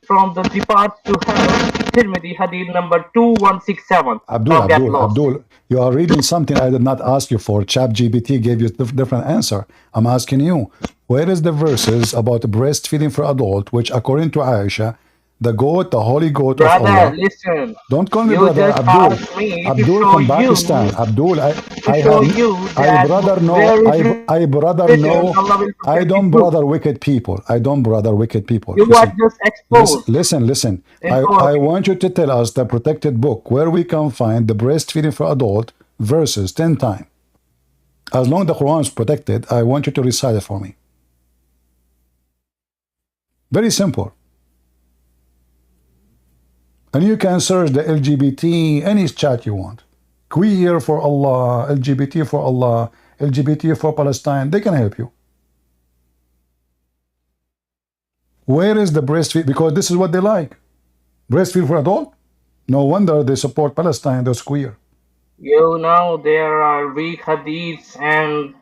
from the depart to hell, Tirmidhi hadith number 2167. Abdul, you are reading something I did not ask you for. ChatGPT gave you a different answer. I'm asking you, where is the verses about breastfeeding for adult, which according to Aisha, the goat, the holy goat brother, of Allah. Listen. Don't call me brother. Abdul from Pakistan. Abdul, I brother know. I don't brother wicked people. You are just exposed. Listen. I want you to tell us the protected book where we can find the breastfeeding for adult verses 10 times. As long as the Quran is protected, I want you to recite it for me. Very simple. And you can search the LGBT, any chat you want. Queer for Allah, LGBT for Allah, LGBT for Palestine. They can help you. Where is the breastfeed? Because this is what they like. Breastfeed for adult? No wonder they support Palestine, those queer. You know, there are weak hadiths and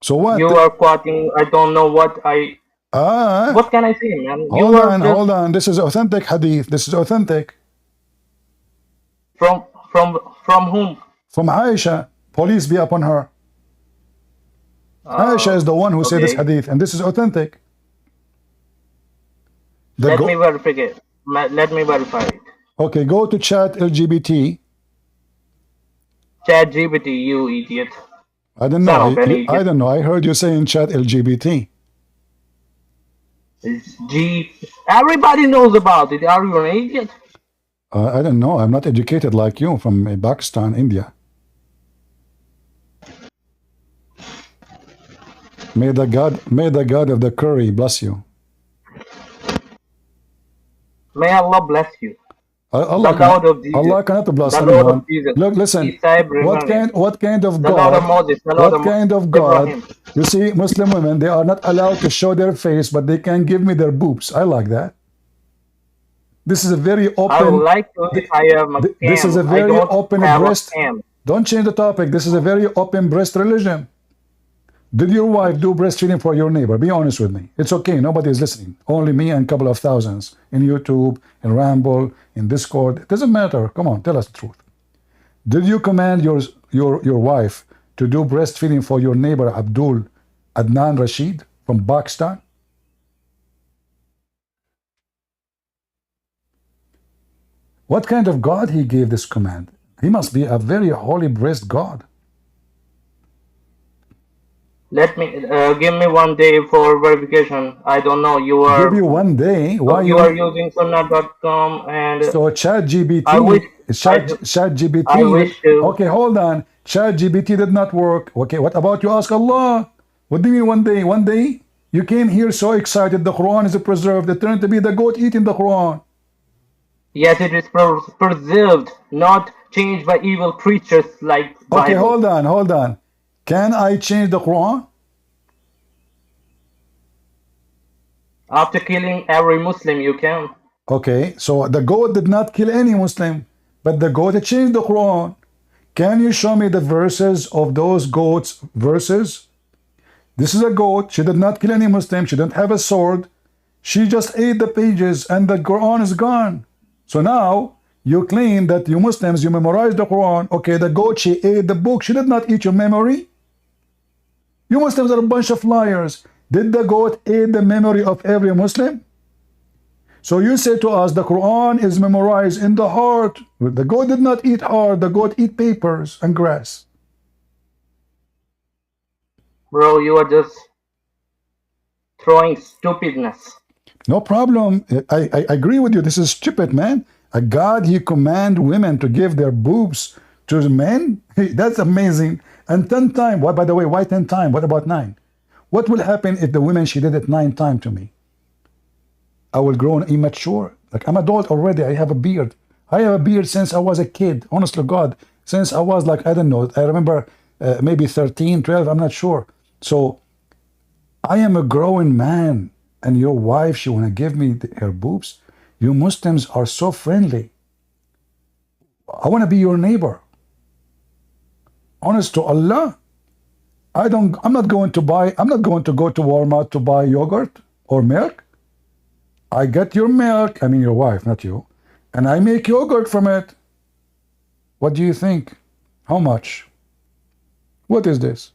so what? You are quoting, I don't know what I... what can I say, man? Hold on. This is authentic hadith. This is authentic. From whom? From Aisha. Police be upon her. Aisha is the one who said this hadith, and this is authentic. Let me verify it. Let me verify it. Okay, go to chat LGBT. Chat GPT, you idiot. I don't know. I don't know. I heard you saying chat LGBT. Everybody knows about it. Are you an idiot? I don't know. I'm not educated like you from Pakistan, India. May the God of the curry bless you. May Allah bless you. Allah cannot bless anyone. Look, listen. What kind of God? What kind of God? You see, Muslim women, they are not allowed to show their face, but they can give me their boobs. I like that. This is a very open. I would like to if I am a cam. This is a very open breast. Don't change the topic. This is a very open breast religion. Did your wife do breastfeeding for your neighbor? Be honest with me. It's okay. Nobody is listening. Only me and a couple of thousands in YouTube, in Ramble, in Discord. It doesn't matter. Come on, tell us the truth. Did you command your wife to do breastfeeding for your neighbor Abdul Adnan Rashid from Pakistan? What kind of God he gave this command? He must be a very holy breast God. Let me give me 1 day for verification. I don't know. You are give you 1 day. Why you are using sunnah.com and so ChatGPT? ChatGPT. I wish to. Okay, hold on. ChatGPT did not work. Okay, what about you ask Allah? What do you mean one day? One day you came here so excited the Quran is preserved. It turned to be the goat eating the Quran. Yes, it is preserved, not changed by evil preachers like Bible. Okay, hold on. Can I change the Quran? After killing every Muslim, you can. Okay, so the goat did not kill any Muslim, but the goat changed the Quran. Can you show me the verses of those goats' verses? This is a goat. She did not kill any Muslim. She didn't have a sword. She just ate the pages and the Quran is gone. So now you claim that you Muslims, you memorized the Quran. Okay, the goat, she ate the book. She did not eat your memory. You Muslims are a bunch of liars. Did the goat eat the memory of every Muslim? So you say to us the Quran is memorized in the heart. The goat did not eat heart. The goat eat papers and grass. Bro, you are just throwing stupidness. No problem. I agree with you. This is stupid, man. A God, he command women to give their boobs to men? That's amazing. And 10 times. Why, by the way, why 10 times? What about 9? What will happen if the women, she did it 9 times to me? I will grow immature. Like, I'm adult already. I have a beard. I have a beard since I was a kid. Honestly, God. Since I was like, I don't know. I remember maybe 13, 12. I'm not sure. So I am a growing man. And your wife, she want to give me her boobs. You Muslims are so friendly. I want to be your neighbor. Honest to Allah, I'm not going to go to Walmart to buy yogurt or milk. I get your milk, I mean your wife, not you, and I make yogurt from it. What do you think? How much? What is this?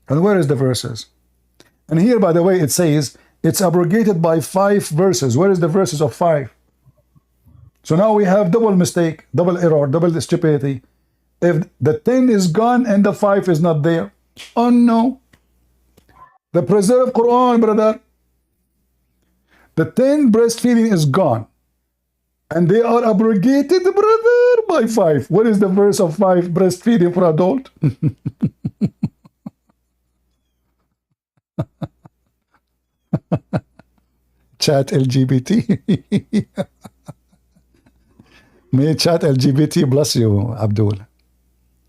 And where is the verses? And here, by the way, it says it's abrogated by 5 verses. Where is the verses of 5? So now we have double mistake, double error, double stupidity. If the 10 is gone and the 5 is not there, oh no. The preserved Quran, brother. The 10 breastfeeding is gone. And they are abrogated, brother, by 5. What is the verse of 5 breastfeeding for adult? Chat LGBT. May chat LGBT bless you, Abdul.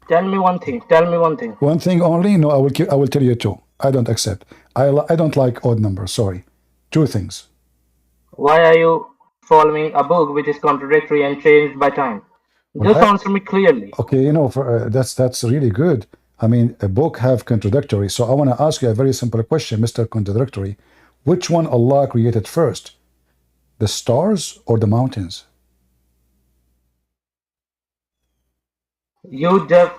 Tell me one thing. Tell me one thing. One thing only? No, I will tell you 2. I don't accept. I don't like odd numbers. Sorry. 2 things. Why are you following a book which is contradictory and changed by time? Just answer me clearly. Okay, you know, that's really good. I mean, a book have contradictory. So I want to ask you a very simple question, Mr. Contradictory. Which one Allah created first? The stars or the mountains? You just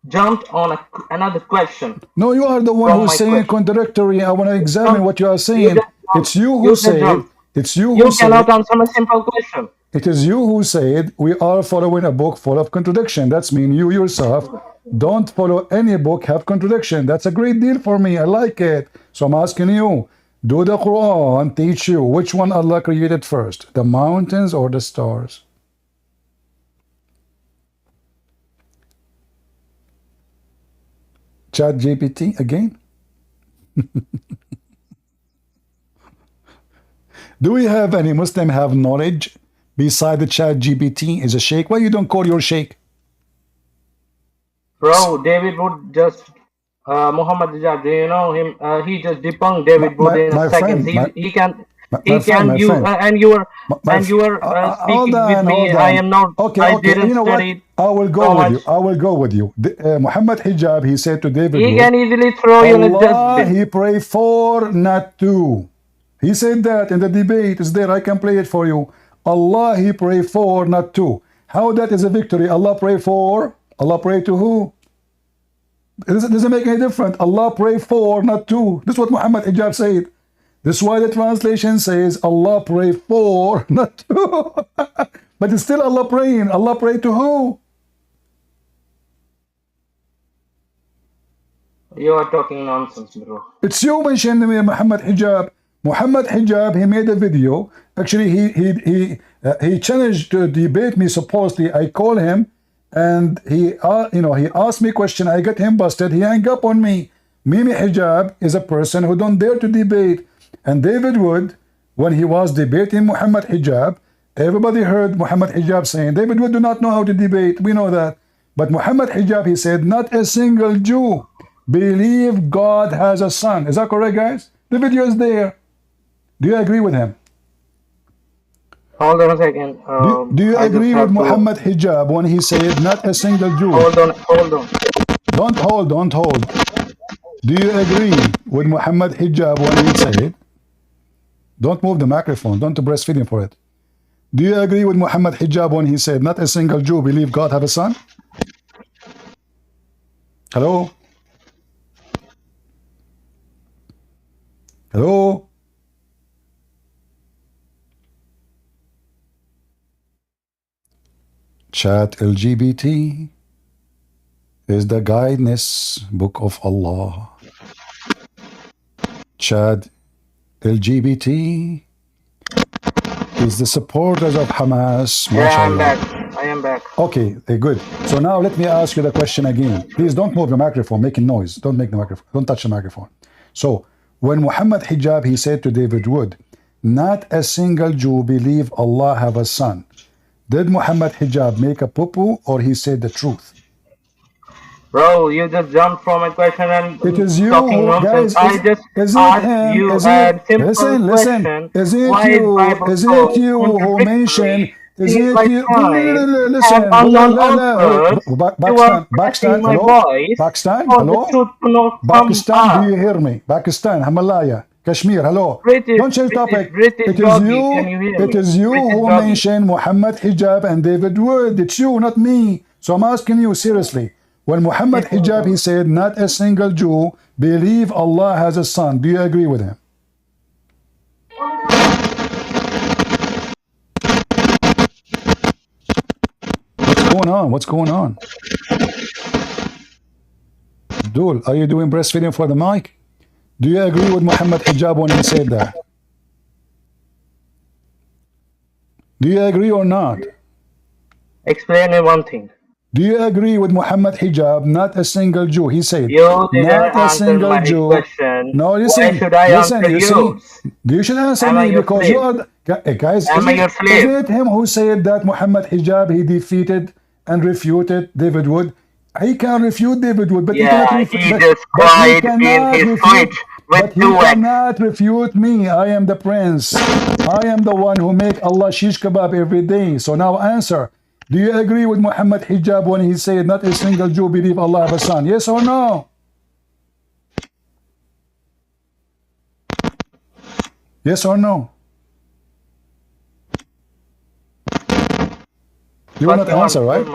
jumped on another question. No, you are the one who's saying contradictory. I want to examine what you are saying. It's you who said. It's you who said. You cannot answer my simple question. It is you who said we are following a book full of contradiction. That's mean you yourself don't follow any book have contradiction. That's a great deal for me. I like it. So I'm asking you, do the Quran teach you which one Allah created first, the mountains or the stars? Chat GPT again? Do we have any Muslim have knowledge beside the Chat GPT? Is a sheikh? Why you don't call your sheikh? Bro, David Wood just Muhammad Hijab, do you know him? He just debunked David Wood in a second. He can you and you are speaking with me. I am not. Okay, I didn't you know study. What? I will go with you. I will go with you. Muhammad Hijab, he said to David He Wood, can easily throw you in a Allah, dustbin. he pray for, not to. He said that in the debate. It's there. I can play it for you. Allah, he pray for, not to. How that is a victory? Allah pray for. Allah pray to who? It doesn't make any difference. Allah pray for, not to. This is what Muhammad Hijab said. This is why the translation says Allah pray for, not to. But it's still Allah praying. Allah pray to who? You are talking nonsense, bro. It's you mentioned me, Muhammad Hijab. Muhammad Hijab, he made a video. Actually, he challenged to debate me. Supposedly, I call him, and he asked me a question. I got him busted. He hung up on me. Mimi Hijab is a person who don't dare to debate. And David Wood, when he was debating Muhammad Hijab, everybody heard Muhammad Hijab saying, David Wood do not know how to debate. We know that. But Muhammad Hijab, he said, not a single Jew believe God has a son. Is that correct, guys? The video is there. Do you agree with him? Hold on a second. Do you agree with Muhammad Hijab when he said not a single Jew? Hold on. Don't hold. Do you agree with Muhammad Hijab when he said, don't move the microphone, don't breastfeed him for it. Do you agree with Muhammad Hijab when he said not a single Jew believe God have a son? Hello? Hello? Chat LGBT is the guidance book of Allah. Chat LGBT is the supporters of Hamas. Yeah, I am back. Okay, good. So now let me ask you the question again. Please don't move the microphone, making noise. Don't make the microphone. Don't touch the microphone. So when Muhammad Hijab, he said to David Wood, not a single Jew believe Allah have a son. Did Muhammad Hijab make a poo-poo or he said the truth? Bro, you just jumped from a question and it is you, talking nonsense. Guys, I just asked you a simple question. Is it you who mentioned? Is it you? Listen, Pakistan, hello? Pakistan, hello? Pakistan, do you hear me? Pakistan, Himalaya, Kashmir, hello? Don't change topic. It is you who mentioned Muhammad Hijab and David Wood. It's you, not me. So I'm asking you seriously. When Muhammad Hijab, he said, not a single Jew believe Allah has a son. Do you agree with him? What's going on? Abdul, are you doing breastfeeding for the mic? Do you agree with Muhammad Hijab when he said that? Do you agree or not? Explain me one thing. Do you agree with Muhammad Hijab, not a single Jew? He said, you not a single Jew. Question. No, listen, why should I answer you? See, you should answer me because you are, guys, isn't it him who said that Muhammad Hijab, he defeated and refuted David Wood? He can refute David Wood, but he cannot refute me. I am the prince. I am the one who make Allah shish kebab every day. So now answer. Do you agree with Muhammad Hijab when he said not a single Jew believe Allah have a son? Yes or no? Yes or no? You will not answer, right?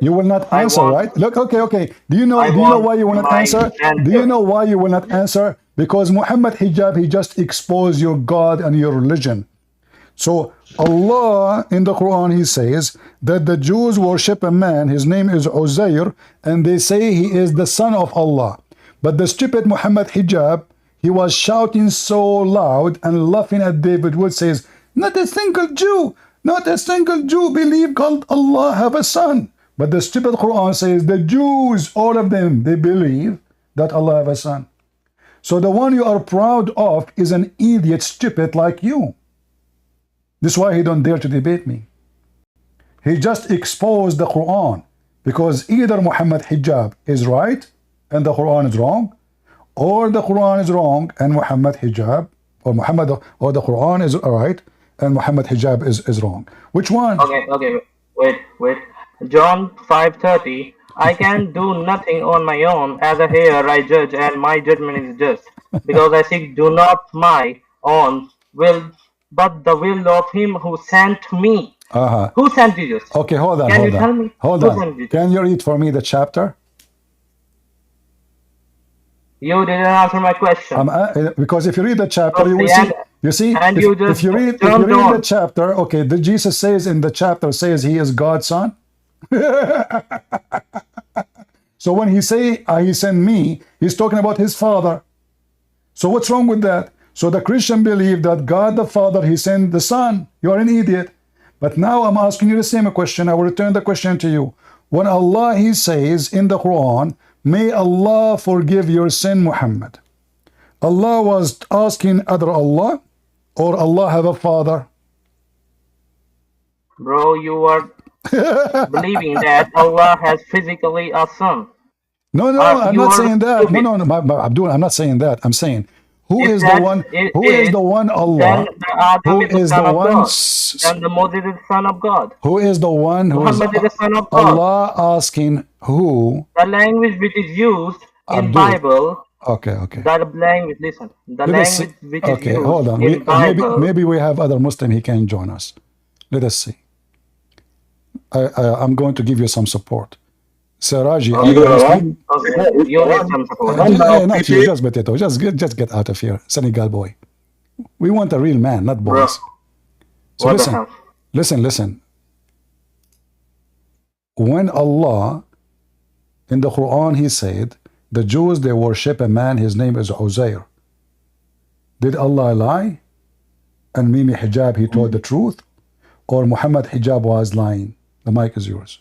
You will not answer, right? Look, okay. Do you know why you will not answer? Do you know why you will not answer? Because Muhammad Hijab, he just exposed your God and your religion. So Allah in the Quran, he says that the Jews worship a man, his name is Uzair, and they say he is the son of Allah. But the stupid Muhammad Hijab, he was shouting so loud and laughing at David Wood, says, not a single Jew believe God Allah have a son. But the stupid Quran says the Jews, all of them, they believe that Allah have a son. So the one you are proud of is an idiot, stupid like you. This is why he don't dare to debate me. He just exposed the Quran, because either Muhammad Hijab is right and the Quran is wrong, or the Quran is wrong and Muhammad Hijab or the Quran is right and Muhammad Hijab is wrong. Which one? Okay, wait. John 5:30. I can do nothing on my own. As a heir I judge, and my judgment is just, because I seek do not my own will, but the will of him who sent me. Who sent Jesus? Okay, hold on. Can you tell me? Hold on. Can you read for me the chapter? You didn't answer my question. Because if you read the chapter, you will see. You see, if you read the chapter, okay, the Jesus says in the chapter says he is God's son. So when he say he sent me, he's talking about his father. So what's wrong with that? So the Christian believe that God the Father, he sent the Son. You are an idiot. But now I'm asking you the same question. I will return the question to you. When Allah, he says in the Quran, may Allah forgive your sin, Muhammad. Allah was asking other Allah, or Allah have a father? Bro, you are believing that Allah has physically a son. No, I'm not saying that. No, Abdul, I'm not saying that. I'm saying, who is the one? Who is the one Allah? Who is the one? Then the Moses is the son of God. Who is the one who is Muhammad is the son of God. Allah asking who? The language which is used in Bible. Okay. The language, listen. The language which is used hold on. in Bible. Maybe we have other Muslim. He can join us. Let us see. I'm going to give you some support. Siraji, are you Muslim? Okay, you need some support. Not you, just potato. Just get out of here, Senegal boy. We want a real man, not boys. So listen. When Allah, in the Quran, He said, the Jews, they worship a man, his name is Uzair. Did Allah lie? And Mimi Hijab, he told the truth? Or Muhammad Hijab was lying? The mic is yours.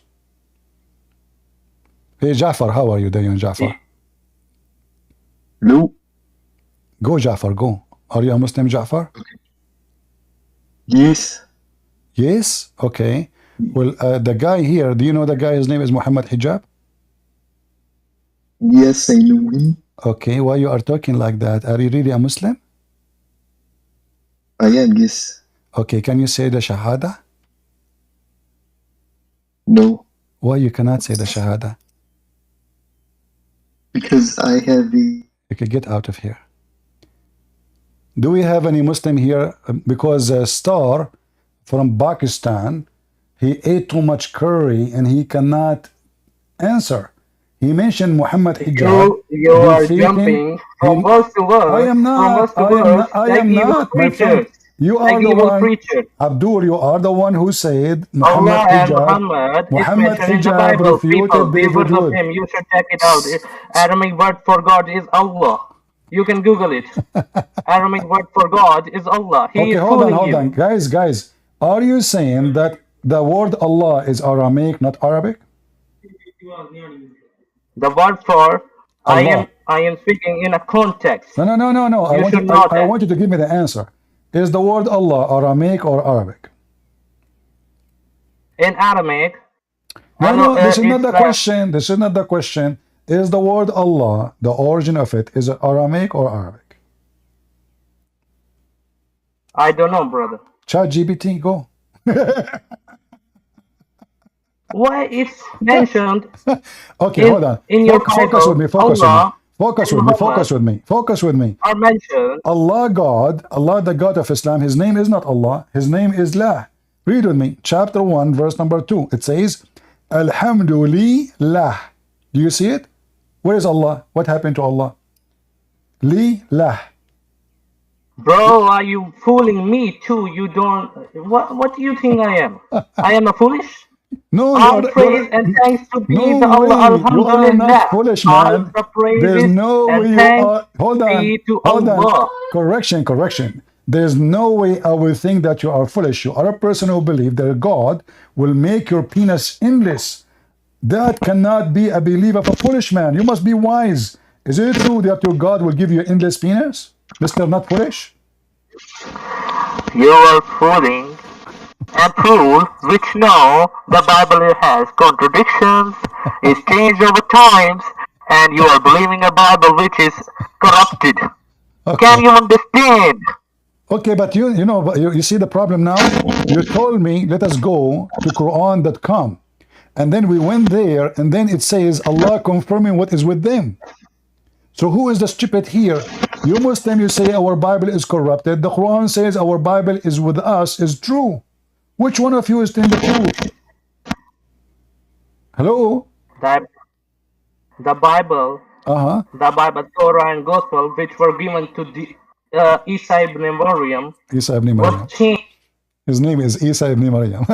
Hey Jafar, how are you doing, Jafar? No. Go, Jafar, go. Are you a Muslim, Jafar? Okay. Yes. Yes? Okay. Well, the guy here, do you know the guy, his name is Muhammad Hijab? Yes, I know him. Okay, why you are talking like that? Are you really a Muslim? I am, yes. Okay, can you say the Shahada? No. Why you cannot say the Shahada? Because I have the... Okay, get out of here. Do we have any Muslim here? Because Star from Pakistan, he ate too much curry and he cannot answer. He mentioned Muhammad Hijab. You are jumping from verse to verse. I am not. I am not, my friend. You are the one. Abdul, you are the one who said Muhammad Hijab. Muhammad Hijab refuted David Wood. You should check it out. Aramaic word for God is Allah. You can Google it. Aramaic word for God is Allah. Okay, hold on. Guys. Are you saying that the word Allah is Aramaic, not Arabic? The word for Allah. I am speaking in a context. No. I want you to give me the answer. Is the word Allah Aramaic or Arabic? In Aramaic. No, this is not the question. This is not the question. Is the word Allah, the origin of it, is it Aramaic or Arabic? I don't know, brother. ChatGPT, go. Why it's mentioned? Okay, hold on. In your focus with me. Focus with me. Are mentioned. Allah God, Allah the God of Islam, His name is not Allah. His name is La. Read with me. Chapter 1, verse number 2. It says, Alhamdulillah. Do you see it? Where is Allah? What happened to Allah? Li-lah. Bro, are you fooling me too? You don't... What do you think I am? I am a foolish? No, all praise and thanks to be the Allah. Alhamdulillah. You are not foolish, man. There's no way you are. Hold on. Correction. There's no way I will think that you are foolish. You are a person who believes that God will make your penis endless. That cannot be a belief of a foolish man. You must be wise. Is it true that your God will give you endless penis? Mr. Not Foolish? You are fooling and fool, which know the Bible has contradictions, is changed over times, and you are believing a Bible which is corrupted. Okay. Can you understand? Okay, but you see the problem now? You told me, let us go to Quran.com. And then we went there, and then it says Allah confirming what is with them. So who is the stupid here? You Muslim, you say our Bible is corrupted. The Quran says our Bible is with us, is true. Which one of you is telling the truth? Hello? The Bible, Torah and Gospel, which were given to the Isa ibn Maryam. His name is Isa ibn Maryam.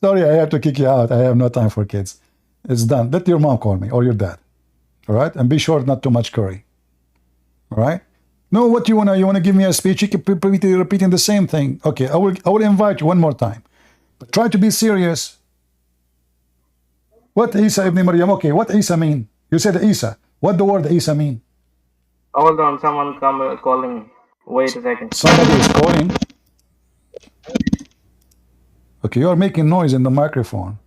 Sorry, I have to kick you out. I have no time for kids. It's done. Let your mom call me or your dad. All right? And be sure not too much curry. All right? No, what you wanna give me a speech? You keep repeating the same thing. Okay, I will invite you one more time. But try to be serious. What Isa ibn Maryam? Okay, what Isa mean? You said Isa. What the word Isa mean? Hold on, someone calling me. Wait a second. Somebody is calling. Okay, you are making noise in the microphone.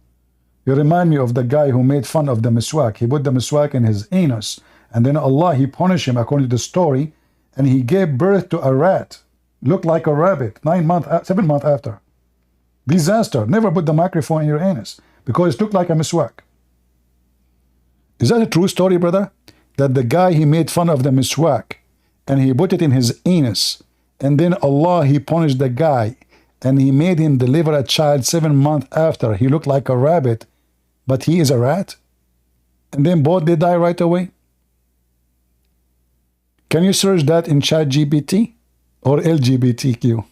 You remind me of the guy who made fun of the miswak. He put the miswak in his anus, and then Allah, he punished him according to the story, and he gave birth to a rat. Looked like a rabbit, 7 months after. Disaster. Never put the microphone in your anus, because it looked like a miswak. Is that a true story, brother? That the guy, he made fun of the miswak, and he put it in his anus, and then Allah, he punished the guy, and he made him deliver a child 7 months after. He looked like a rabbit, but he is a rat? And then both they die right away? Can you search that in ChatGPT or LGBTQ?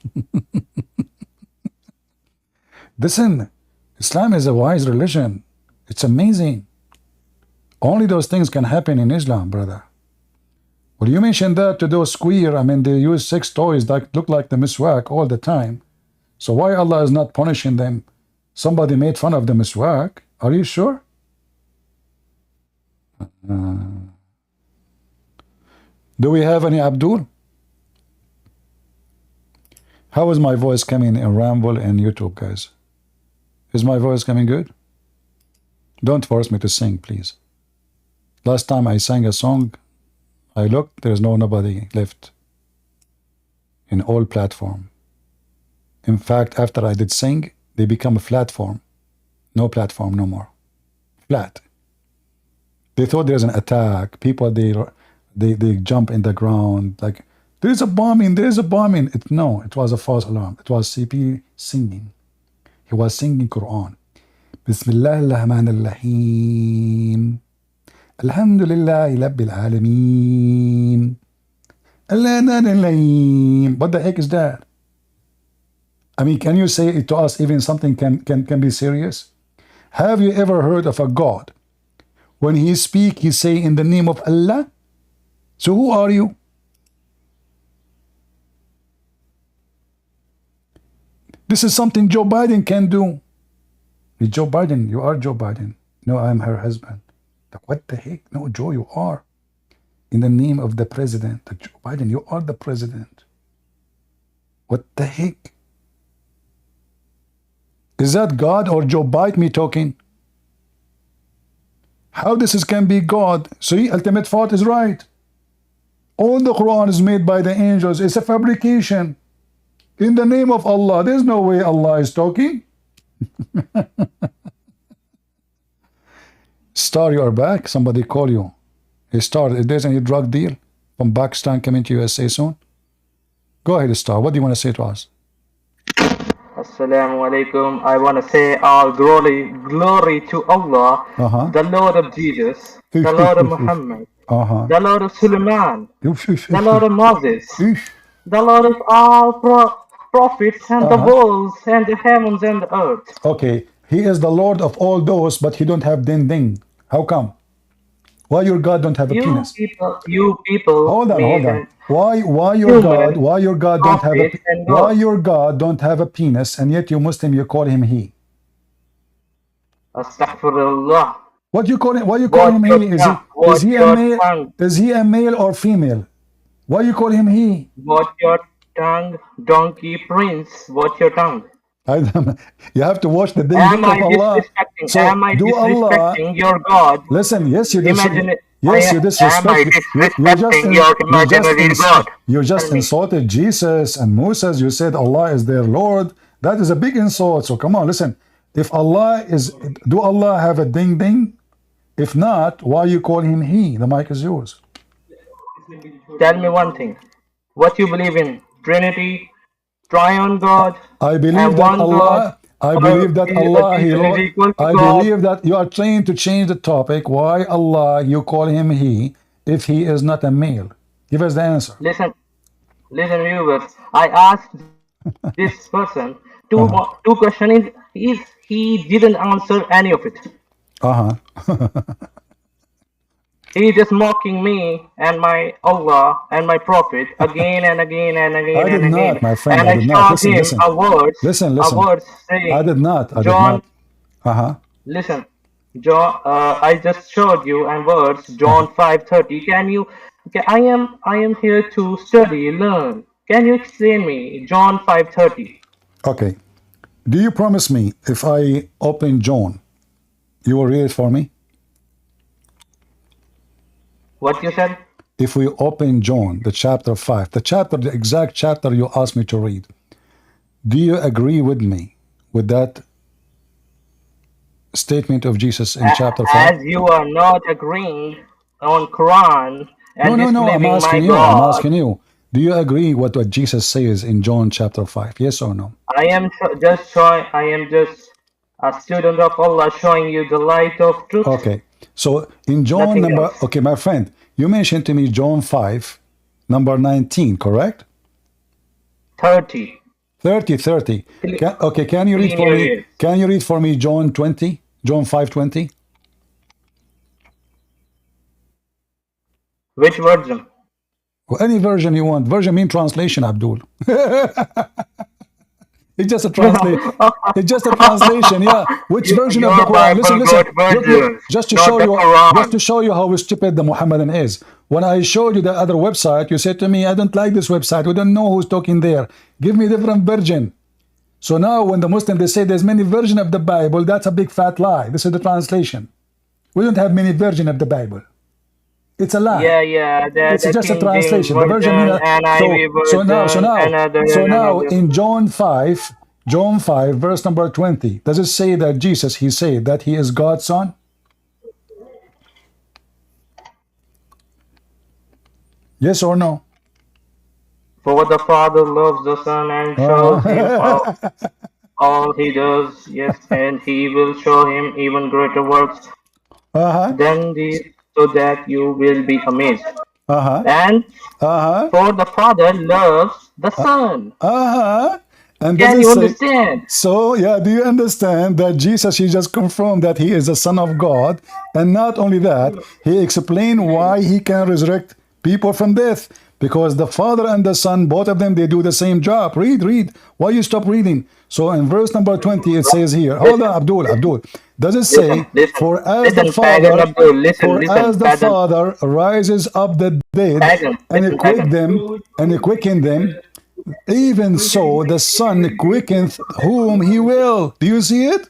Listen, Islam is a wise religion. It's amazing. Only those things can happen in Islam, brother. Well, you mentioned that to those queer, I mean, they use sex toys that look like the miswak all the time. So why Allah is not punishing them? Somebody made fun of the miswak. Are you sure? Do we have any Abdul? How is my voice coming in Ramble and YouTube, guys? Is my voice coming good? Don't force me to sing, please. Last time I sang a song, I looked, there's nobody left in all platform. In fact, after I did sing, they become a platform. No platform no more. Flat. They thought there's an attack. People, they jump in the ground like, there's a bombing, there's a bombing. No, it was a false alarm. It was CP singing. He was singing Quran. Bismillah ar-Rahman ar-Rahim. Alhamdulillah Rabbil Alameen. What the heck is that? I mean, can you say it to us even something can be serious? Have you ever heard of a God? When he speak, he say in the name of Allah? So who are you? This is something Joe Biden can do. Hey, Joe Biden, you are Joe Biden. No, I'm her husband. Like, what the heck? No, Joe, you are. In the name of the president. Like, Joe Biden, you are the president. What the heck? Is that God or Joe Bite me talking? How this can be God? See, ultimate fault is right. All the Quran is made by the angels. It's a fabrication. In the name of Allah. There's no way Allah is talking. Star, you are back. Somebody call you. Hey, Star, if there's any drug deal from Pakistan coming to USA soon, go ahead, Star. What do you want to say to us? Assalamu alaikum. I want to say all glory to Allah, the Lord of Jesus, the Lord of Muhammad, the Lord of Suleiman, the Lord of Moses, the Lord of all prophets and the worlds and the heavens and the earth. Okay, he is the Lord of all those, but he don't have ding. How come? Why your God don't have a penis? You people. Hold on. Why your God don't have a penis, and yet you Muslim you call him he? Astaghfirullah. What you call him? Why you call him he? Is he a male? Is he a male or female? Why you call him he? Watch your tongue, donkey prince. Watch your tongue. You have to watch the ding am of I Allah. So am I disrespecting Allah, your God? Listen, yes, you disrespect. You just insulted Jesus and Moses. You said Allah is their Lord. That is a big insult. So come on, listen. If Allah is, do Allah have a ding? If not, why you call him he? The mic is yours. Tell me one thing. What you believe in? Trinity? Triune God? I believe that Allah. I believe that Allah. I believe that you are trying to change the topic. Why Allah? You call him he if he is not a male? Give us the answer. Listen, viewers. I asked this person two questions. He didn't answer any of it. He is just mocking me and my Allah and my Prophet again and again and again I did and again. not, my friend. And I I did not. showed Listen, him listen. Listen, a listen. words I saying, did not. I did John, not. Uh-huh. listen, John, I just showed you and words, Uh-huh. John 5:30. Can you, okay, I am here to study, learn. Can you explain me John 5:30? Okay. Do you promise me if I open John, you will read it for me? What you said? If we open John, the chapter 5, the exact chapter you asked me to read, do you agree with me with that statement of Jesus in chapter 5? As you are not agreeing on Quran No, and no, no. I'm disbelieving my asking you. I'm God, asking you. Do you agree with what Jesus says in John chapter 5? Yes or no? I am just showing, I am just a student of Allah showing you the light of truth, Okay. So in John nothing number, else. okay, my friend, you mentioned to me John 5, number 19, correct? 30. 30, 30. Okay, can you read Clean for your me? ears. Can you read for me John 20? John 5:20? Which version? Well, any version you want. Version mean translation, Abdul. It's just a translate. It's just a translation, yeah. Which version of the Your Quran? Listen, Bible got listen. Look, look. versions, Just to not show the you, just Quran. to show you how stupid the Muhammadan is. When I showed you the other website, you said to me, "I don't like this website. We don't know who's talking there. Give me a different version." So now, when the Muslims they say there's many versions of the Bible, that's a big fat lie. This is the translation. We don't have many versions of the Bible. It's a lie. Yeah, It's the just a King James translation. The version mean version, NIV version, another so and now another. in John 5, verse number 20, does it say that Jesus he said that he is God's son? Yes or no? For the Father loves the Son and shows him Uh-huh. all he does, yes, and he will show him even greater works Uh-huh. than these, so that you will be amazed. Uh-huh. And Uh-huh. for the Father loves the Son. Uh-huh. And does Can it you say understand? so? Yeah, do you understand that Jesus he just confirmed that he is the Son of God, and not only that, he explained why he can resurrect people from death because the Father and the Son, both of them, they do the same job. Read, read. Why you stop reading? So in verse number 20, it says here. Hold on, Abdul. Does it say, Listen, Pagan Abdul, for as the Father rises up the dead Pagan, and listen, Pagan. he quicken them, even so the Son quickeneth whom he will. Do you see it?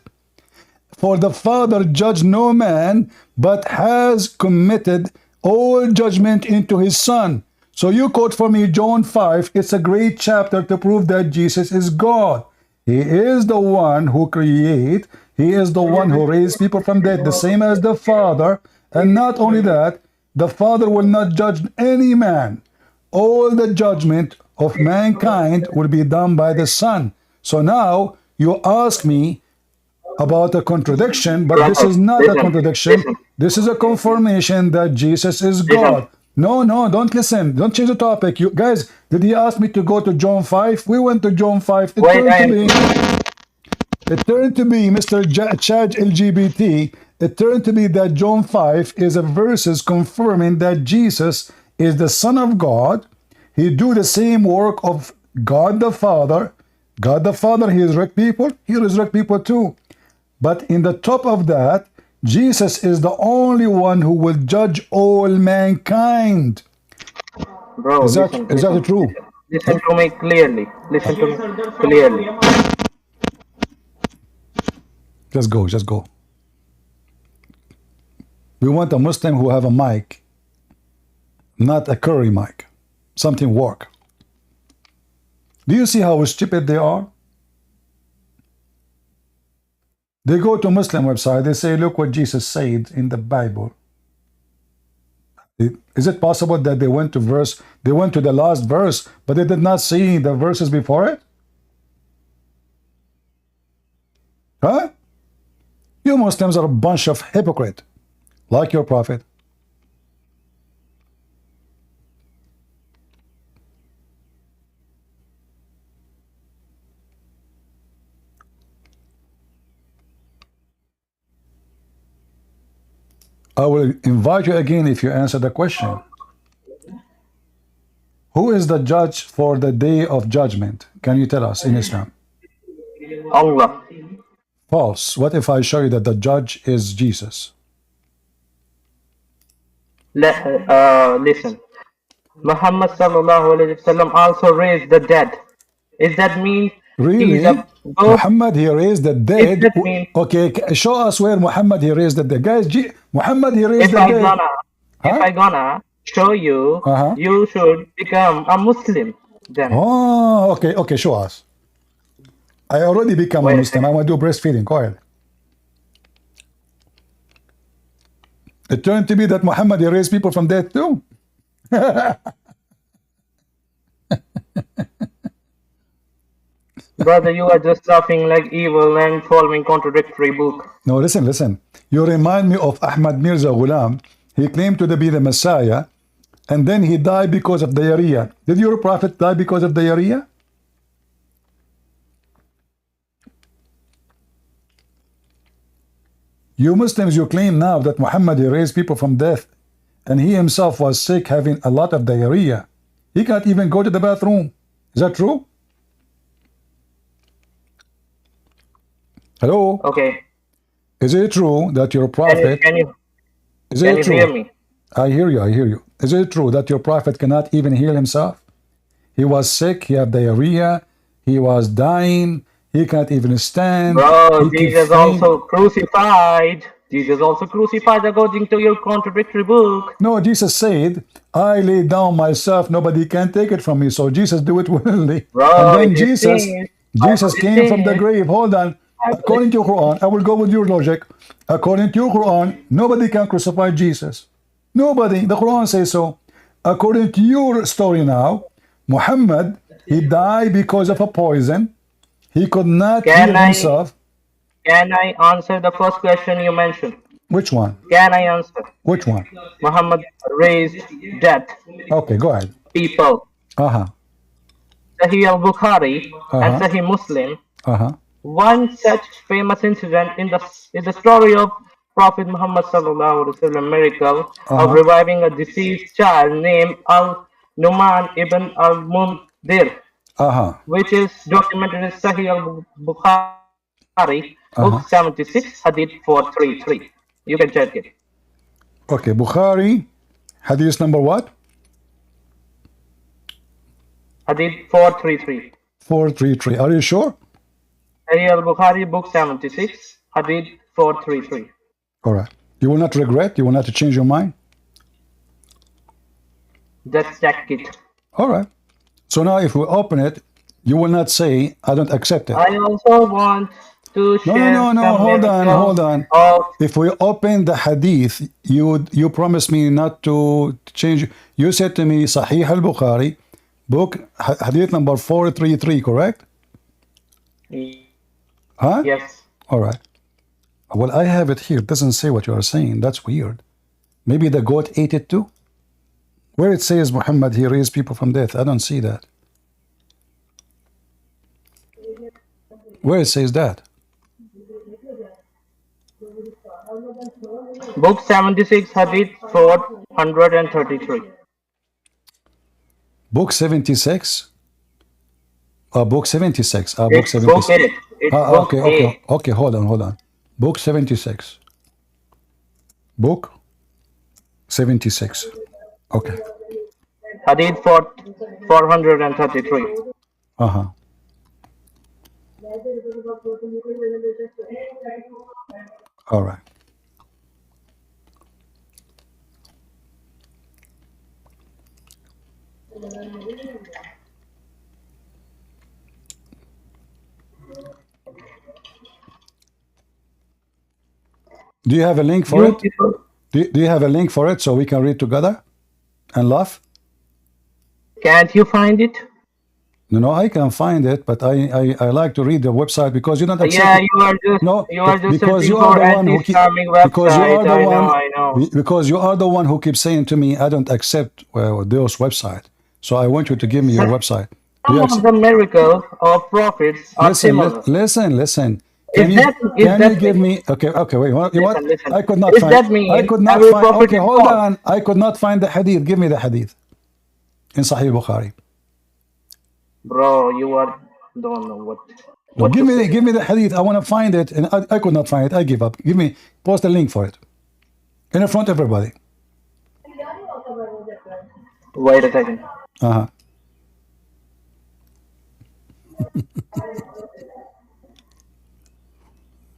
For the Father judged no man, but has committed all judgment into his Son. So you quote for me John 5. It's a great chapter to prove that Jesus is God. He is the one who creates. He is the one who raised people from dead, the same as the Father. And not only that, the Father will not judge any man. All the judgment of mankind will be done by the Son. So now you ask me about a contradiction, but this is not a contradiction. This is a confirmation that Jesus is God. No, no, don't listen. Don't change the topic. You guys, did he ask me to go to John 5? We went to John 5. It turned to be Mr. Chad LGBT. It turned to be that John 5 is a verses confirming that Jesus is the Son of God. He do the same work of God the Father. God the Father, he resurrect people. He resurrect people too. But in the top of that, Jesus is the only one who will judge all mankind. Bro, Is that true? Listen to me clearly. Listen to me clearly. Just go, just go. We want a Muslim who have a mic, not a curry mic. Something work. Do you see how stupid they are? They go to Muslim website, they say, look what Jesus said in the Bible. Is it possible that they went to the last verse, but they did not see the verses before it? Huh? You Muslims are a bunch of hypocrites, like your prophet. I will invite you again if you answer the question. Who is the judge for the day of judgment? Can you tell us in Islam? Allah. False. What if I show you that the judge is Jesus? Listen. Muhammad sallallahu alaihi wasallam also raised the dead. Is that mean Really? he's a ghost? Muhammad, he raised the dead. Is that mean Okay, show us where Muhammad, he raised the dead. Guys, Muhammad, he raised if the I dead. gonna if Huh? I gonna show you, you should become a Muslim then. Oh, okay, okay, show us. I already become a Wait a Muslim. I want to do breastfeeding. Go ahead. It turned to be that Muhammad, he raised people from death too. Brother, you are just laughing like evil and following contradictory book. No, listen, listen. You remind me of Ahmad Mirza Ghulam. He claimed to be the Messiah, and then he died because of diarrhea. Did your prophet die because of diarrhea? You Muslims, you claim now that Muhammad, he raised people from death, and he himself was sick, having a lot of diarrhea. He can't even go to the bathroom. Is that true? Hello? Okay. Is it true that your prophet... Can you true? hear me? I hear you, I hear you. Is it true that your prophet cannot even heal himself? He was sick, he had diarrhea, he was dying, he can't even stand. Bro, Jesus also crucified. Jesus also crucified according to your contradictory book. No, Jesus said, I lay down myself, nobody can take it from me. So Jesus do it willingly. Bro, and then Jesus came from the grave. Hold on. According to your Quran, I will go with your logic. According to your Quran, nobody can crucify Jesus. Nobody. The Quran says so. According to your story now, Muhammad, he died because of a poison. He could not heal himself. Can I answer the first question you mentioned? Which one? Can I answer? Which one? Muhammad raised dead. Okay, go ahead. People. Sahih al-Bukhari and Sahih Muslim. One such famous incident in the story of Prophet Muhammad sallallahu alaihi wasallam miracle of reviving a deceased child named Al-Numan ibn al-Mundir, which is documented in Sahih al-Bukhari, book 76, Hadith 433. You can check it. Okay, Bukhari, Hadith number what? Hadith 433. 433. Are you sure? Sahih al-Bukhari, book 76, Hadith 433. All right. You will not regret? You will not change your mind? Just check it. All right. So now if we open it, you will not say, I don't accept it. I also want to share No, hold on. If we open the hadith, you promised me not to change. You said to me, Sahih al-Bukhari, book, hadith number 433, correct? Huh? Yes. All right. Well, I have it here. It doesn't say what you are saying. That's weird. Maybe the goat ate it too? Where it says Muhammad, he raised people from death. I don't see that. Where it says that? Book 76, Hadith 433. Book 76? Book 76. Book It's 76. book 8. It's book 8. Okay, hold on. Book 76. Book 76. Okay. Hadith 433. All right. Do you have a link for it? Do you have a link for it so we can read together and laugh? Can't you find it? No, I can find it, but I like to read the website because you don't accept. Yeah, you are just because searching you are for the one who anti-Islamic website. I know. Because you are the one who keeps saying to me, I don't accept those websites. So I want you to give me your website. Some of the miracles of prophets are similar. Listen. Can you give me? Okay, wait. You know what? Listen. I could not Is find. that mean I could not every find. prophet Okay, is hold false? on. I could not find the hadith. Give me the hadith in Sahih Bukhari. Bro, you are don't know what. No, What to say. give me the hadith. I want to find it, and I could not find it. I give up. Give me. Post a link for it in front of everybody. Wait a second. Uh-huh.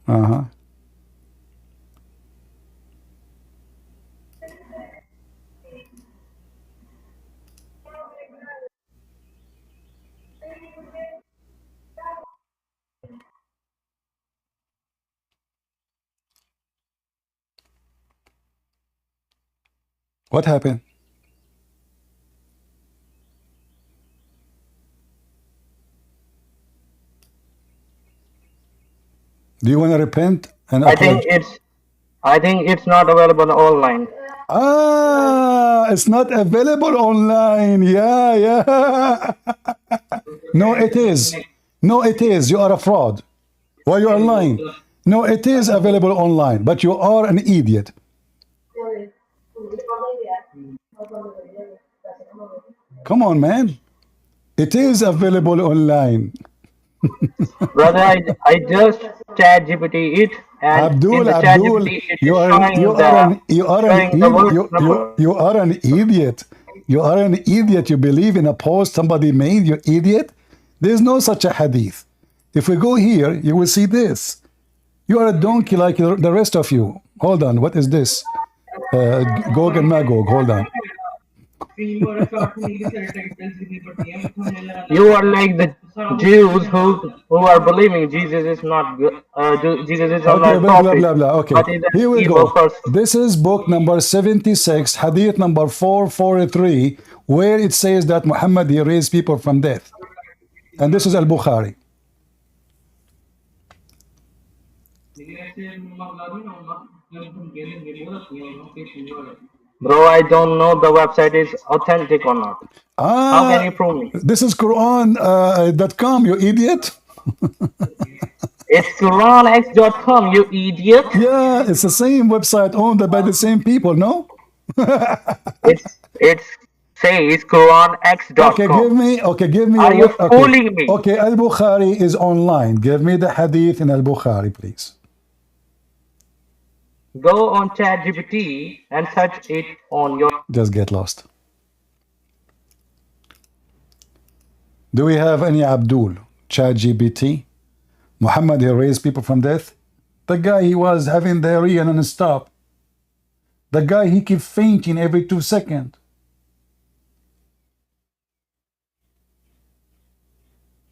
Uh-huh. What happened? Do you want to repent and I think it's not available online. Ah, it's not available online. Yeah. No, it is. No, it is. You are a fraud. Why you are lying? No, it is available online, but you are an idiot. Come on, man. It is available online. Brother, I just chat GPT it, and Abdul, in the chat GPT it you is are an idiot. You are an idiot. You believe in a post somebody made. You idiot. There's no such a hadith. If we go here, you will see this. You are a donkey like the rest of you. Hold on. What is this? Gog and Magog. Hold on. You are like the Jews who are believing Jesus is not good. Jesus is not Okay, a blah, prophet. blah, blah. Okay, But he's an here we evil go. person. This is book number 76, hadith number 443, where it says that Muhammad, he raised people from death. And this is Al-Bukhari. Bro, I don't know the website is authentic or not. How can you prove me? This is Quran.com, you idiot. It's QuranX.com, you idiot. Yeah, it's the same website owned by the same people, no? It says QuranX.com. Okay, give me. Are you fooling me? Okay, Al-Bukhari is online. Give me the hadith in Al-Bukhari, please. Go on ChatGPT and search it on your. Just get lost. Do we have any Abdul? ChatGPT? Muhammad, he raised people from death? The guy, he was having diarrhea non-stop. The guy, he keep fainting every 2 seconds.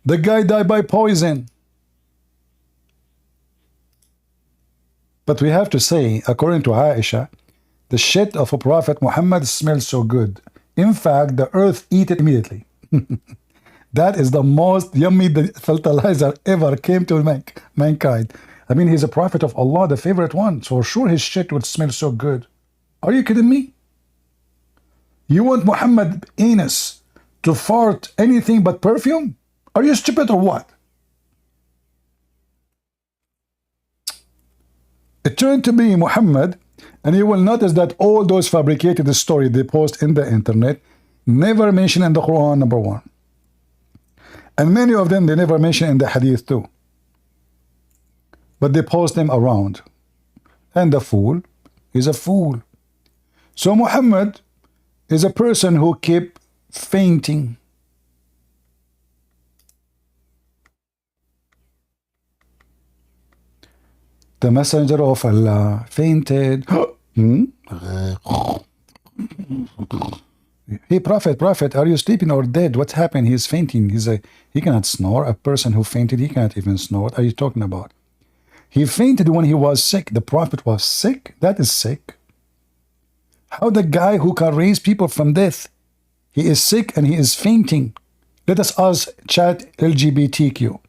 The guy died by poison. But we have to say, according to Aisha, the shit of a Prophet Muhammad smells so good. In fact, the earth eat it immediately. That is the most yummy fertilizer ever came to mankind. I mean, he's a prophet of Allah, the favorite one. So sure his shit would smell so good. Are you kidding me? You want Muhammad anus to fart anything but perfume? Are you stupid or what? It turned to be Muhammad, and you will notice that all those fabricated stories they post in the internet never mention in the Quran, number one. And many of them they never mention in the Hadith too. But they post them around. And the fool is a fool. So Muhammad is a person who kept fainting. The messenger of Allah fainted. Hey, prophet, are you sleeping or dead? What's happened? He's fainting. He cannot snore. A person who fainted, he cannot even snore. What are you talking about? He fainted when he was sick. The prophet was sick. That is sick. How the guy who can raise people from death, he is sick and he is fainting. Let us ask chat LGBTQ.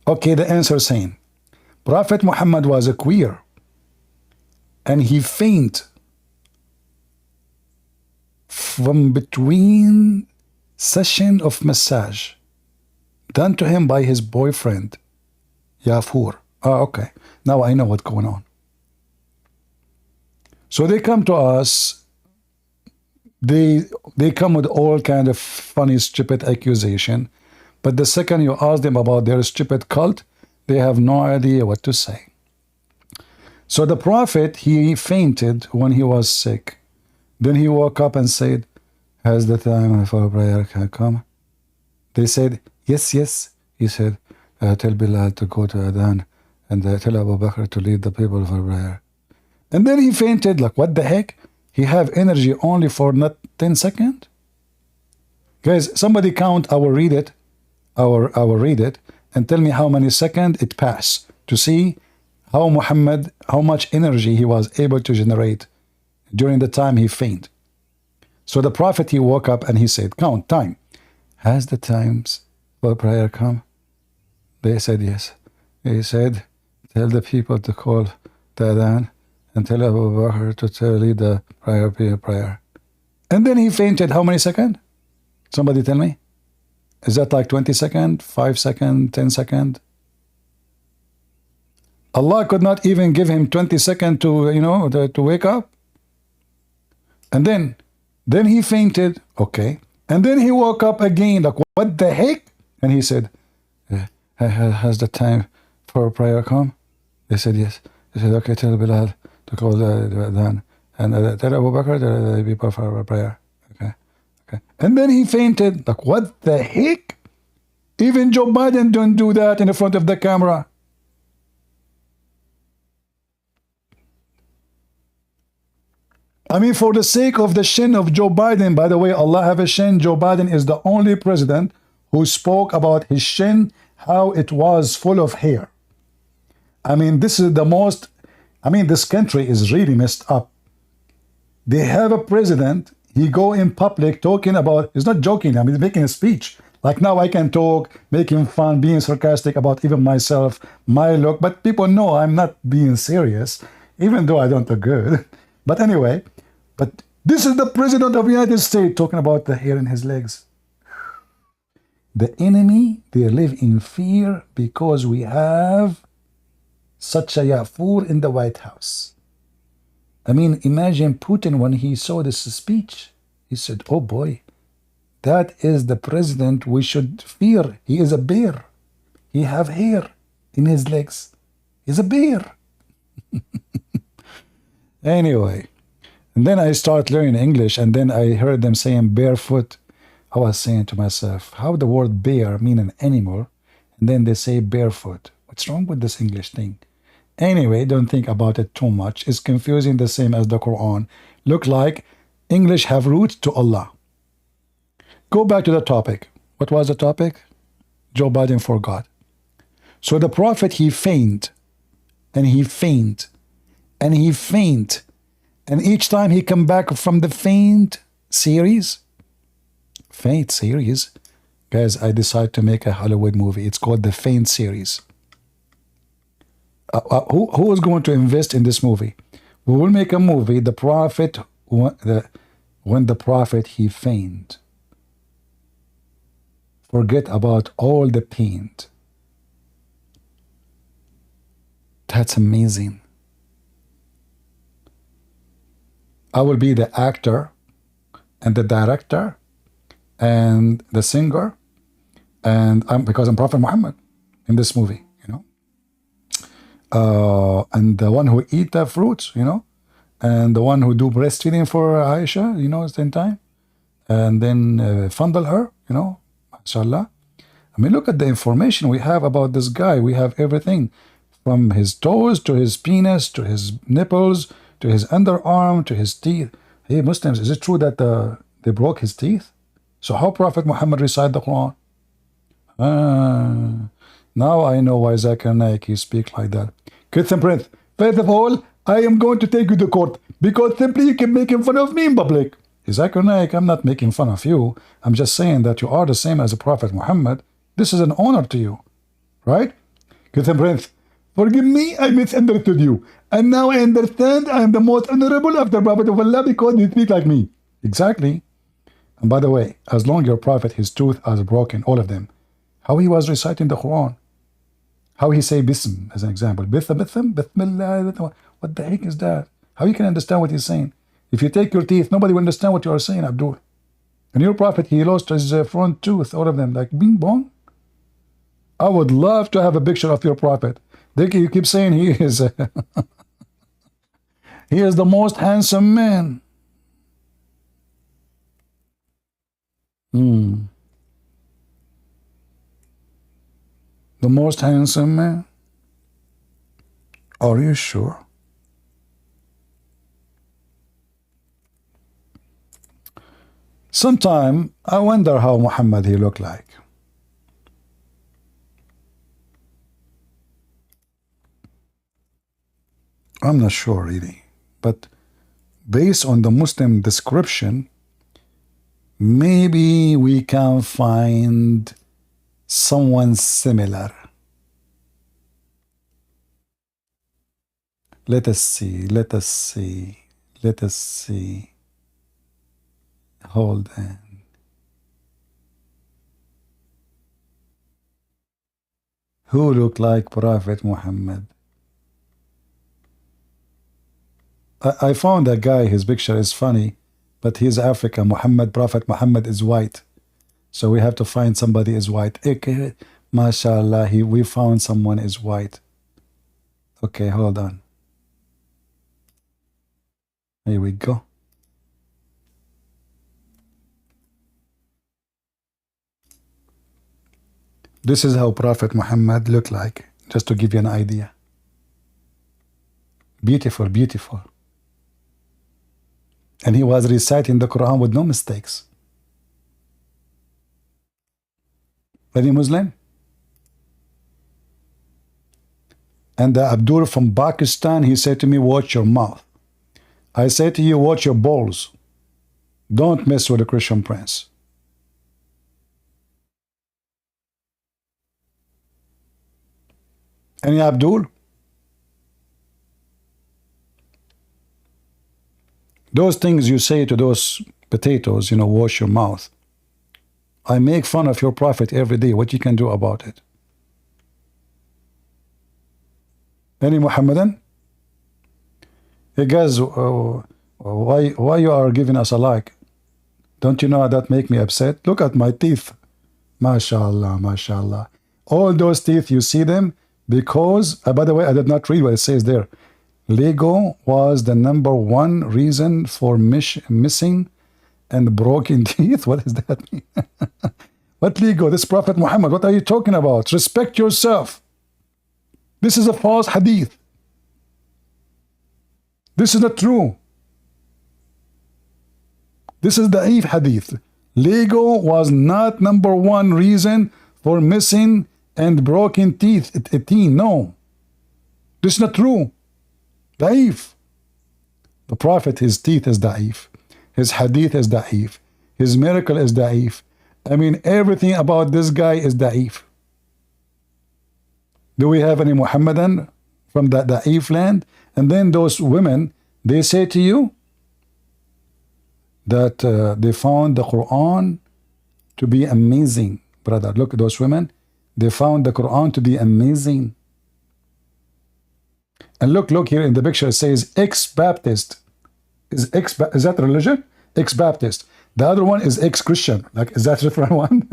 Okay, the answer is saying, Prophet Muhammad was a queer and he faint from between session of massage. done to him by his boyfriend, Yafur. Oh, okay. Now I know what's going on. So they come to us. They come with all kind of funny, stupid accusation. But the second you ask them about their stupid cult, they have no idea what to say. So the Prophet, he fainted when he was sick. Then he woke up and said, has the time for prayer come? They said, yes, yes. He said, tell Bilal to go to Adhan and tell Abu Bakr to lead the people for prayer. And then he fainted, like, what the heck? He have energy only for not 10 seconds? Guys, somebody count, I will read it. I will read it and tell me how many seconds it passed to see how much energy he was able to generate during the time he fainted. So the Prophet, he woke up and he said, count time. Has the times for prayer come? They said yes. He said, tell the people to call the Adhan and tell Abu Bakr to lead the prayer. And then he fainted how many seconds? Somebody tell me. Is that like 20 seconds, 5 seconds, 10 seconds? Allah could not even give him 20 seconds to wake up. And then he fainted, okay. And then he woke up again, like, what the heck? And he said, has the time for prayer come? They said, yes. They said, okay, tell Bilal to call the Adhan. And tell Abu Bakr to be for prayer. Okay. And then he fainted, like, what the heck? Even Joe Biden don't do that in the front of the camera. I mean, for the sake of the shin of Joe Biden, by the way, Allah have a shin. Joe Biden is the only president who spoke about his shin, how it was full of hair. I mean, this is the most, this country is really messed up. They have a president, he go in public talking about, he's not joking, he's making a speech. Like now I can talk, making fun, being sarcastic about even myself, my look, but people know I'm not being serious, even though I don't look good. But anyway, but this is the president of the United States talking about the hair in his legs. The enemy, they live in fear because we have such a Yafur in the White House. I mean, imagine Putin when he saw this speech. He said, oh boy, that is the president we should fear. He is a bear. He have hair in his legs. He's a bear. Anyway, and then I start learning English, and then I heard them saying barefoot. I was saying to myself, how the word bear mean an animal, and then they say barefoot. What's wrong with this English thing? Anyway, don't think about it too much. It's confusing, the same as the Quran. Look like English have roots to Allah. Go back to the topic. What was the topic? Joe Biden forgot. So the Prophet, he faint, and he faint, and he faint, and each time he come back from the faint series, guys, I decide to make a Hollywood movie. It's called the Faint series. Who is going to invest in this movie? We will make a movie, the Prophet, when the Prophet, he faint. Forget about all the pain. That's amazing. I will be the actor and the director and the singer, and because I'm Prophet Muhammad in this movie, and the one who eat the fruits, and the one who do breastfeeding for Aisha, same time, and then fondle her, mashallah. I mean, look at the information we have about this guy. We have everything from his toes to his penis to his nipples to his underarm to his teeth. Hey, Muslims, is it true that they broke his teeth? So how Prophet Muhammad recite the Quran? Now I know why Zakir Naik he speak like that. Kids and Prince, first of all, I am going to take you to court because simply you keep making fun of me in public. Zakir Naik, I'm not making fun of you. I'm just saying that you are the same as the Prophet Muhammad. This is an honor to you, right? Kids and Prince, forgive me, I misunderstood you. And now I understand I am the most honorable of the Prophet of Allah because you speak like me. Exactly. And by the way, as long as your Prophet, his tooth are broken, all of them, How he was reciting the Quran. How he say Bism, as an example. Bismillah. What the heck is that? How you can understand what he's saying? If you take your teeth, nobody will understand what you are saying, Abdul. And your prophet, he lost his front tooth, all of them, like bing bong. I would love to have a picture of your prophet. You keep saying he is he is the most handsome man. The most handsome man? Are you sure? Sometime I wonder how Muhammad he looked like. I'm not sure really, but based on the Muslim description, maybe we can find someone similar. Let us see. Hold on. Who looked like Prophet Muhammad? I found a guy, his picture is funny, but he's African. Prophet Muhammad is white. So we have to find somebody is white. Okay, mashallah, we found someone is white. Okay, hold on. Here we go. This is how Prophet Muhammad looked like, just to give you an idea. Beautiful, beautiful. And he was reciting the Quran with no mistakes. Any Muslim? And Abdul from Pakistan, he said to me, watch your mouth. I say to you, watch your balls. Don't mess with a Christian prince. Any Abdul? Those things you say to those potatoes, wash your mouth. I make fun of your prophet every day. What you can do about it? Any Muhammadan? Hey guys, why you are giving us a like? Don't you know that make me upset? Look at my teeth. MashaAllah, MashaAllah. All those teeth, you see them? Because, by the way, I did not read what it says there. Lego was the #1 reason for missing and broken teeth. What does that mean? What Lego? This Prophet Muhammad. What are you talking about? Respect yourself. This is a false hadith. This is not true. This is the da'if hadith. Lego was not #1 reason for missing and broken teeth. No. This is not true. Da'if. The Prophet, his teeth is da'if. His hadith is da'if. His miracle is da'if. I mean, everything about this guy is da'if. Do we have any Muhammadan from that da'if land? And then those women, they say to you that they found the Quran to be amazing. Brother, look at those women. They found the Quran to be amazing. And look here in the picture, it says ex-Baptist. Is that religion? Ex-Baptist. The other one is ex-Christian. Like, is that a different one?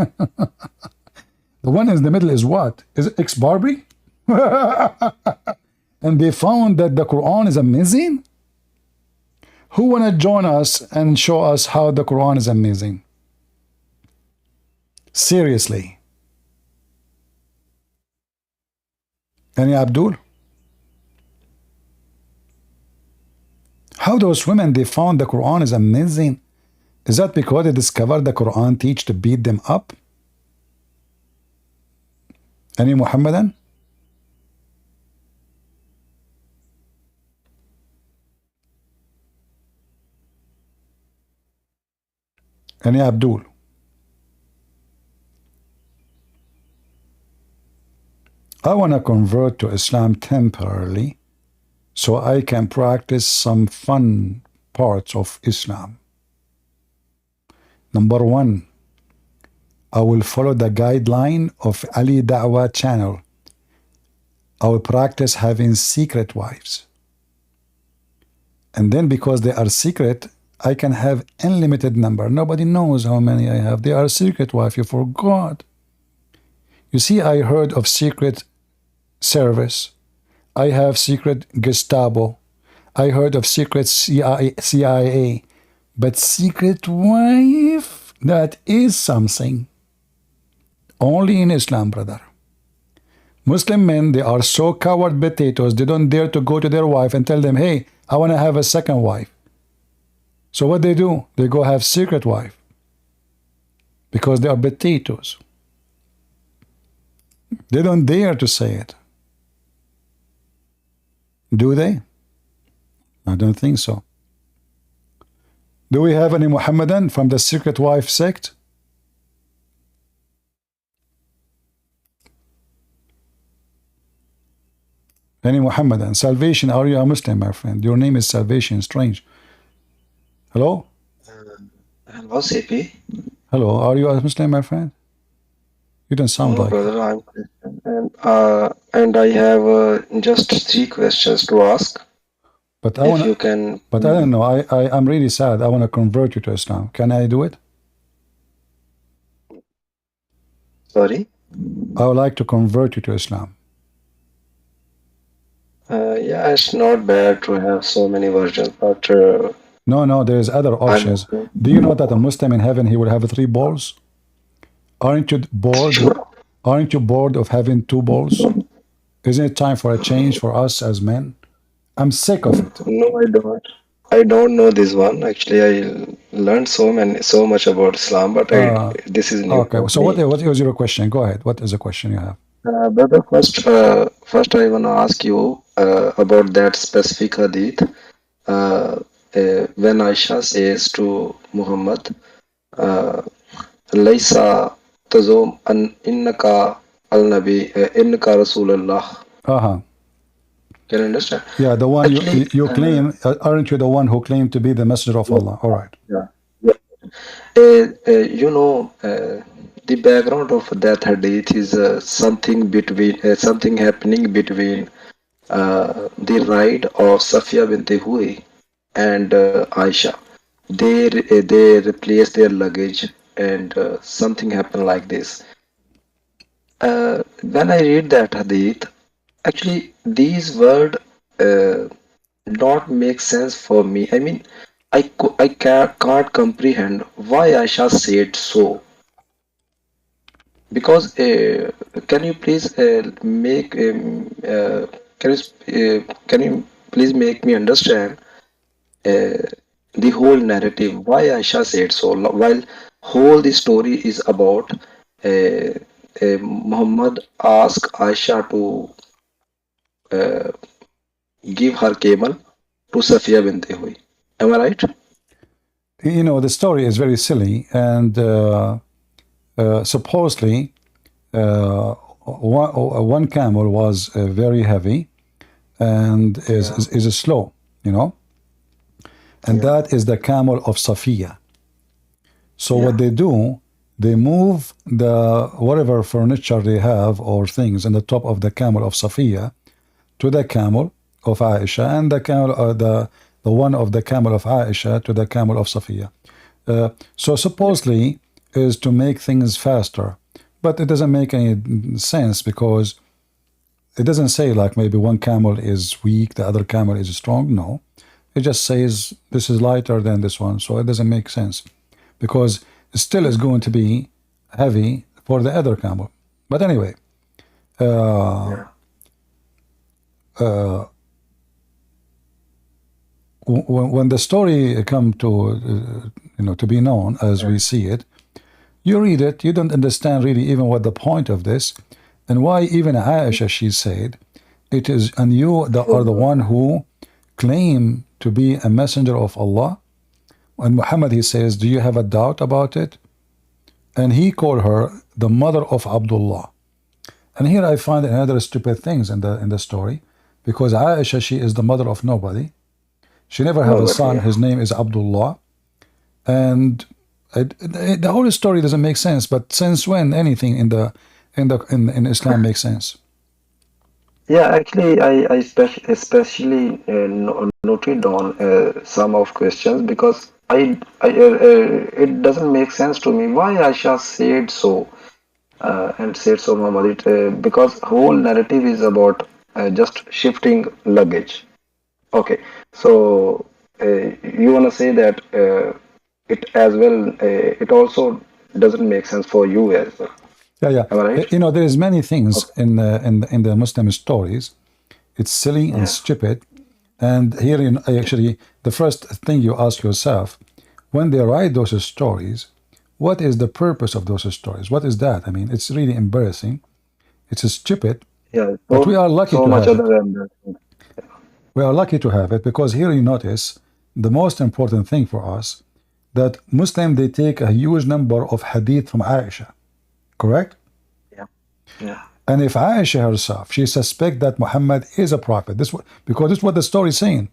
The one in the middle is what? Is it ex-Barbie? And they found that the Quran is amazing? Who want to join us and show us how the Quran is amazing? Seriously. Any Abdul? How those women, they found the Quran is amazing? Is that because they discovered the Quran teach to beat them up? Any Muhammadan? Any Abdul? I want to convert to Islam temporarily so I can practice some fun parts of Islam. #1, I will follow the guideline of Ali Da'wah channel. I will practice having secret wives. And then because they are secret, I can have unlimited number. Nobody knows how many I have. They are secret wife. You forgot. You see, I heard of secret service. I have secret Gestapo. I heard of secret CIA. But secret wife, that is something. Only in Islam, brother. Muslim men, they are so coward potatoes, they don't dare to go to their wife and tell them, hey, I want to have a second wife. So what they do? They go have secret wife. Because they are potatoes. They don't dare to say it. Do they? I don't think so. Do we have any Muhammadan from the secret wife sect? Any Muhammadan? Salvation, are you a Muslim, my friend? Your name is Salvation, strange. Hello? Hello, CP. Hello, are you a Muslim, my friend? You don't sound No, like brother, I'm Christian. And I have just 3 questions to ask. But I If want you to, can. but I don't know. I'm really sad. I want to convert you to Islam. Can I do it? Sorry? I would like to convert you to Islam. Yeah, it's not bad to have so many versions, but No, there is other options. okay. Do you know that a Muslim in heaven, he will have 3 balls? Aren't you bored? Sure. Aren't you bored of having 2 balls? Isn't it time for a change for us as men? I'm sick of it. No, I don't. I don't know this one. Actually, I learned so much about Islam, but this is new Okay, for so me. what was your question? Go ahead. What is the question you have? Brother, first I want to ask you about that specific hadith. When Aisha says to Muhammad, Laisa tazum an innaka al-nabi, innaka Rasulullah. Can you understand? Yeah, the one Actually, you claim, aren't you the one who claimed to be the messenger of Allah? All right. yeah. The background of that hadith is something happening between the ride of Safiya bint Hui and Aisha. They replace their luggage and something happened like this. When I read that hadith, actually these words not make sense for me. I mean, I can't comprehend why Aisha said so. Because can you please can you please make me understand the whole narrative why Aisha said so, while whole the story is about Muhammad asked Aisha to give her camel to Safiya bint Hui. Am I right? You know, the story is very silly, and supposedly one camel was very heavy and is slow, you know, and that is the camel of Safiya. So what they do, they move the whatever furniture they have or things on the top of the camel of Safiya to the camel of Aisha, and the camel the one of the camel of Aisha to the camel of Safiya. So supposedly is to make things faster, but it doesn't make any sense because it doesn't say like maybe one camel is weak, the other camel is strong. No, it just says this is lighter than this one, so it doesn't make sense because it still is going to be heavy for the other camel. But anyway, when the story come to to be known as we see it, you read it, you don't understand really even what the point of this and why even Aisha, she said, it is, and you are the one who claim to be a messenger of Allah. And Muhammad, he says, do you have a doubt about it? And he called her the mother of Abdullah. And here I find another stupid things in the story, because Aisha, she is the mother of nobody. She never had a son. His name is Abdullah. And The whole story doesn't make sense. But since when anything in Islam makes sense? Yeah, actually, I especially noted down some of questions because it doesn't make sense to me why Aisha said so and said so, Muhammad. Because whole narrative is about just shifting luggage. Okay, so you wanna say that it as well, it also doesn't make sense for you as well. Yeah. Am I right? There is many things Okay. in the Muslim stories. It's silly and Yeah. stupid. And here, actually, the first thing you ask yourself, when they write those stories, what is the purpose of those stories? What is that? I mean, it's really embarrassing. It's stupid, Yeah. but we are lucky So to much have other it. than that. We are lucky to have it because here you notice the most important thing for us that Muslims, they take a huge number of hadith from Aisha, correct? Yeah. Yeah. And if Aisha herself, she suspects that Muhammad is a prophet, because this is what the story is saying.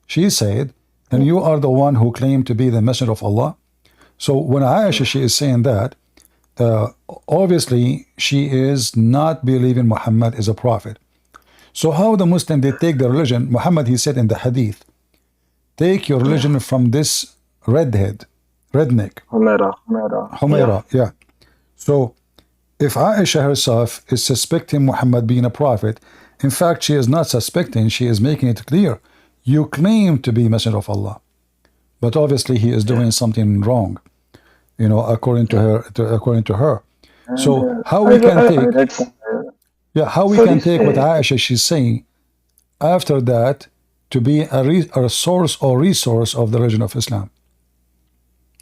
She said, and you are the one who claimed to be the messenger of Allah. So when Aisha, she is saying that, obviously she is not believing Muhammad is a prophet. So how the Muslim, they take the religion, Muhammad, he said in the hadith, take your religion from this redneck. Humaira, yeah. So if Aisha herself is suspecting Muhammad being a prophet, in fact, she is not suspecting, she is making it clear. You claim to be messenger of Allah, but obviously he is doing something wrong, according to her. So how we can take, how we can take what Aisha she's saying after that to be a source or resource of the religion of Islam.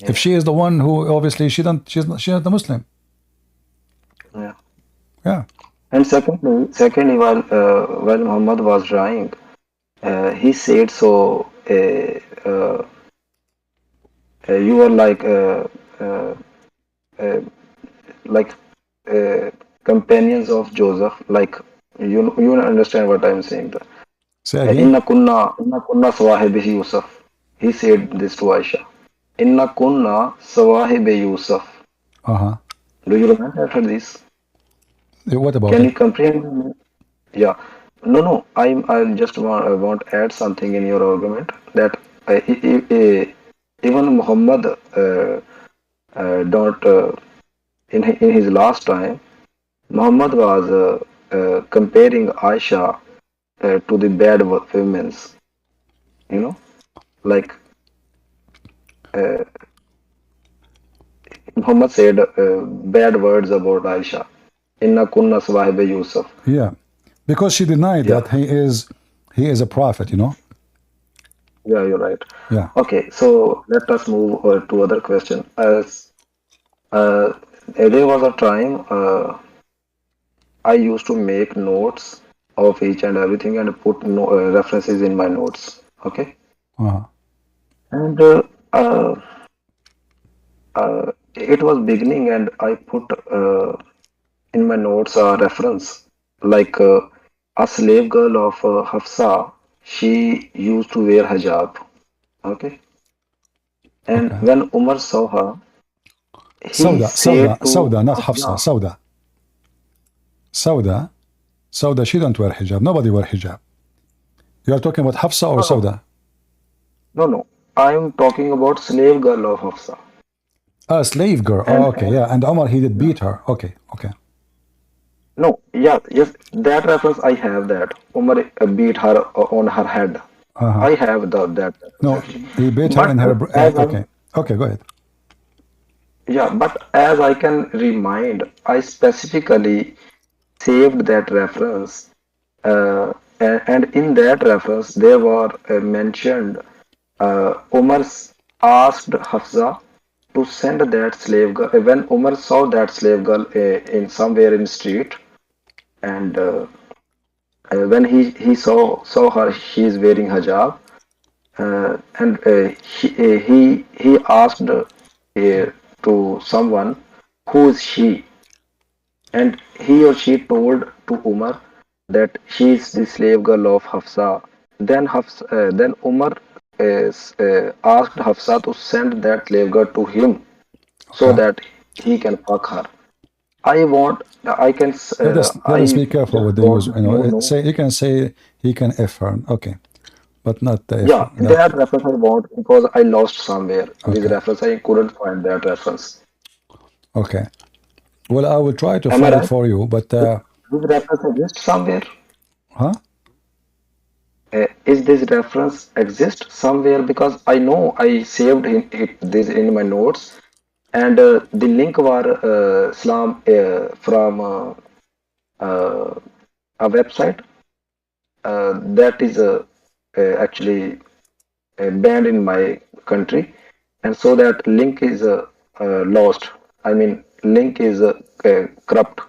If she is the one who obviously she's not the Muslim. Yeah. Yeah. And secondly, while Muhammad was dying, he said so. You are like companions of Joseph. Like you understand what I'm saying. Say again. Inna kunna sawahibi Yusuf. He said this to Aisha. Inna kunna sawahibi Yusuf. Do you remember after this? What about Can it? you comprehend? Yeah. No. I just want to add something in your argument that even Muhammad don't in his last time, Muhammad was comparing Aisha to the bad women's. Like Muhammad said bad words about Aisha. Inna kunna sawahibi Yusuf. Yeah, because she denied that he is a prophet. Yeah, you're right. Yeah. Okay, so let us move to other question. As there was a time I used to make notes of each and everything and put references in my notes. Okay. And it was beginning, and I put in my notes a reference like a slave girl of Hafsa. She used to wear hijab. Okay. And when Umar saw her, he said to Sauda, not Hafsa. Sauda, she don't wear hijab. Nobody wear hijab. You are talking about Hafsa or Sauda? No. I'm talking about slave girl of Hafsa. Slave girl. Okay, yeah. And Umar, he did beat her. Okay. No, yes, that reference I have that. Umar beat her on her head. I have that. No, he beat her in her. Okay, go ahead. Yeah, but as I can remind, I specifically saved that reference, and in that reference there were mentioned Umar asked Hafsa to send that slave girl when Umar saw that slave girl in somewhere in street, and when he saw her, she is wearing hijab, and he asked to someone who is she, and he or she told to Umar that she is the slave girl of Hafsa. Then Umar asked Hafsa to send that slave girl to him. so that he can fuck her. I want, I can, Let us I be careful just with the use. want You know, know. say you can say he can F her. Okay, but not the F. Yeah, that reference I want because I lost somewhere. This Okay. reference, I couldn't find that reference. Okay. Well, I will try to Am I find it right? for you, but This reference exists somewhere. huh? Is this reference exist somewhere? Because I know I saved this in my notes, and the link was Islam from uh, a website that is actually banned in my country, and so that link is lost. I mean, link is corrupt.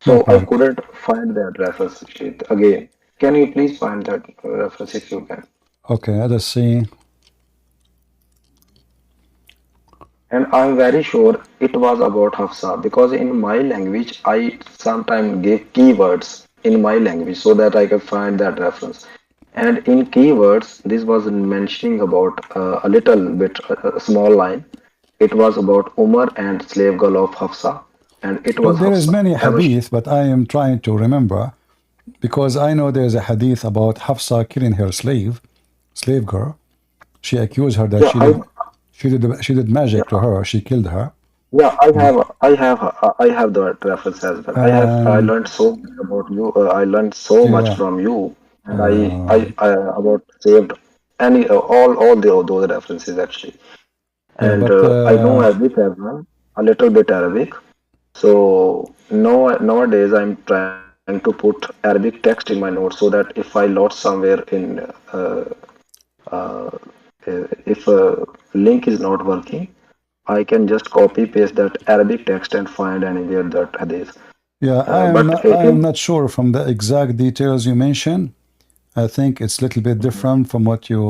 No So I problem. couldn't find that reference sheet again. Can you please find that reference if you can? Okay, let us see. And I'm very sure it was about Hafsa because in my language I sometimes give keywords in my language so that I can find that reference. And in keywords, this was mentioning about a little bit, a small line. It was about Umar and slave girl of Hafsa, and it Well, was there is Hafsa. many Am I hadith, but I am trying to remember because I know there is a hadith about Hafsa killing her slave girl. She accused her that yeah, she did magic to yeah, her. She killed her. yeah, I have that reference as well. I And learned so much about you. I learned so much yeah, from you, and uh, I about saved any all those references actually. yeah, And but I know Arabic as well, a little bit Arabic. So nowadays I'm trying to put Arabic text in my notes so that if I lost somewhere in uh, if a link is not working, I can just copy paste that Arabic text and find anywhere that hadith. yeah, But I am in not sure from the exact details you mentioned. I think it's a little bit different from what you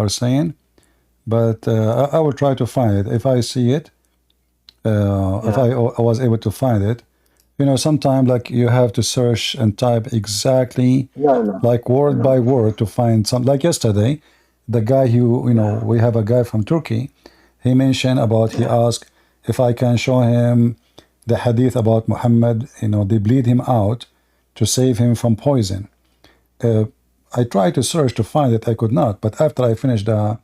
are saying, but I will try to find it. If I see it, if yeah, I was able to find it, you know, sometimes like you have to search and type exactly yeah, I know, like I word know, by word to find some. Like yesterday, the guy who, you know, yeah, we have a guy from Turkey. He mentioned about, he yeah, asked if I can show him the hadith about Muhammad, you know, they bleed him out to save him from poison. Uh, I tried to search to find it, I could not. But after I finished the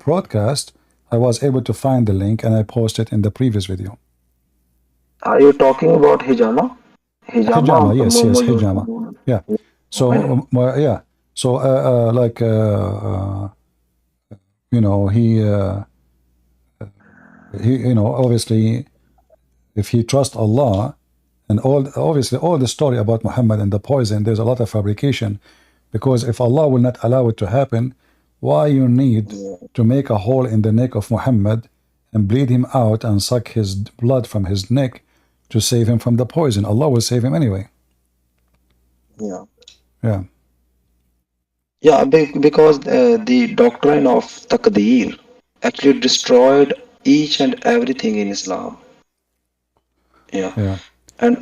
broadcast, I was able to find the link and I posted in the previous video. Are you talking about hijama? Hijama, Hijama, yes, yes, used to hijama. do. Yeah. So, Right? well, yeah. So, you know, he, you know, obviously, if he trusts Allah and obviously, all the story about Muhammad and the poison, there's a lot of fabrication, because if Allah will not allow it to happen, why you need Yeah, to make a hole in the neck of Muhammad and bleed him out and suck his blood from his neck to save him from the poison? Allah will save him anyway. yeah, Yeah. yeah. Because the doctrine of taqdeer actually destroyed each and everything in Islam. Yeah, Yeah. and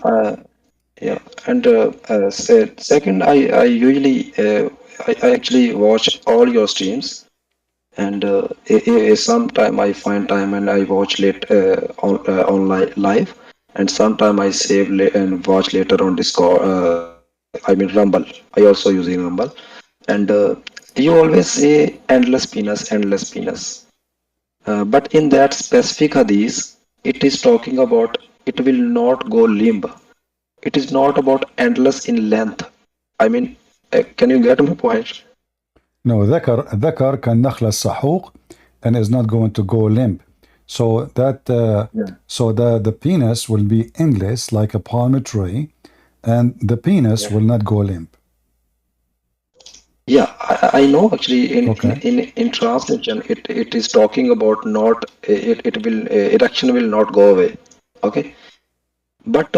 yeah, and second, I usually I actually watch all your streams, and sometime I find time and I watch late on live, and sometime I save and watch later on Discord. I mean Rumble. I also using Rumble, and you always say endless penis. But in that specific hadith, it is talking about it will not go limb. It is not about endless in length. I mean, can you get my point? No, ذكر كالنخل السحوق and is not going to go limp. So that Yeah. so the penis will be endless like a palm tree, and the penis Yeah. will not go limp. Yeah, I know actually Okay. in translation it is talking about not it will erection will not go away. Okay, but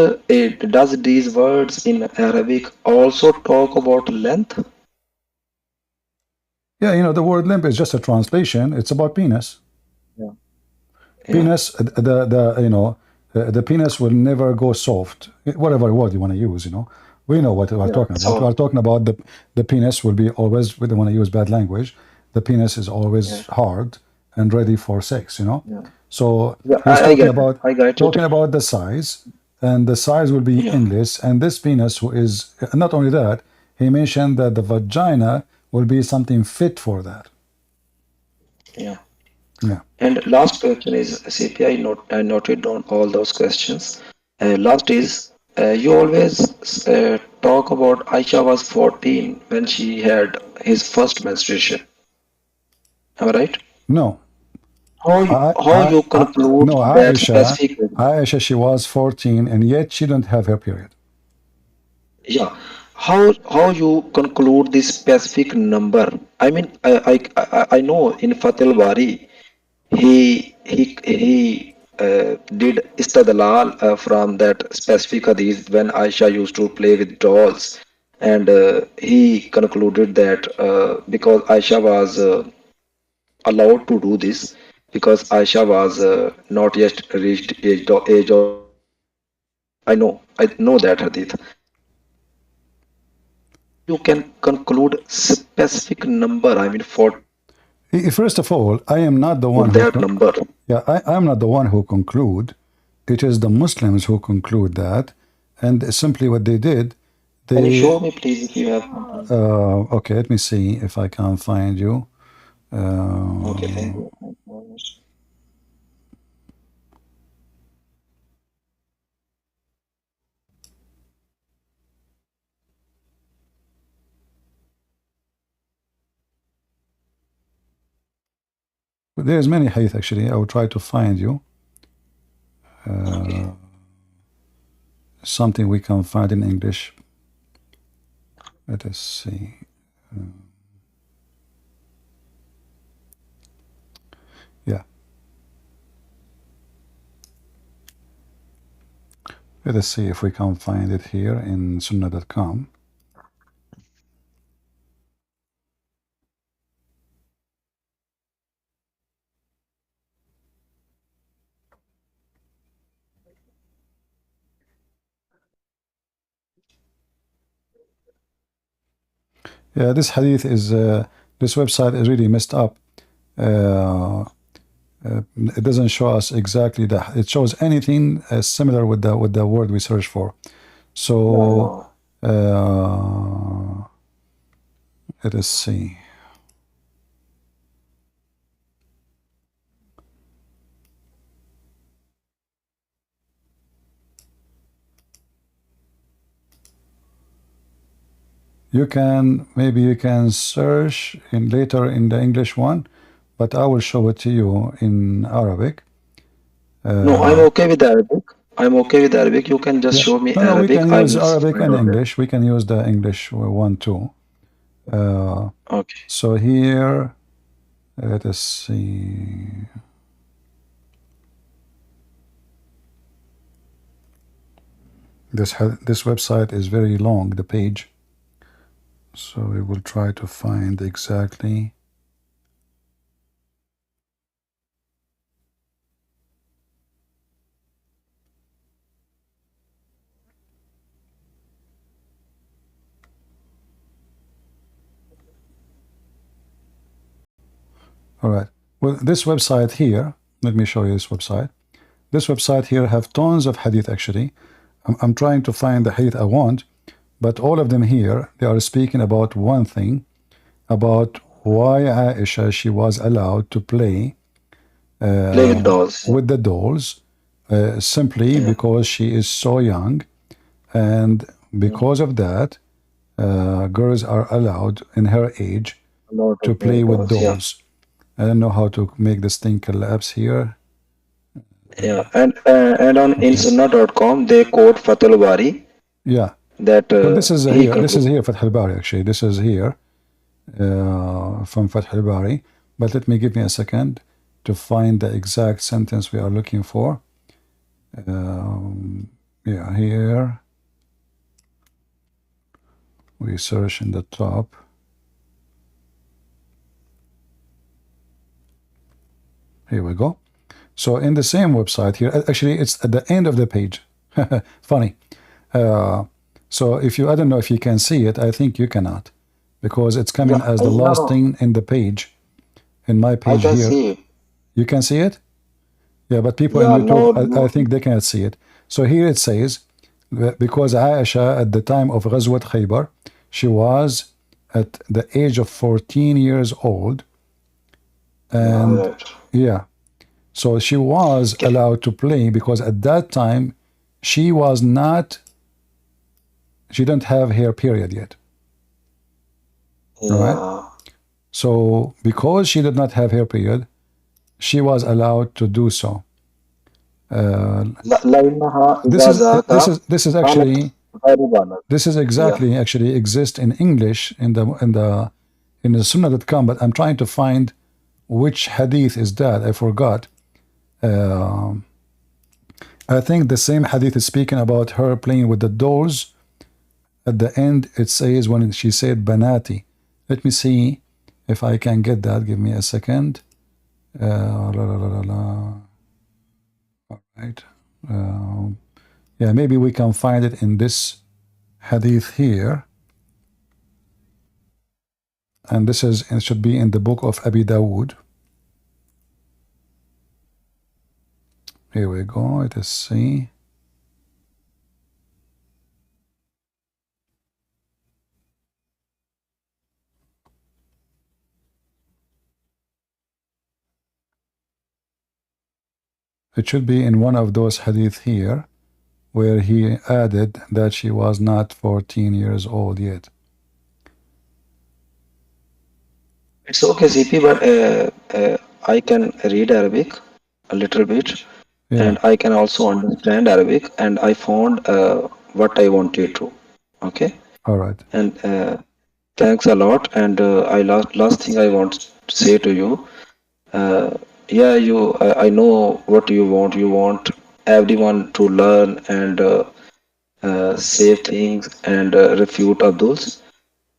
does these words in Arabic also talk about length? Yeah, you know, the word limp is just a translation. It's about penis. Yeah. Yeah. Penis, the you know, the penis will never go soft. Whatever word you want to use, you know, we know what we're Yeah. talking about. So We're talking about the penis will be always. We don't want to use bad language. The penis is yeah. always hard, and ready for sex, you know. Yeah. So Yeah, he's I get it. I got it. talking about the size, and the size will be endless. And this penis, who is not only that, he mentioned that the vagina will be something fit for that. Yeah. Yeah. And last question is CPI. I noted down all those questions. Last is you always talk about Aisha was 14 when she had his first menstruation. Am I right? No. How you conclude No, that specific? Aisha, she was 14 and yet she didn't have her period. Yeah. How you conclude this specific number? I mean, I know in Fathul Bari he did istadlal from that specific hadith when Aisha used to play with dolls, and he concluded that because Aisha was allowed to do this because Aisha was not yet reached age of. I know that hadith. You can conclude specific number. I mean, for First of all, I am not the one that number. Yeah, I'm not the one who conclude. It is the Muslims who conclude that, and simply what they did, Can you show me, please, if you have something? Okay, let me see if I can find you. Okay, thank you. There's many hadith actually. I will try to find you something we can find in English. Let us see. Yeah. Let us see if we can find it here in sunnah.com. Yeah, this hadith is, this website is really messed up. It doesn't show us exactly that. It shows anything similar with the word we search for. So let us see. Maybe you can search later in the English one, but I will show it to you in Arabic. No, I'm okay with Arabic. I'm okay with Arabic. You can just show me Arabic. We can use Arabic and English. We can use the English one too. Okay. So here, let us see. This website is very long, the page. So we will try to find exactly. All right. Well, this website here, let me show you this website. This website here have tons of hadith actually. I'm trying to find the hadith I want, but all of them here, they are speaking about one thing, about why Aisha, she was allowed to play with dolls. With the dolls, simply because she is so young, and because of that, girls are allowed in her age to play with dolls. I don't know how to make this thing collapse here. Yeah, and on sunnah.com they quote Fathul Bari. Yeah. That well, this is here. This is here Fath al-Bari actually. This is here from Fath al-Bari. But give me a second to find the exact sentence we are looking for. Yeah, here we search in the top. Here we go. So in the same website here, actually it's at the end of the page. Funny. So if you, I don't know if you can see it, I think you cannot, because it's coming as the last thing in the page, in my page here. See it. You can see it? Yeah, but people in YouTube, I think they cannot see it. So here it says, because Aisha at the time of Ghazwat Khaybar, she was at the age of 14 years old. And yeah, so she was allowed to play because at that time she was not, she didn't have hair period yet. All right? So because she did not have hair period, she was allowed to do so. This is actually actually exist in English in the Sunnah.com, but I'm trying to find which hadith is that. I forgot. I think the same hadith is speaking about her playing with the dolls. At the end, it says when she said banati. Let me see if I can get that. Give me a second. All right. Yeah, maybe we can find it in this hadith here. And this is, it should be in the book of Abi Dawood. Here we go. Let us see. It should be in one of those hadith here, where he added that she was not 14 years old yet. It's okay, CP, but I can read Arabic a little bit, and I can also understand Arabic, and I found what I wanted to. Okay. All right. And thanks a lot. And last thing I want to say to you. Yeah, I know what you want. You want everyone to learn and say things and refute Abdul's.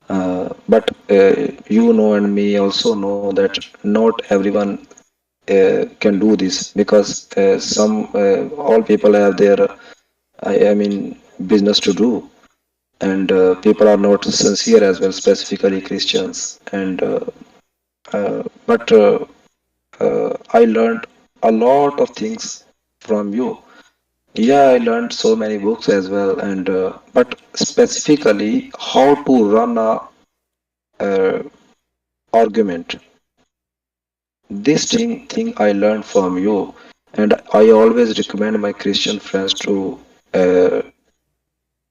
But you know, and me also know that not everyone can do this, because all people have their, I mean, business to do, and people are not sincere as well, specifically Christians. And but I learned a lot of things from you. Yeah, I learned so many books as well, and but specifically how to run a argument. This thing I learned from you, and I always recommend my Christian friends to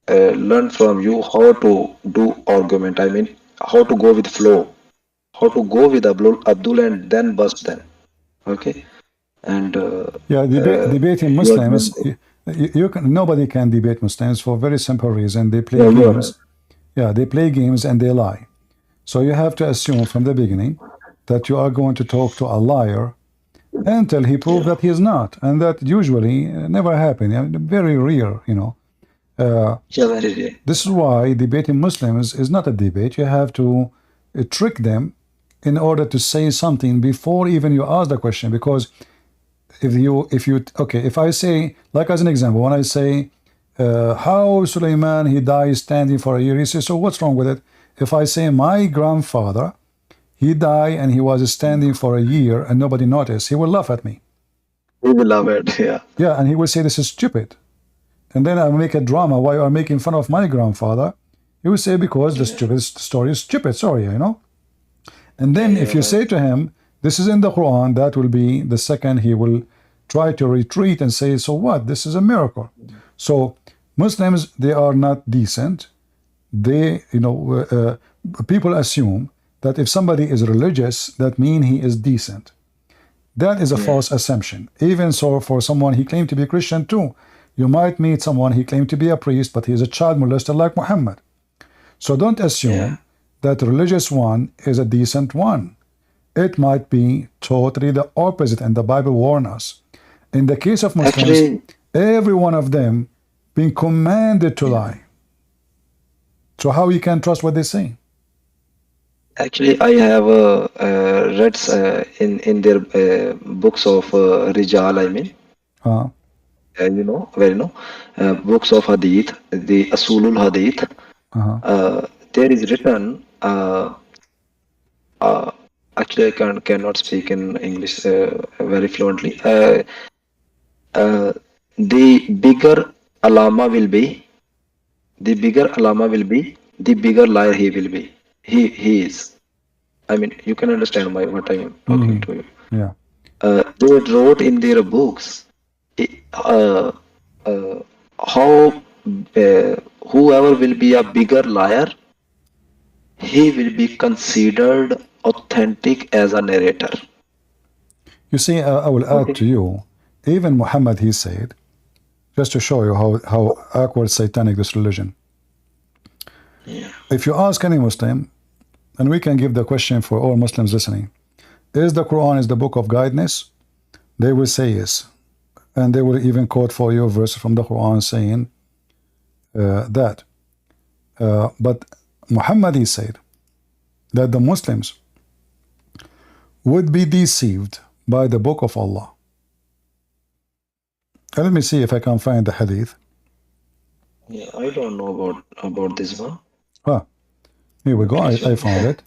learn from you how to do argument. I mean, how to go with flow, how to go with Abdul and then bust them. Okay. And yeah, debating Muslims, nobody can debate Muslims for a very simple reason. They play games. Yeah, they play games and they lie. So you have to assume from the beginning that you are going to talk to a liar until he proves that he is not, and that usually never happens. Very rare, you know. This is why debating Muslims is not a debate. You have to trick them in order to say something before even you ask the question, because if I say, like as an example, when I say how Sulaiman he died standing for a year, he says, so what's wrong with it? If I say my grandfather he died and he was standing for a year and nobody noticed, he will laugh at me. He will laugh at, yeah. Yeah, and he will say this is stupid. And then I will make a drama why you are making fun of my grandfather. He will say because the stupid story is stupid, sorry, you know. And then if you say to him, this is in the Quran, that will be the second he will try to retreat and say, so what? This is a miracle. So Muslims, they are not decent. They, people assume that if somebody is religious, that means he is decent. That is a false assumption. Even so, for someone he claimed to be Christian too, you might meet someone he claimed to be a priest, but he is a child molester like Muhammad. So don't assume that religious one is a decent one. It might be totally the opposite, and the Bible warns us. In the case of Muslims, every one of them being commanded to lie. So how you can trust what they say? Actually, I have read in their books of Rijal, I mean. Books of Hadith, the Asulul Hadith. There is written, actually I cannot speak in English very fluently. The bigger alama will be, the bigger alama will be, the bigger liar he will be. He is. I mean, you can understand what I am talking to you. Yeah. They wrote in their books uh, how whoever will be a bigger liar, he will be considered authentic as a narrator. You see, I will add to you, even Muhammad, he said, just to show you how awkward satanic this religion. Yeah. If you ask any Muslim, and we can give the question for all Muslims listening, is the Quran is the book of guidance? They will say yes. And they will even quote for you a verse from the Quran saying that. But Muhammad, he said that the Muslims would be deceived by the book of Allah. Let me see if I can find the hadith. Yeah, I don't know about this one. Here we go. I found it.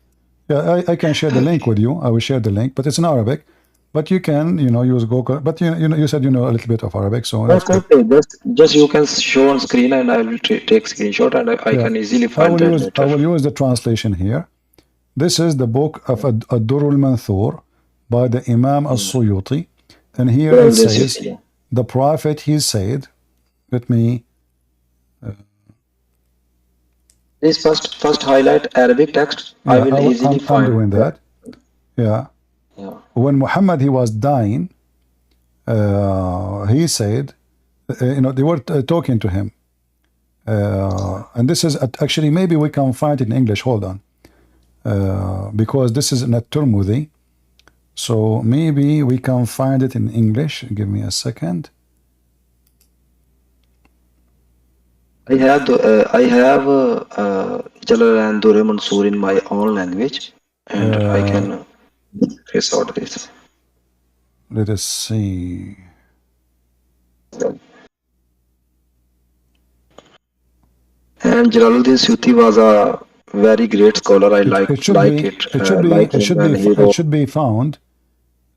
Yeah, I can share the link with you. I will share the link, but it's in Arabic. But you can, use Google. But you said you know a little bit of Arabic, so that's okay. Just you can show on screen, and I will take screenshot, and I can easily find that later. I will use the translation here. This is the book of Ad-Durr al-Manthur by the Imam al-Suyuti, and here it says, the Prophet, he said, let me. Please first highlight Arabic text. I will easily find. I'm doing that. Yeah. When Muhammad he was dying, he said, they were talking to him, and this is actually maybe we can find it in English. Hold on, because this is in At-Tirmidhi, so maybe we can find it in English. Give me a second. I have Jalal and Durr Mansur in my own language, and I can trace out this. Let us see. And Jalaluddin Suyuti was a very great scholar. I like it. It should be found.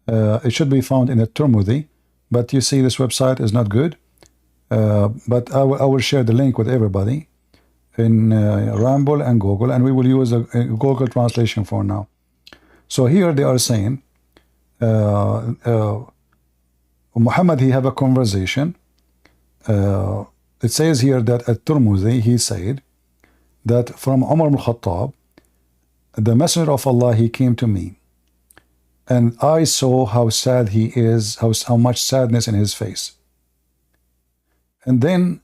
It should be found in a Tirmidhi, but you see, this website is not good. But I will share the link with everybody in Ramble and Google, and we will use a Google translation for now. So here they are saying, Muhammad, he have a conversation. It says here that at Tirmidhi, he said that from Umar al-Khattab, the Messenger of Allah, he came to me, and I saw how sad he is, how much sadness in his face. And then,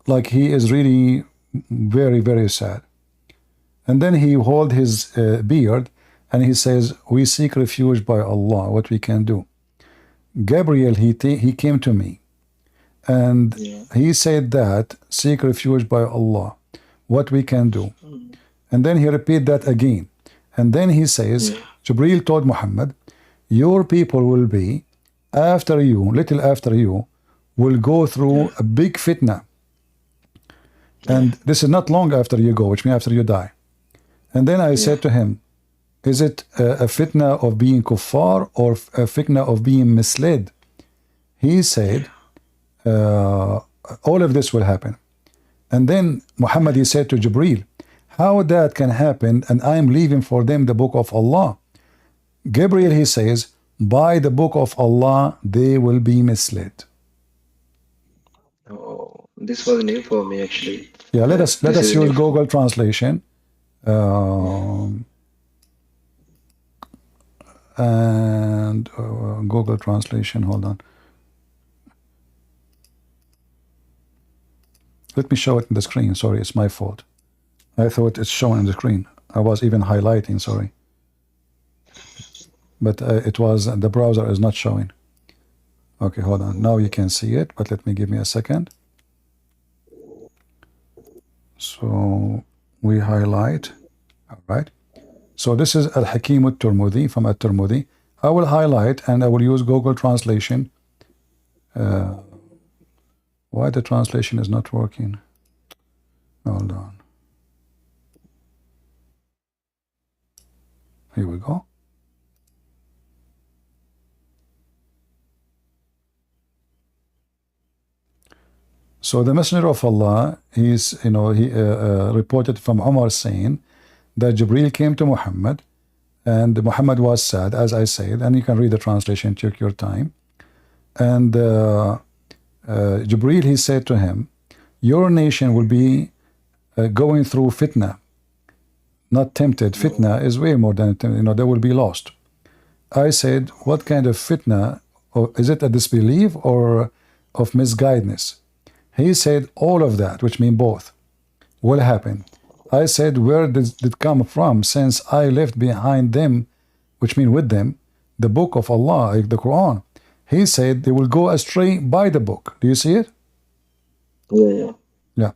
like, he is really very, very sad. And then he hold his beard, and he says, we seek refuge by Allah, what we can do. Gabriel, he came to me, and he said that, seek refuge by Allah, what we can do. And then he repeat that again. And then he says, Jibreel told Muhammad, your people will be after you, little after you, will go through a big fitna. And this is not long after you go, which means after you die. And then I said to him, is it a fitna of being kuffar or a fitna of being misled? He said, all of this will happen. And then Muhammad, he said to Jibreel, how that can happen, and I am leaving for them the book of Allah. Gabriel, he says, by the book of Allah, they will be misled. Oh, this was new for me, actually. Yeah, let us use Google translation. And Google translation, hold on. Let me show it in the screen. Sorry, it's my fault. I thought it's shown on the screen. I was even highlighting, sorry. But it was, the browser is not showing. Okay, hold on. Now you can see it, but give me a second. So we highlight. All right. So this is Al-Hakim al-Tirmidhi from At-Tirmidhi. I will highlight and I will use Google translation. Why the translation is not working? Hold on. Here we go. So the Messenger of Allah, he reported from Umar saying that Jibreel came to Muhammad, and Muhammad was sad, as I said, and you can read the translation, take your time. And Jibreel, he said to him, your nation will be going through fitna, not tempted. Fitna is way more than, they will be lost. I said, what kind of fitna? Or is it a disbelief or of misguidedness? He said, all of that, which mean both, will happen. I said, where did it come from, since I left behind them, which mean with them, the book of Allah, like the Quran? He said, they will go astray by the book. Do you see it? Yeah.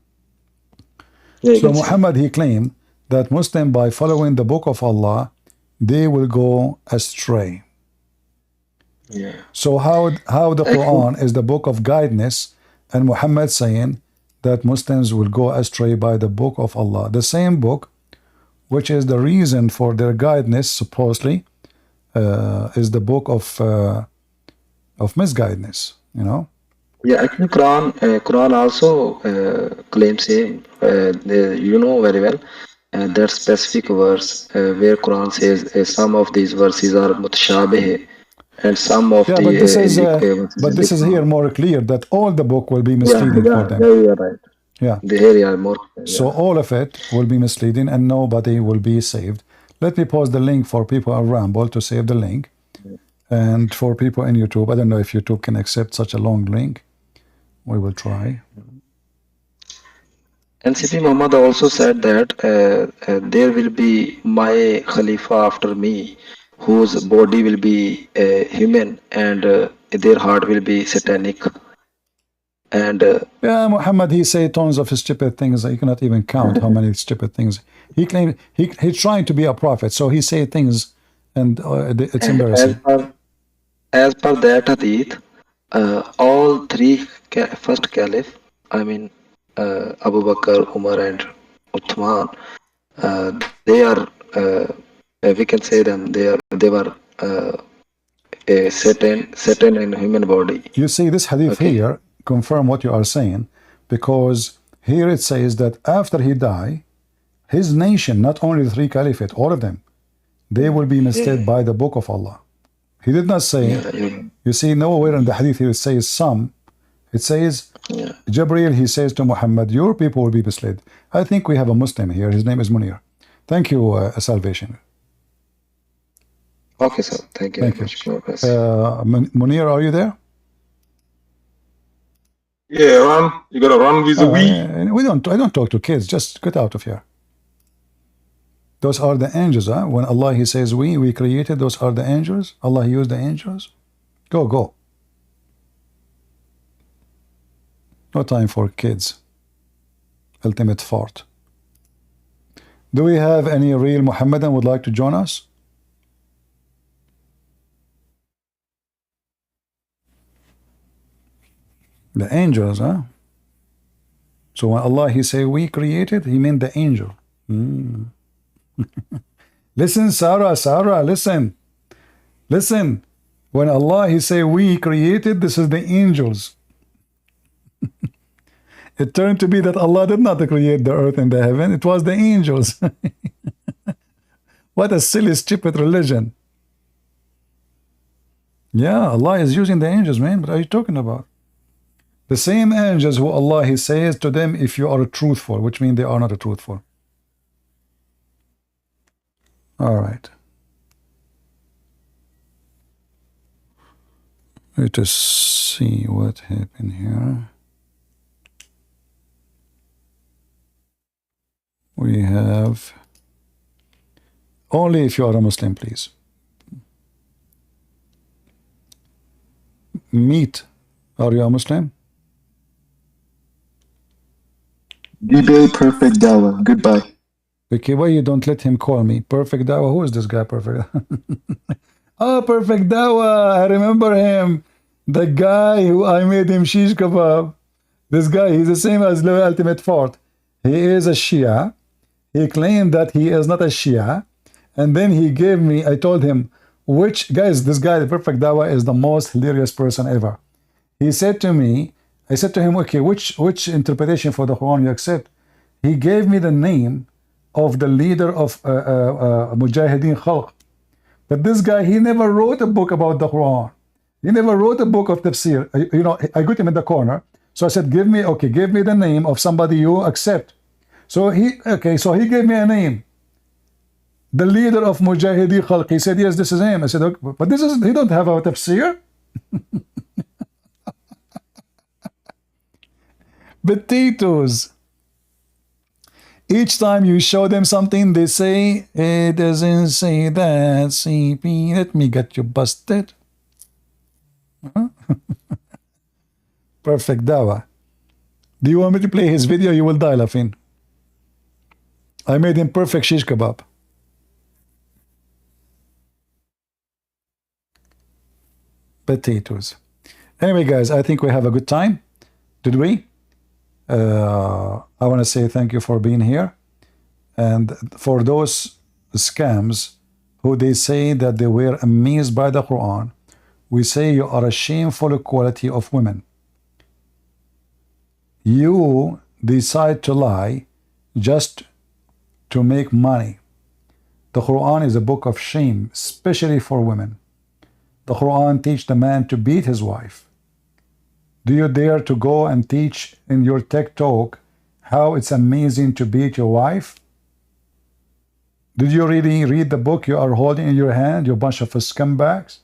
So Muhammad, he claimed that Muslim, by following the book of Allah, they will go astray. So how the Quran is the book of guidance, and Muhammad saying that Muslims will go astray by the book of Allah, the same book which is the reason for their guidance, supposedly, is the book of misguidance, Yeah, actually, Quran also claims same. You know very well that specific verse where Quran says some of these verses are mutashabih, and some of but this is here more clear that all the book will be misleading for them. Yeah, you are right. Yeah. The area more. So all of it will be misleading, and nobody will be saved. Let me post the link for people on Rumble to save the link, and for people in YouTube. I don't know if YouTube can accept such a long link. We will try. And CP Muhammad also said that there will be my Khalifa after me, whose body will be human and their heart will be satanic. And yeah, Muhammad, he say tons of stupid things. You cannot even count how many stupid things. He claimed he's trying to be a prophet, so he say things, and it's embarrassing. As per that hadith, all three first caliph, I mean Abu Bakr, Umar, and Uthman, they are we can say them they were a Satan in human body. You see, this hadith here confirm what you are saying, because here it says that after he die, his nation, not only the three caliphate, all of them, they will be misled by the book of Allah. He did not say, you see, nowhere in the hadith here it says some. It says, Jibreel, he says to Muhammad, your people will be misled. I think we have a Muslim here. His name is Munir. Thank you, Salvation. Okay, sir. Thank you. Munir, are you there? Yeah, run. You gotta run vis-a-vis. I don't talk to kids. Just get out of here. Those are the angels, huh? When Allah, he says we created, those are the angels. Allah used the angels. Go. No time for kids. Ultimate fart. Do we have any real Muhammadan would like to join us? The angels, huh? So when Allah, he say we created, he meant the angel. Listen, Sarah, listen. When Allah, he say we created, this is the angels. It turned to be that Allah did not create the earth and the heaven. It was the angels. What a silly, stupid religion. Yeah, Allah is using the angels, man. What are you talking about? The same angels who Allah, he says to them, if you are truthful, which means they are not truthful. All right. Let us see what happened here. We have only if you are a Muslim, please. Meet. Are you a Muslim? DB Perfect Dawa. Goodbye. Okay, why you don't let him call me Perfect Dawa? Who is this guy, Perfect? Oh, Perfect Dawa. I remember him. The guy who I made him shish kebab. This guy, he's the same as the Ultimate Fort. He is a Shia. He claimed that he is not a Shia. And then he gave me, I told him, which, guys, this guy, the Perfect Dawa, is the most hilarious person ever. He said to me, I said to him, okay, which interpretation for the Quran you accept? He gave me the name of the leader of Mujahideen Khalq. But this guy, he never wrote a book about the Quran. He never wrote a book of tafsir. You know, I got him in the corner. So I said, give me the name of somebody you accept. So he gave me a name. The leader of Mujahideen Khalq. He said, yes, this is him. I said, okay, but he don't have a tafsir. Potatoes. Each time you show them something, they say, it doesn't say that, CP. Let me get you busted. Huh? Perfect dawa. Do you want me to play his video? You will die laughing. I made him perfect shish kebab. Potatoes. Anyway, guys, I think we have a good time. Did we? I want to say thank you for being here. And for those scams who they say that they were amazed by the Quran, we say you are a shameful quality of women. You decide to lie just to make money. The Quran is a book of shame, especially for women. The Quran teaches the man to beat his wife. Do you dare to go and teach in your tech talk how it's amazing to beat your wife? Did you really read the book you are holding in your hand, you bunch of scumbags?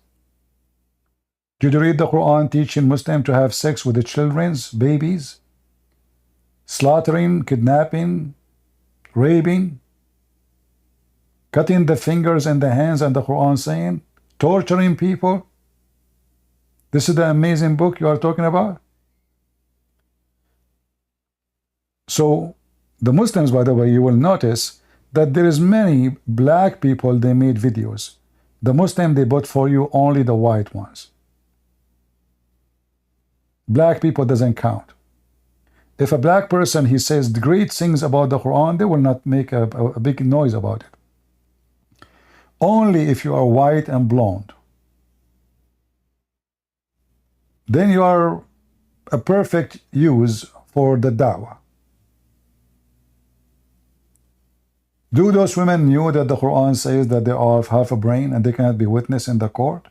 Did you read the Quran teaching Muslims to have sex with the children's babies? Slaughtering, kidnapping, raping, cutting the fingers and the hands, and the Quran saying, torturing people? This is the amazing book you are talking about? So the Muslims, by the way, you will notice that there is many black people, they made videos. The Muslim, they bought for you only the white ones. Black people doesn't count. If a black person, he says great things about the Quran, they will not make a big noise about it. Only if you are white and blonde. Then you are a perfect use for the da'wah. Do those women knew that the Quran says that they are half a brain and they cannot be witness in the court?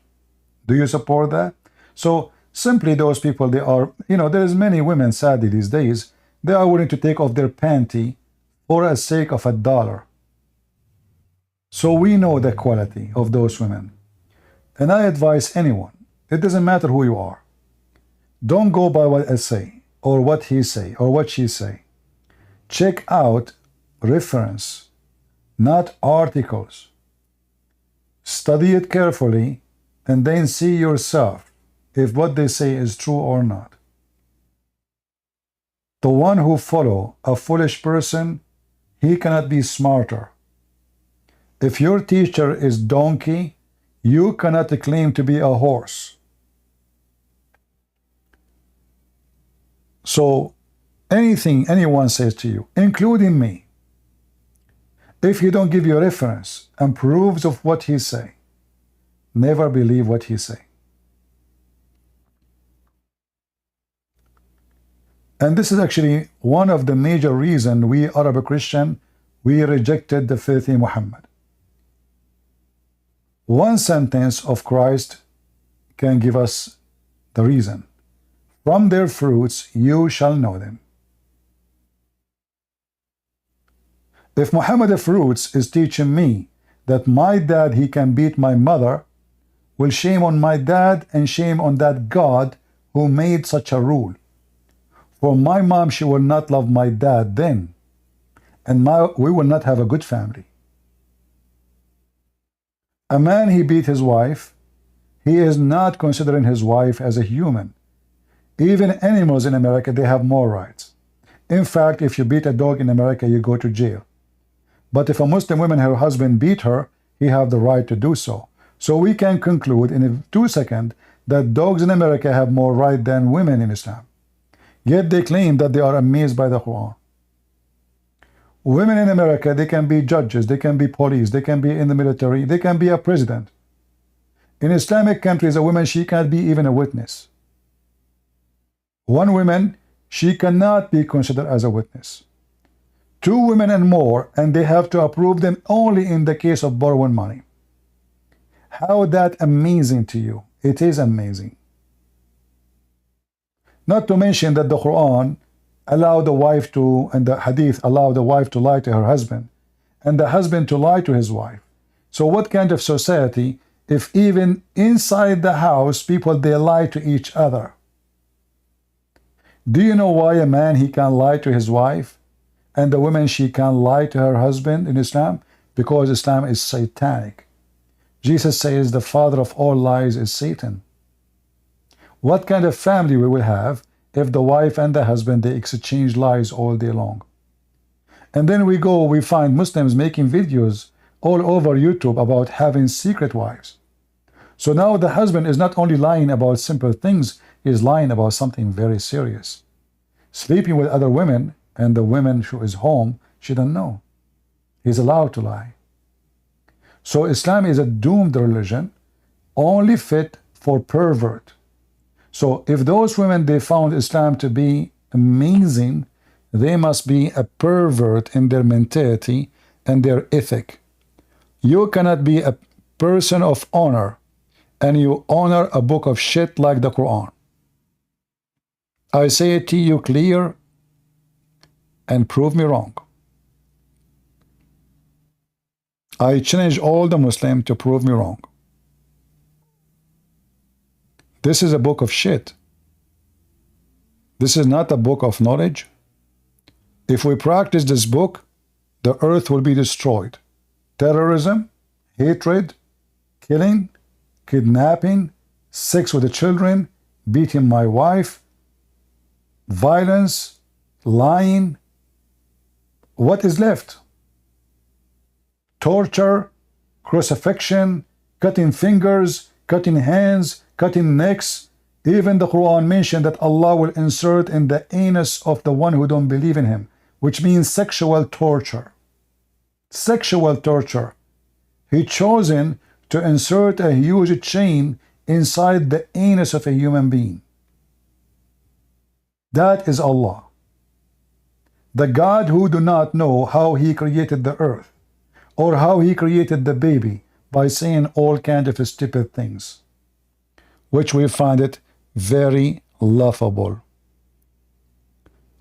Do you support that? So simply those people, they are, you know, there is many women, sadly these days, they are willing to take off their panty for the sake of $1. So we know the quality of those women. And I advise anyone, it doesn't matter who you are, don't go by what I say, or what he say, or what she say. Check out reference, not articles. Study it carefully, and then see yourself if what they say is true or not. The one who follow a foolish person, he cannot be smarter. If your teacher is donkey, you cannot claim to be a horse. So anything anyone says to you, including me, if he don't give you a reference and proofs of what he say, never believe what he say. And this is actually one of the major reasons we Arab Christian, we rejected the filthy Muhammad. One sentence of Christ can give us the reason. From their fruits you shall know them. If Muhammad fruits is teaching me that my dad, he can beat my mother, well, shame on my dad and shame on that God who made such a rule. For my mom, she will not love my dad then, and we will not have a good family. A man, he beat his wife, he is not considering his wife as a human. Even animals in America, they have more rights. In fact, if you beat a dog in America, you go to jail. But if a Muslim woman, her husband beat her, he have the right to do so. So we can conclude in 2 seconds that dogs in America have more right than women in Islam. Yet they claim that they are amazed by the Quran. Women in America, they can be judges, they can be police, they can be in the military, they can be a president. In Islamic countries, a woman, she can't be even a witness. One woman, she cannot be considered as a witness. Two women and more, and they have to approve them only in the case of borrowing money. How that amazing to you? It is amazing. Not to mention that the Quran allowed the wife to, and the Hadith allowed the wife to lie to her husband, and the husband to lie to his wife. So what kind of society if even inside the house people they lie to each other? Do you know why a man he can lie to his wife and the woman she can lie to her husband in Islam? Because Islam is satanic. Jesus says the father of all lies is Satan. What kind of family we will have if the wife and the husband they exchange lies all day long? And then we find Muslims making videos all over YouTube about having secret wives. So now the husband is not only lying about simple things, he is lying about something very serious. Sleeping with other women, and the woman who is home, she doesn't know. He's allowed to lie. So Islam is a doomed religion, only fit for pervert. So if those women, they found Islam to be amazing, they must be a pervert in their mentality and their ethic. You cannot be a person of honor and you honor a book of shit like the Quran. I say it to you clear and prove me wrong. I challenge all the Muslims to prove me wrong. This is a book of shit. This is not a book of knowledge. If we practice this book, the earth will be destroyed. Terrorism, hatred, killing, kidnapping, sex with the children, beating my wife, violence, lying. What is left? Torture, crucifixion, cutting fingers, cutting hands, cutting necks. Even the Quran mentioned that Allah will insert in the anus of the one who don't believe in him, which means sexual torture. Sexual torture. He chosen to insert a huge chain inside the anus of a human being. That is Allah. The God who do not know how he created the earth or how he created the baby by saying all kinds of stupid things, which we find it very laughable.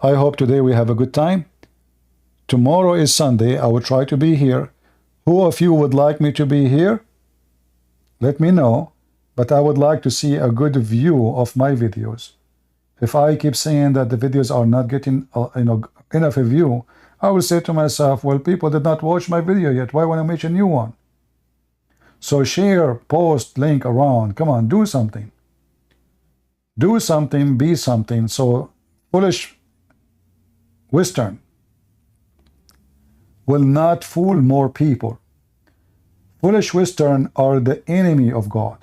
I hope today we have a good time. Tomorrow is Sunday. I will try to be here. Who of you would like me to be here? Let me know, but I would like to see a good view of my videos. If I keep saying that the videos are not getting enough view, I will say to myself, well, people did not watch my video yet. Why want to make a new one? So share, post, link around. Come on, do something. Do something, be something. So foolish Western will not fool more people. Foolish Western are the enemy of God.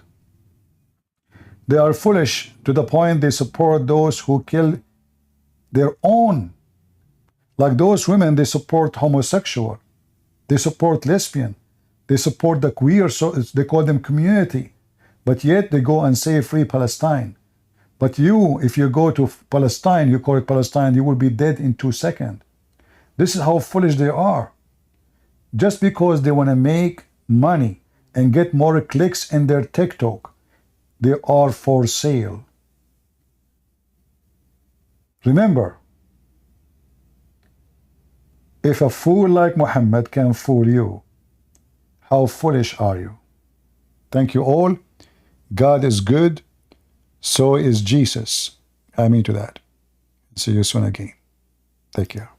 They are foolish to the point they support those who kill their own. Like those women, they support homosexual. They support lesbian. They support the queer, so they call them community. But yet they go and say free Palestine. But you, if you go to Palestine, you call it Palestine, you will be dead in 2 seconds. This is how foolish they are. Just because they want to make money and get more clicks in their TikTok, they are for sale. Remember, if a fool like Muhammad can fool you, how foolish are you? Thank you all. God is good. So is Jesus. Amen to that. See you soon again. Take care.